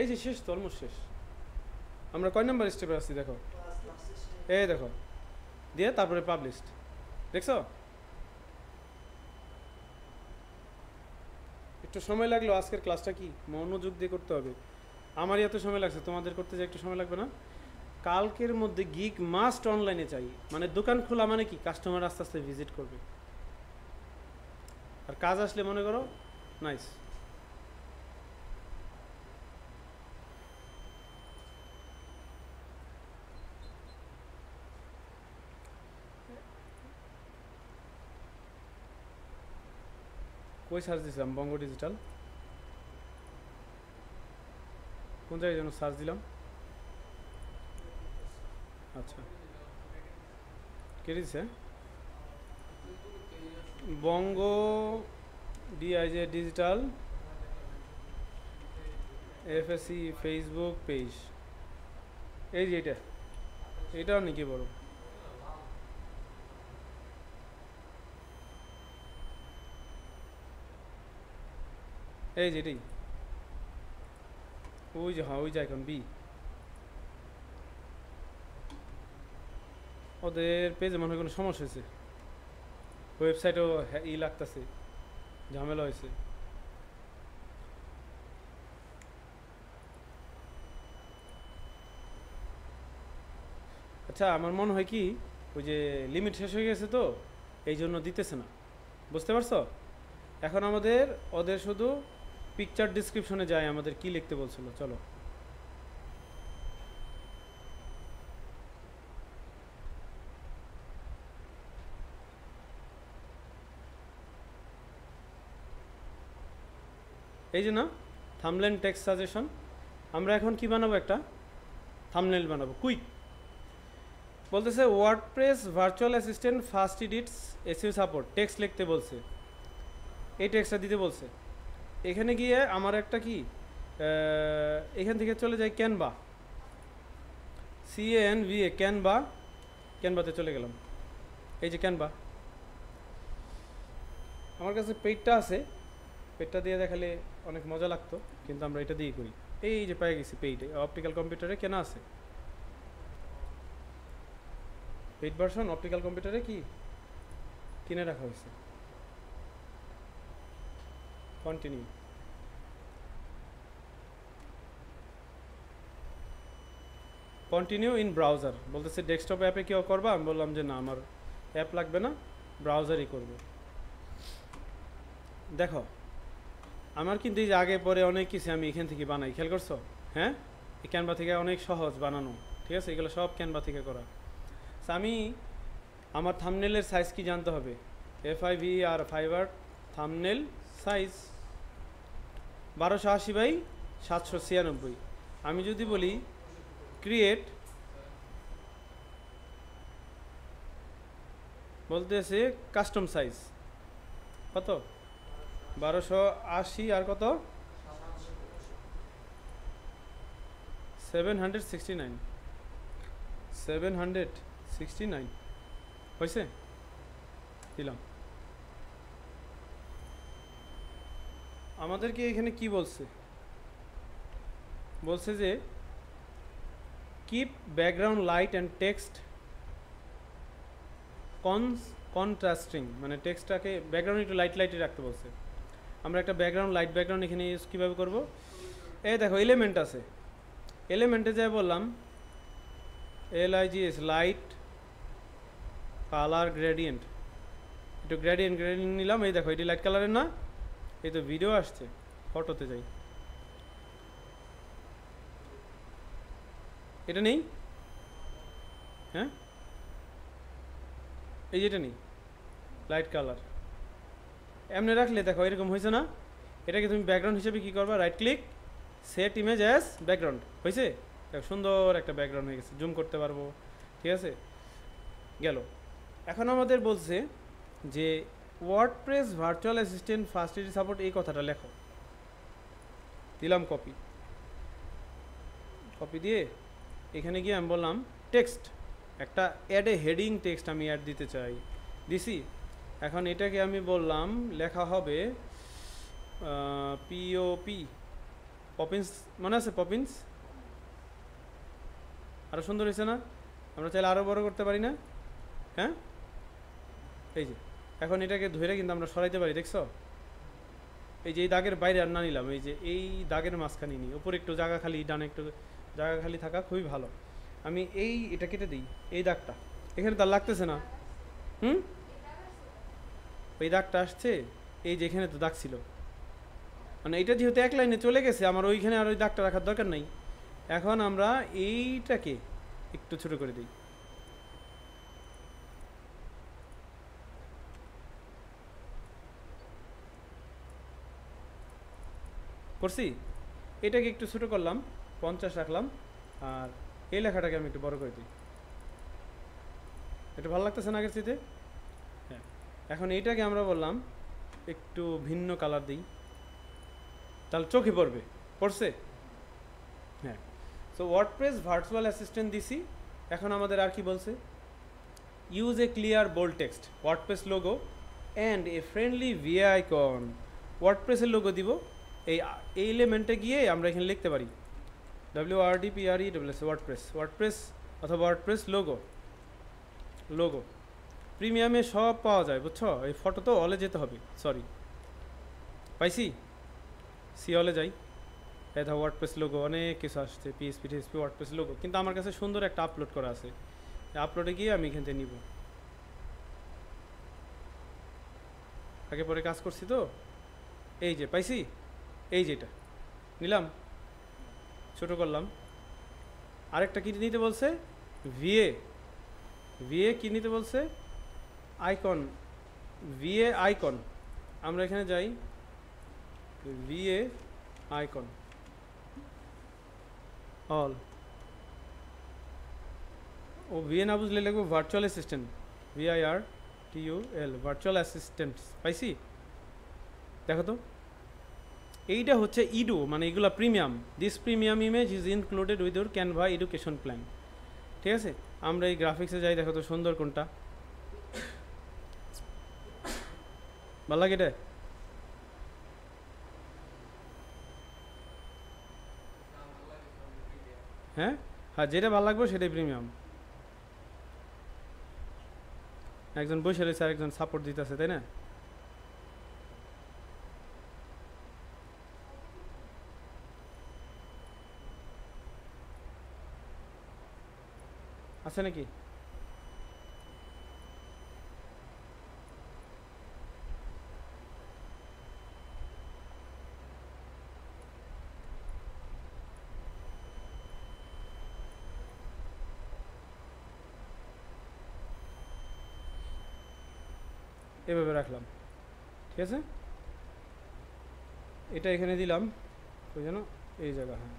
এই যে শেষ তো, অলমোস্ট শেষ। আমরা কয় নাম্বার স্টেপে আসছি দেখো, এই দেখো দিয়ে তারপরে পাবলিশড, দেখছো? একটু সময় লাগলো। আজকের ক্লাসটা কি মনোযোগ দিয়ে করতে হবে। আমারই এত সময় লাগছে, তোমাদের করতে যে একটু সময় লাগবে না? কালকের মধ্যে গিগ মাস্ট অনলাইনে চাই, মানে দোকান খোলা মানে কি কাস্টমার আস্তে আস্তে ভিজিট করবে। আর কাজ আসলে মনে করো নাইস। কই সার্চ দিছিলাম? বঙ্গ ডিজিটাল, কোন জায়গায় যেন সার্চ দিলাম। আচ্ছা কে দিচ্ছে? বঙ্গ ডিআইজে ডিজিটাল এফএসি ফেসবুক পেজ, এই যে এটা নাকি বড়? এই যে এটাই, ওই যে হ্যাঁ ওই যে এখন বি। ওদের পেজে মনে হয় কোনো সমস্যা হয়েছে, ওয়েবসাইটেও ই লাগতেছে, ঝামেলা হয়েছে। আচ্ছা আমার মনে হয় কি ওই যে লিমিট শেষ হয়ে গেছে তো এই জন্য দিতেছে না, বুঝতে পারছো? এখন আমাদের ওদের শুধু পিকচার ডিসক্রিপশনে যায় আমাদের কি লিখতে বলছিল। চলো এই যে না থাম্বনেল টেক্সট সাজেশন, আমরা এখন কি বানাবো? একটা থাম্বনেল বানাবো কুইক। বলতেছে WordPress virtual assistant first edits SEO support, text লিখতে বলছে, এই টেক্সটটা দিতে বলছে। এখানে গিয়ে আমার একটা কি এখান থেকে চলে যায় ক্যানভা, CANVA, ক্যানভা। ক্যানভাতে চলে গেলাম, এই যে ক্যানভা। আমার কাছে পেজটা আছে, পেজটা দিয়ে দেখালে অনেক মজা লাগতো, কিন্তু আমরা এটা দিয়েই করি। এই যে পেয়ে গেছি পেইড, অপটিক্যাল কম্পিউটারে কেনা আছে পেইড ভার্সন, অপটিক্যাল কম্পিউটারে কি কিনে রাখা হয়েছে। কন্টিনিউ। কন্টিনিউ ইন ব্রাউজার বলতেছে, ডেস্কটপ অ্যাপে কেউ করবা? আমি বললাম যে না, আমার অ্যাপ লাগবে না, ব্রাউজারই করব। দেখো আমার কিন্তু এই যে আগে পরে অনেক কিছু আমি এখান থেকে বানাই, খেয়াল করছো? হ্যাঁ, এই ক্যানভা থেকে অনেক সহজ বানানো, ঠিক আছে? এগুলো সব ক্যানভা থেকে করা। আমি আমার থাম্বনেলের সাইজ কি জানতে হবে, FIV আর ফাইবার থাম্বনেল সাইজ 1280x796। আমি যদি বলি ক্রিয়েট, বলতেছে কাস্টম সাইজ কত, 1280 আর কত 769 হয়েছে, দিলাম। আমাদেরকে এখানে কি বলছে, বলছে যে keep background light and text contrasting, মানে টেক্সটটাকে ব্যাকগ্রাউন্ড একটু লাইটই রাখতে বলছে। আমরা একটা লাইট ব্যাকগ্রাউন্ড এখানে ইউজ কীভাবে করবো, এই দেখো এলিমেন্ট আছে, এলিমেন্টে যাই বললাম LIGS লাইট কালার গ্রেডিয়েন্ট, একটু গ্রেডিয়েন্ট নিলাম। এই দেখো এটি লাইট কালারের না, এই তো ভিডিও আসছে, ফটোতে যাই, এটা নেই, হ্যাঁ এই যেটা নেই লাইট কালার, এমনি রাখলে দেখো এরকম হয়েছে না? এটাকে তুমি ব্যাকগ্রাউন্ড হিসেবে কি করবা, right click, set image as background, হয়েছে? সুন্দর একটা ব্যাকগ্রাউন্ড হয়ে গেছে, জুম করতে পারবো, ঠিক আছে? গেল। এখন আমাদের বলছে যে WordPress virtual assistant fast support, এই কথাটা লেখো। দিলাম কপি, কপি দিয়ে এখানে গিয়ে আমি বললাম টেক্সট, একটা অ্যাড এ হেডিং টেক্সট আমি অ্যাড দিতে চাই, দিছি। এখন এটাকে আমি বললাম লেখা হবে POP, পপিন্স, মনে আছে পপিন্স? আরও সুন্দর হয়েছে না? আমরা চাইলে আরও বড় করতে পারি না? হ্যাঁ, এই যে এখন এটাকে ধরে কিন্তু আমরা সরাইতে পারি, দেখছো? এই যে এই দাগের বাইরে আর না নিলাম, এই যে এই দাগের মাঝখানে নিই, ওপরে একটু জায়গা খালি, ডানে একটু জায়গা খালি থাকা খুবই ভালো। আমি এটা কেটে দিই, এই দাগটা এখানে তার লাগতেছে না, ওই দাগটা আসছে, এই যে এখানে তো দাগ ছিল, মানে এটা যেহেতু এক লাইনে চলে গেছে, আমার ওইখানে আর ওই দাগটা রাখার দরকার নাই। এখন আমরা এইটাকে একটু ছোট করে দিই, করছি, এটাকে একটু ছোট করলাম, 50 রাখলাম, আর এই লেখাটাকে আমি একটু বড় করে দিই। এটা ভালো লাগতেছে না আগের চেয়ে? হ্যাঁ, এখন এইটাকে আমরা বললাম একটু ভিন্ন কালার দিই, তাহলে চোখে পড়বে, পড়ছে? হ্যাঁ। সো ওয়ার্ডপ্রেস ভার্চুয়াল অ্যাসিস্ট্যান্ট দিছি। এখন আমাদের আর কি বলছে, use a clear bold text, WordPress logo and a friendly VA icon. ওয়ার্ডপ্রেসের লোগো দিব, এই এলিমেন্টে গিয়ে আমরা এখানে লিখতে পারি WORDPRESS, ওয়ার্ডপ্রেস অথবা ওয়ার্ডপ্রেস লোগো। প্রিমিয়ামে সব পাওয়া যায়, বুঝছো? এই ফটো তো অলে যেতে হবে, সরি, পাইছি, সি অলে যাই, এই ধর ওয়ার্ডপ্রেস লোগো, অনেক কিছু আসছে, PHP ওয়ার্ডপ্রেস লোগো, কিন্তু আমার কাছে সুন্দর একটা আপলোড করা আছে, আপলোডে গিয়ে আমি এখান থেকে নিব। আগে পরে কাজ করছি তো, এই যে পাইছি, এই যেটা নিলাম, ছোট করলাম। আরেকটা কি নিতে বলছে, ভিএ কি নিতে বলছে, আইকন, ভিএ আইকন। আমরা এখানে যাই, ভিএ আইকন অল, ও ভিএ না বুঝলে লিখবো virtual assistant, VIRTUL, virtual assistant, পাইছি? দেখো তো, এইটা হচ্ছে ইডো, মানে এগুলো premium. This premium image is included with your Canva education plan. ঠিক আছে, আমরা এই গ্রাফিক্সে যাই, দেখো তো সুন্দর কোনটা, ভালো লাগে এটা? হ্যাঁ হ্যাঁ, যেটা ভালো লাগবে সেটাই প্রিমিয়াম। একজন বসে রয়েছে আর একজন সাপোর্ট দিতেছে, তাই না? আছে নাকি? এভাবে রাখলাম, ঠিক আছে। এটা এখানে দিলাম, ওই যেন এই জায়গা, হ্যাঁ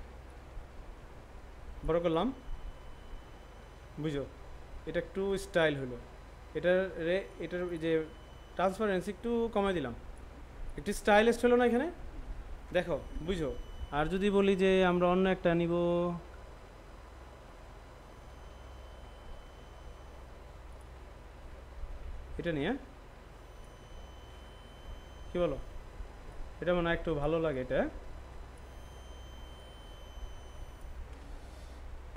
বড় করলাম, বুঝো, এটা একটু স্টাইল হলো। এটার এটার যে ট্রান্সপারেন্সি একটু কমাই দিলাম, একটু স্টাইলিশ হলো না এখানে, দেখো, বুঝো। আর যদি বলি যে আমরা অন্য একটা নিব, এটা নিয়ে, কি বলো? এটা মনে হয় একটু ভালো লাগে এটা।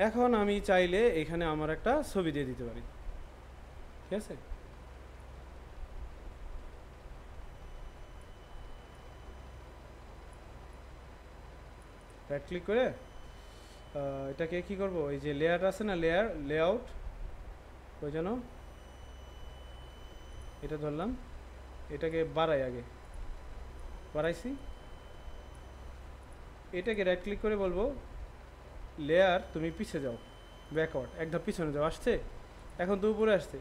এখন আমি চাইলে এখানে আমার একটা ছবি দিয়ে দিতে পারি, ঠিক আছে। রাইট ক্লিক করে এটাকে কি করব, এই যে লেয়ার আছে না, লেয়ার লেআউট, ওই জন্য এটা ধরলাম, এটাকে বাড়াই, আগে বাড়াইছি, এটাকে রাইট ক্লিক করে বলবো লেয়ার তুমি পিছে যাও, ব্যাকওয়ার্ড এক ধাপ পিছনে যাও, আসছে, এখন তো উপরে আসছে।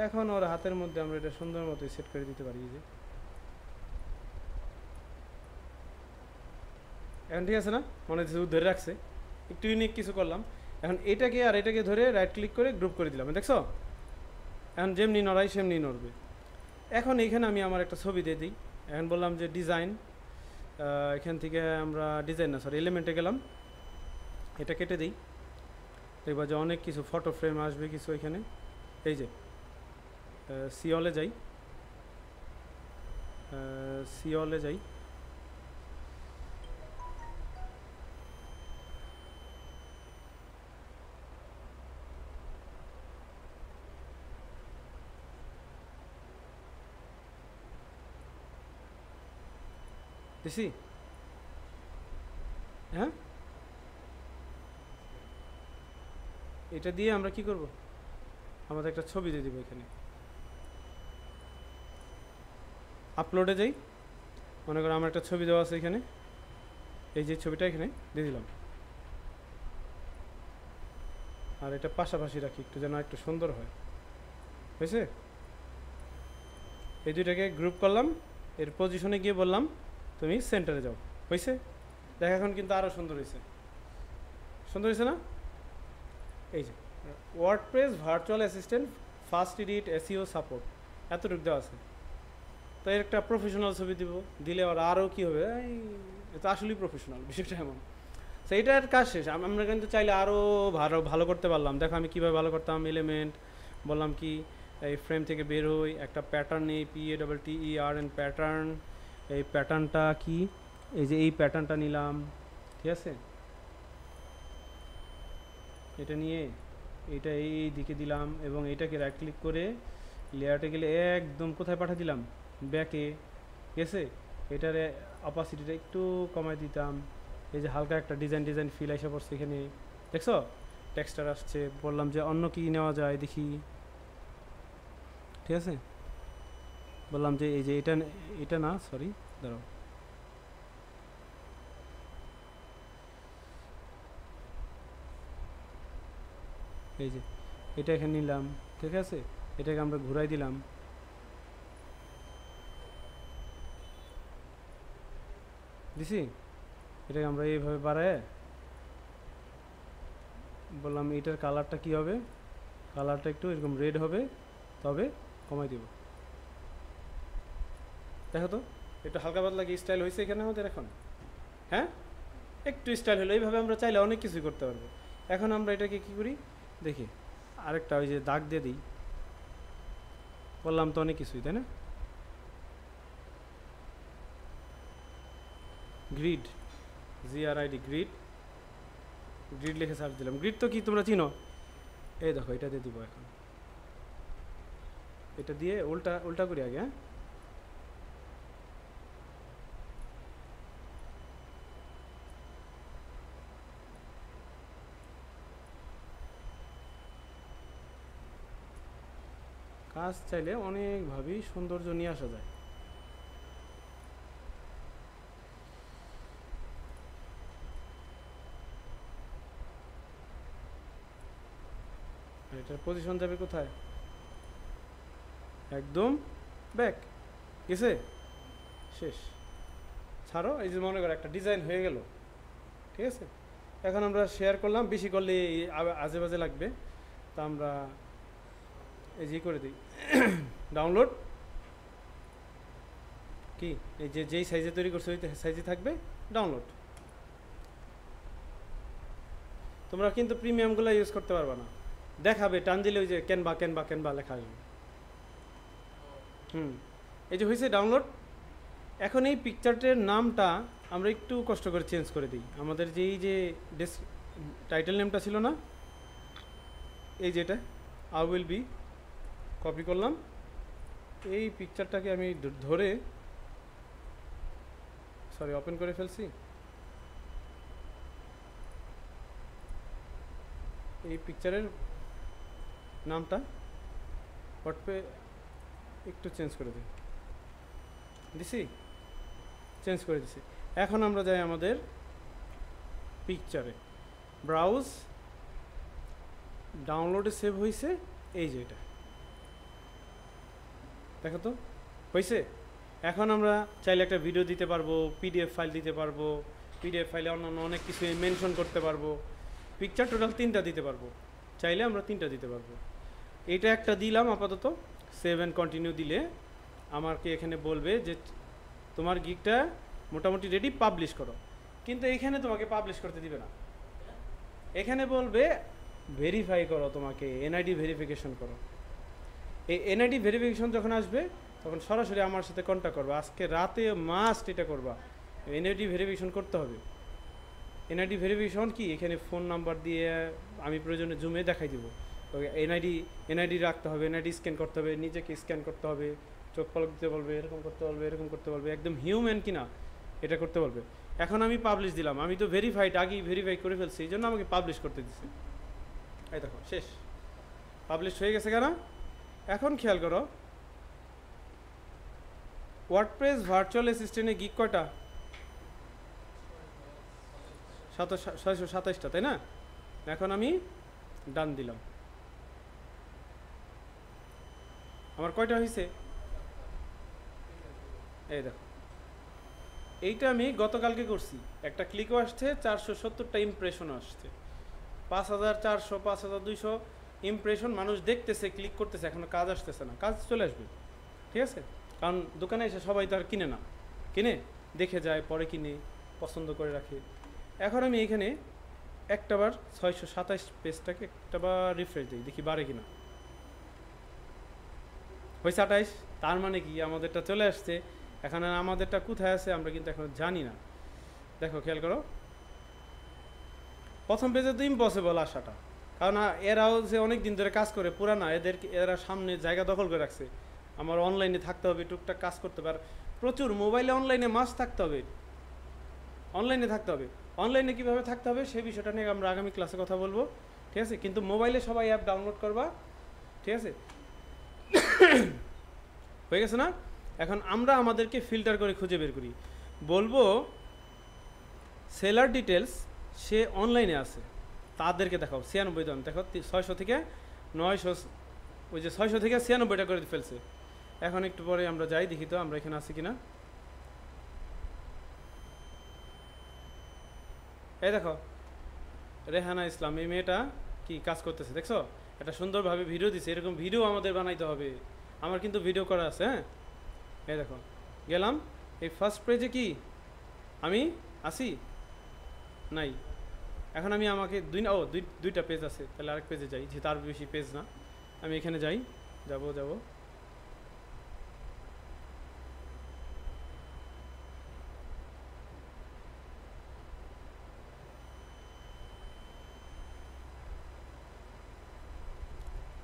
এখন ওর হাতের মধ্যে আমরা এটা সুন্দর মতো সেট করে দিতে পারি, যে এখন ঠিক আছে না, মনে হচ্ছে ধরে রাখছে, একটু ইউনিক কিছু করলাম। এখন এটাকে আর এটাকে ধরে রাইট ক্লিক করে গ্রুপ করে দিলাম, দেখছো? এখন যেমনি নড়াই সেমনি নড়বে। এখন এইখানে আমি আমার একটা ছবি দিয়ে দিই, এখন বললাম যে ডিজাইন, এখান থেকে আমরা ডিজাইন না সরি এলিমেন্টে গেলাম, এটা কেটে দিই, দেখবা যে অনেক কিছু ফটো ফ্রেম আসবে কিছু এখানে। এই যে সিওলে যাই, সিওলে যাই, দিছি, হ্যাঁ। এটা দিয়ে আমরা কি করব, আমাদের একটা ছবি দিয়ে দিব এখানে, আপলোডে যাই, মনে করো আমার একটা ছবি দেওয়া আছে এখানে, এই যে ছবিটা এখানে দিয়ে দিলাম, আর এটা পাশাপাশি রাখি একটু যেন একটু সুন্দর হয়, হয়েছে? এই দুইটাকে গ্রুপ করলাম, এর পজিশনে গিয়ে বললাম তুমি সেন্টারে যাও, হয়েছে? দেখ এখন কিন্তু আরও সুন্দর হয়েছে, সুন্দর হয়েছে না? এই যে WordPress virtual assistant fast edit SEO support, এতটুকু দেওয়া আছে। তো এর একটা প্রফেশনাল ছবি দিব, দিলে আর আরও কী হবে, এটা আসলেই প্রফেশনাল বিষয়টা এমন। তো এইটার কাজ শেষ, আমরা কিন্তু চাইলে আরও ভালো ভালো করতে পারলাম। দেখো আমি কীভাবে ভালো করতাম, এলিমেন্ট বললাম কি, এই ফ্রেম থেকে বের হই, একটা প্যাটার্ন নেই, PATTERN প্যাটার্ন, এই প্যাটার্নটা কি, এই যে এই প্যাটার্নটা নিলাম, ঠিক আছে, এটা নিয়ে এটা এই দিকে দিলাম, এবং এটাকে রাইট ক্লিক করে লেয়ারটা গেলে একদম কোথায় পাঠিয়ে দিলাম, ব্যাকে, ঠিক আছে। এটার অপাসিটিটা একটু কমাই দিতাম, এই যে হালকা একটা ডিজাইন ডিজাইন ফিল এসে পড়ছে এখানে, দেখছো টেক্সচার আসছে। বললাম যে অন্য কি নেওয়া যায় দেখি, ঠিক আছে, বললাম যে এই যে এটা, এটা না সরি, দাঁড়াও, এই যে এটা এখানে নিলাম, ঠিক আছে, এটাকে আমরা ঘুরাই দিলাম, দিছি, এটাকে আমরা এইভাবে বাড়ায় বললাম এটার কালারটা কি হবে, কালারটা একটু এরকম রেড হবে, তবে কমাই দিব, দেখো তো একটু হালকা পাতলা কি স্টাইল হয়েছে এখানে আমাদের এখন, হ্যাঁ একটু স্টাইল হলো। এইভাবে আমরা চাইলে অনেক কিছুই করতে পারবো। এখন আমরা এটাকে কি করি, দেখি আরেকটা ওই যে দাগ দিয়ে দিই, বললাম তো অনেক কিছুই, তাই না? গ্রিড, GRID, গ্রিড, গ্রিড লিখে সার্চ দিলাম। গ্রিড তো কি তোমরা চিনো? এই দেখো এটা দিয়ে দিব এখন, এটা দিয়ে উল্টা উল্টা করি আগে। হ্যাঁ, কাজ চাইলে অনেকভাবেই সৌন্দর্য নিয়ে আসা যায়। এটার পজিশন যাবে কোথায়? একদম ব্যাক গেছে, শেষ, ছাড়ো। এই যে মনে করো একটা ডিজাইন হয়ে গেল, ঠিক আছে? এখন আমরা শেয়ার করলাম, বেশি করলে আজে বাজে লাগবে, তা আমরা এই যে করে দিই ডাউনলোড। কি এই যে যেই সাইজে তৈরি করছে ওই সাইজে থাকবে, ডাউনলোড। তোমরা কিন্তু প্রিমিয়ামগুলো ইউজ করতে পারবে না, দেখাবে টান দিলে ওই যে ক্যানভা ক্যানভা ক্যানভা লেখা আসবে। এই যে হয়েছে ডাউনলোড। এখন এই পিকচারটার নামটা আমরা একটু কষ্ট করে চেঞ্জ করে দিই। আমাদের যে এই যে টাইটেল নেমটা ছিল না, এই যেটা আই উইল বি, কপি করলাম। এই পিকচারটাকে আমি ধরে ওপেন করে ফেলছি। এই পিকচারের নামটা হোয়াটপে একটু চেঞ্জ করে দিছি, চেঞ্জ করে দিছি। এখন আমরা যাই আমাদের পিকচারে, ব্রাউজ, ডাউনলোডে সেভ হয়েছে, এই যে এটা দেখো তো হয়েছে। এখন আমরা চাইলে একটা ভিডিও দিতে পারবো, PDF ফাইল দিতে পারবো, PDF ফাইলে অন্যান্য অনেক কিছু মেনশন করতে পারবো। পিকচার টোটাল 3টা দিতে পারবো, চাইলে আমরা 3টা দিতে পারবো। এইটা একটা দিলাম আপাতত, সেভ অ্যান্ড কন্টিনিউ দিলে আমাকে এখানে বলবে যে তোমার গিগটা মোটামুটি রেডি, পাবলিশ করো। কিন্তু এখানে তোমাকে পাবলিশ করতে দিবে না, এখানে বলবে ভেরিফাই করো, তোমাকে NID ভেরিফিকেশন করো। এই NID ভেরিফিকেশন যখন আসবে তখন সরাসরি আমার সাথে কন্ট্যাক্ট করবা। আজকে রাতে মাস্ট এটা করবা, NID ভেরিফিকেশন করতে হবে। NID ভেরিফিকেশন কি, এখানে ফোন নাম্বার দিয়ে আমি প্রয়োজনে জুমে দেখাই দিব। NID রাখতে হবে, NID স্ক্যান করতে হবে, নিজেকে স্ক্যান করতে হবে, চোখ পলক দিতে বলবে, এরকম করতে বলবে, এরকম করতে বলবে, একদম হিউম্যান কিনা এটা করতে বলবে। এখন আমি পাবলিশ দিলাম, আমি তো ভেরিফাইড, আগেই ভেরিফাই করে ফেলছি, এই জন্য আমাকে পাবলিশ করতে দিচ্ছে। এই দেখো শেষ, পাবলিশ হয়ে গেছে কেন? এখন খেয়াল করো, ওয়ার্ডপ্রেস ভার্চুয়াল অ্যাসিস্ট্যান্টে গিগ কয়টা? 627টা, তাই না? এখন আমি ডান দিলাম, আমার কয়টা হয়েছে? এই দেখো, এইটা আমি গতকালকে করছি, একটা ক্লিকও আসছে, 470টা ইমপ্রেশনও আসছে, 5400 5200 ইমপ্রেশন মানুষ দেখতেছে, ক্লিক করতেছে, এখনো কাজ আসতেছে না। কাজ চলে আসবে, ঠিক আছে? কারণ দোকানে এসে সবাই তো আর কিনে না, কিনে দেখে যায়, পরে কিনে পছন্দ করে রাখে। এখন আমি এখানে একটাবার 627 পেজটাকে একটাবার রিফ্রেশ দিই, দেখি বাড়ে কিনা। হয়েছে 28, তার মানে কি আমাদেরটা চলে আসছে। এখন আমাদেরটা কোথায় আছে আমরা কিন্তু এখন জানি না। দেখো খেয়াল করো, প্রথম পেজে তো ইম্পসিবল আসাটা, কারণ এরাও যে অনেক দিন ধরে কাজ করে, পুরানা, এরা সামনে জায়গা দখল করে রাখছে। আমার অনলাইনে থাকতে হবে, টুকটাক কাজ করতে পারে, প্রচুর মোবাইলে অনলাইনে মাস থাকতে হবে, অনলাইনে থাকতে হবে। অনলাইনে কীভাবে থাকতে হবে সেই বিষয়টা নিয়ে আমরা আগামী ক্লাসে কথা বলবো, ঠিক আছে? কিন্তু মোবাইলে সবাই অ্যাপ ডাউনলোড করবা, ঠিক আছে? হয়ে গেছে না? এখন আমরা আমাদেরকে ফিল্টার করে খুঁজে বের করি, বলবো সেলার ডিটেলস, সে অনলাইনে আছে, তাদেরকে দেখাও 96 জন, দেখো 600 থেকে 900, ওই যে 600 থেকে 96টা করে ফেলছে। এখন একটু পরে আমরা যাই, দেখি তো আমরা এখানে আছি কিনা। এই দেখো রেহানা ইসলাম, এই মেয়েটা কি কাজ করতেছে দেখছো, একটা সুন্দরভাবে ভিডিও দিছে। এরকম ভিডিও আমাদের বানাইতে হবে, আমার কিন্তু ভিডিও করা আছে। হ্যাঁ, এই দেখো গেলাম, এই ফার্স্ট পেজে কি আমি আসি নাই, এখন আমি আমাকে দুইটা পেজ আছে, তাহলে আরেক পেজে যাই, যেহেতু আর বেশি পেজ না। আমি এখানে যাই, যাব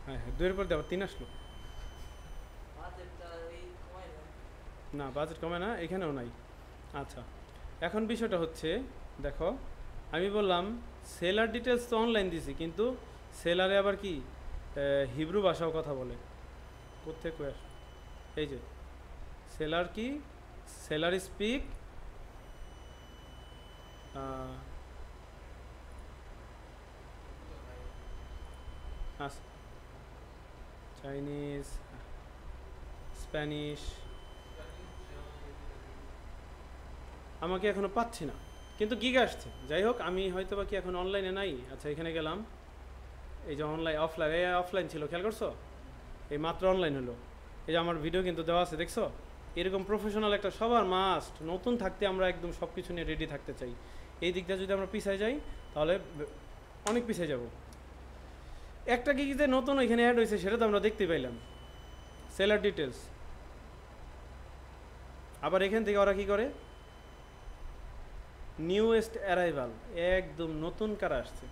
হ্যাঁ হ্যাঁ, 2 এর পর আবার 3 আসলো। না, বাজেট কমে না, এখানেও নাই। আচ্ছা, এখন বিষয়টা হচ্ছে, দেখো আমি বললাম সেলার ডিটেলস তো অনলাইন দিছি, কিন্তু সেলারে আবার কি হিব্রু ভাষাও কথা বলে। কোত্থেকে কয়ে আসে? এই যে সেলার কি, সেলার স্পিক চাইনিজ, স্প্যানিশ, আমাকে এখনো পাচ্ছি না, কিন্তু গিগ আসছে। যাই হোক, আমি হয়তো বা কি এখন অনলাইনে নাই। আচ্ছা, এখানে গেলাম, এই যে অফলাইন ছিল, খেয়াল করছো? এই মাত্র অনলাইন হলো। এই যে আমার ভিডিও কিন্তু দেওয়া আছে, দেখছো? এরকম প্রফেশনাল একটা সবার মাস্ট। নতুন থাকতে আমরা একদম সব কিছু নিয়ে রেডি থাকতে চাই। এই দিকটা যদি আমরা পিছিয়ে যাই, তাহলে অনেক পিছিয়ে যাব। একটা কি যে নতুন এখানে অ্যাড হয়েছে, সেটা তো আমরা দেখতে পাইলাম, সেলার ডিটেলস। আবার এখান থেকে ওরা কি করে, নিউয়েস্ট অ্যারাইভাল, একদম নতুন কারা আসছে।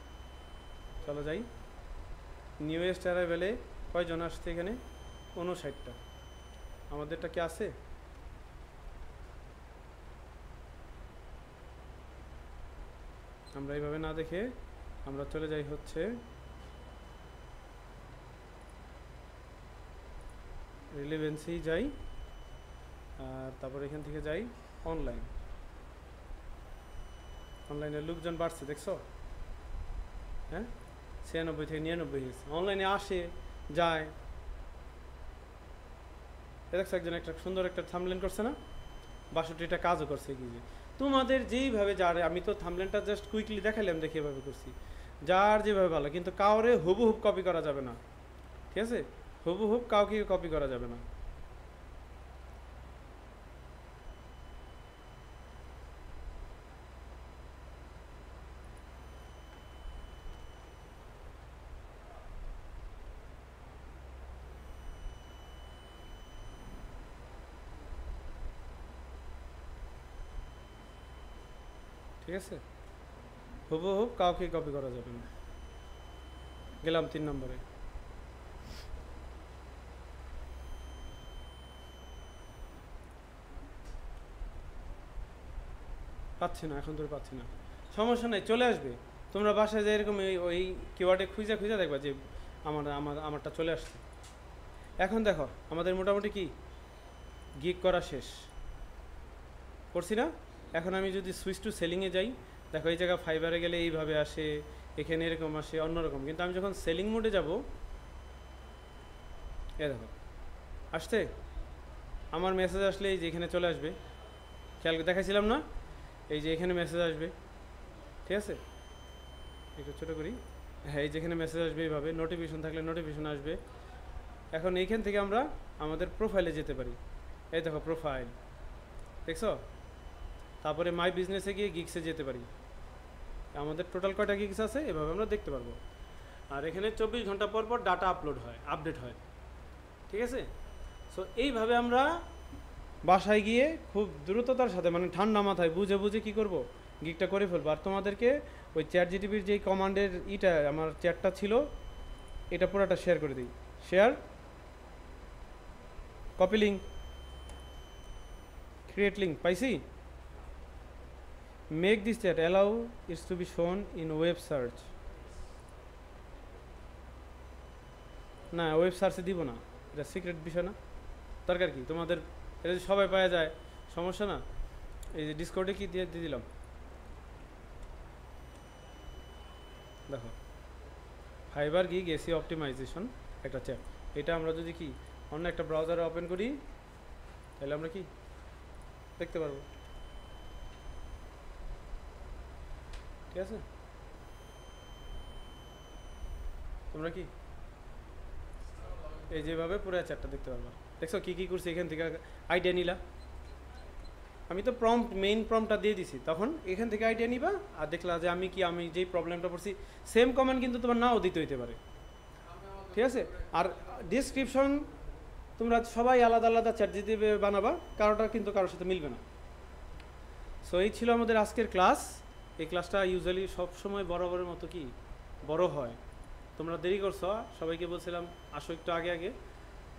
চলো যাই, নিউয়েস্ট অ্যারাইভেলে কয়জন আসছে এখানে? 59টা। আমাদেরটা কি আছে? আমরা এইভাবে না দেখে আমরা চলে যাই হচ্ছে রিলেভেন্সি যাই, আর তারপর এখান থেকে যাই অনলাইনের লোকজন বাড়ছে, দেখছো? হ্যাঁ, 96 থেকে 99 হয়েছে। অনলাইনে আসে যায়, দেখছো একজন একটা সুন্দর একটা থাম্বনেল করছে না, 62টা কাজও করছে। কি যে তোমাদের যেইভাবে, যার আমি তো থাম্বনেলটা জাস্ট কুইকলি দেখালাম, দেখে এভাবে করছি, যার যেভাবে ভালো, কিন্তু কাউরে হুবহুব কপি করা যাবে না, ঠিক আছে? হুবহুব কাউকে কপি করা যাবে না। ঠিক আছে, হুবহুব কাউকে কপি করা যাবে না। গেলাম 3 নম্বরে। পাচ্ছি না, এখন ধরে পাচ্ছি না, সমস্যা নেই, চলে আসবে। তোমরা বাসায় যে এরকম ওই কিওয়ার্ডে খুঁজে খুঁজে দেখবা যে আমারটা চলে আসছে। এখন দেখো, আমাদের মোটামুটি কি গিগ করা শেষ করছি না? এখন আমি যদি সুইচ টু সেলিংয়ে যাই, দেখো এই জায়গা ফাইবারে গেলে এইভাবে আসে, এখানে এরকম আসে, অন্যরকম। কিন্তু আমি যখন সেলিং মোডে যাব, এ দেখো আসছে, আমার মেসেজ আসলে এই যে এখানে চলে আসবে, খেয়াল দেখাইছিলাম না? এই যে এখানে মেসেজ আসবে, ঠিক আছে? একটু ছোটো করি, হ্যাঁ, এই যেখানে মেসেজ আসবে এইভাবে, নোটিফিকেশন থাকলে নোটিফিকেশন আসবে। এখন এইখান থেকে আমরা আমাদের প্রোফাইলে যেতে পারি। এই দেখো প্রোফাইল, দেখছো? তারপরে মাই বিজনেসে গিয়ে গিগসে যেতে পারি। আমাদের টোটাল কয়টা গিগস আছে এভাবে আমরা দেখতে পারবো। আর এখানে 24 ঘন্টা পর পর ডাটা আপডেট হয়, ঠিক আছে? সো এইভাবে আমরা বাসায় গিয়ে খুব দ্রুততার সাথে, মানে ঠান্ডা মাথায় বুঝে বুঝে কী করবো, গিগটা করে ফেলবো। আর তোমাদেরকে ওই চ্যাট জিটিপির যেই কমান্ডের আমার চ্যাটটা ছিল, এটা পুরোটা শেয়ার করে দিই। Share, copy link, create link, পাইছি? Make this chat allow it's to be shown in web search. না, ওয়েব সার্চে দিব না, এটা সিক্রেট বিষয় না, দরকার কি তোমাদের? এটা যদি সবাই পাওয়া যায়, সমস্যা না। এই যে ডিসকর্ডে কি দিয়ে দিলাম, দেখো, ফাইবার গিগ এসি অপটিমাইজেশন একটা চ্যাট। এটা আমরা যদি কি অন্য একটা ব্রাউজারে ওপেন করি, তাহলে আমরা কি দেখতে পারবো, ঠিক আছে? তোমরা কি এই যেভাবে পুরো চ্যাটটা দেখতে পারবা। দেখছো কি কি করছি, এখান থেকে আইডিয়া নিলা, আমি তো মেইন প্রম্পটটা দিয়ে দিছি, তখন এখান থেকে আইডিয়া নিবা আর দেখলা যে আমি যেই প্রবলেমটা পড়ছি সেম কমেন্ট কিন্তু তোমার নাও দিতে হইতে পারে, ঠিক আছে। আর ডিসক্রিপশন তোমরা সবাই আলাদা আলাদা চ্যাট জিটিপি বানাবা, কারোটা কিন্তু কারোর সাথে মিলবে না। সো এই ছিল আমাদের আজকের ক্লাস। এই ক্লাসটা ইউজুয়ালি সবসময় বরাবরের মতো কি বড় হয়। তোমরা দেরি করছো, সবাইকে বলছিলাম আসো একটু আগে আগে,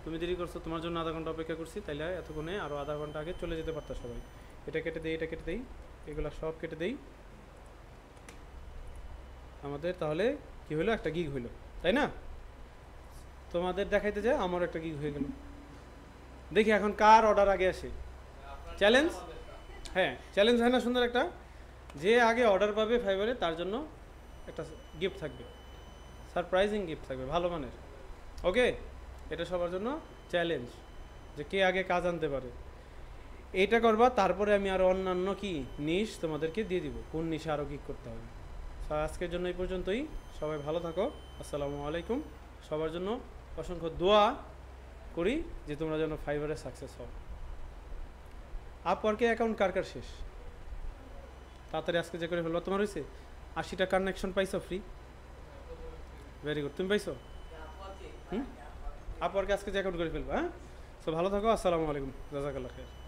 তুমি দেরি করছো, তোমার জন্য আধা ঘন্টা অপেক্ষা করছি, তাইলে এতক্ষণে আরও আধা ঘন্টা আগে চলে যেতে পারতো সবাই। এটা কেটে দেই, এটা কেটে দেই, এগুলো সব কেটে দেই। আমাদের তাহলে কি হলো, একটা গিগ হইলো, তাই না? তোমাদের দেখাইতে যায় আমার একটা গিগ হয়ে গেল। দেখি এখন কার অর্ডার আগে আসে। চ্যালেঞ্জ, হ্যাঁ চ্যালেঞ্জ হয় না সুন্দর একটা, যে আগে অর্ডার পাবে ফাইবারে তার জন্য একটা গিফট থাকবে, সারপ্রাইজিং গিফট থাকবে ভালো মানের। ওকে, এটা সবার জন্য চ্যালেঞ্জ, যে কে আগে কাজ আনতে পারে। এইটা করবা, তারপরে আমি আরও অন্যান্য কি নিশ তোমাদেরকে দিয়ে দিব, কোন নিশে আরও কি করতে হবে। আজকের জন্য এই পর্যন্তই, সবাই ভালো থাকো, আসসালামু আলাইকুম। সবার জন্য অসংখ্য দোয়া করি যে তোমরা যেন ফাইবারে সাকসেস হও। আপওয়ার্কে অ্যাকাউন্ট কার কার শেষ, তাড়াতাড়ি আজকে যে করে ফেলবো। তোমার হয়েছে 80টা কানেকশন পাইছো ফ্রি, ভেরি গুড। তুমি পাইছো? আপওয়ার্কে আজকে যে অ্যাকাউন্ট করে ফেলবো। হ্যাঁ, সো ভালো থাকো, আসসালামু আলাইকুম, জাযাকাল্লাহ খাইর।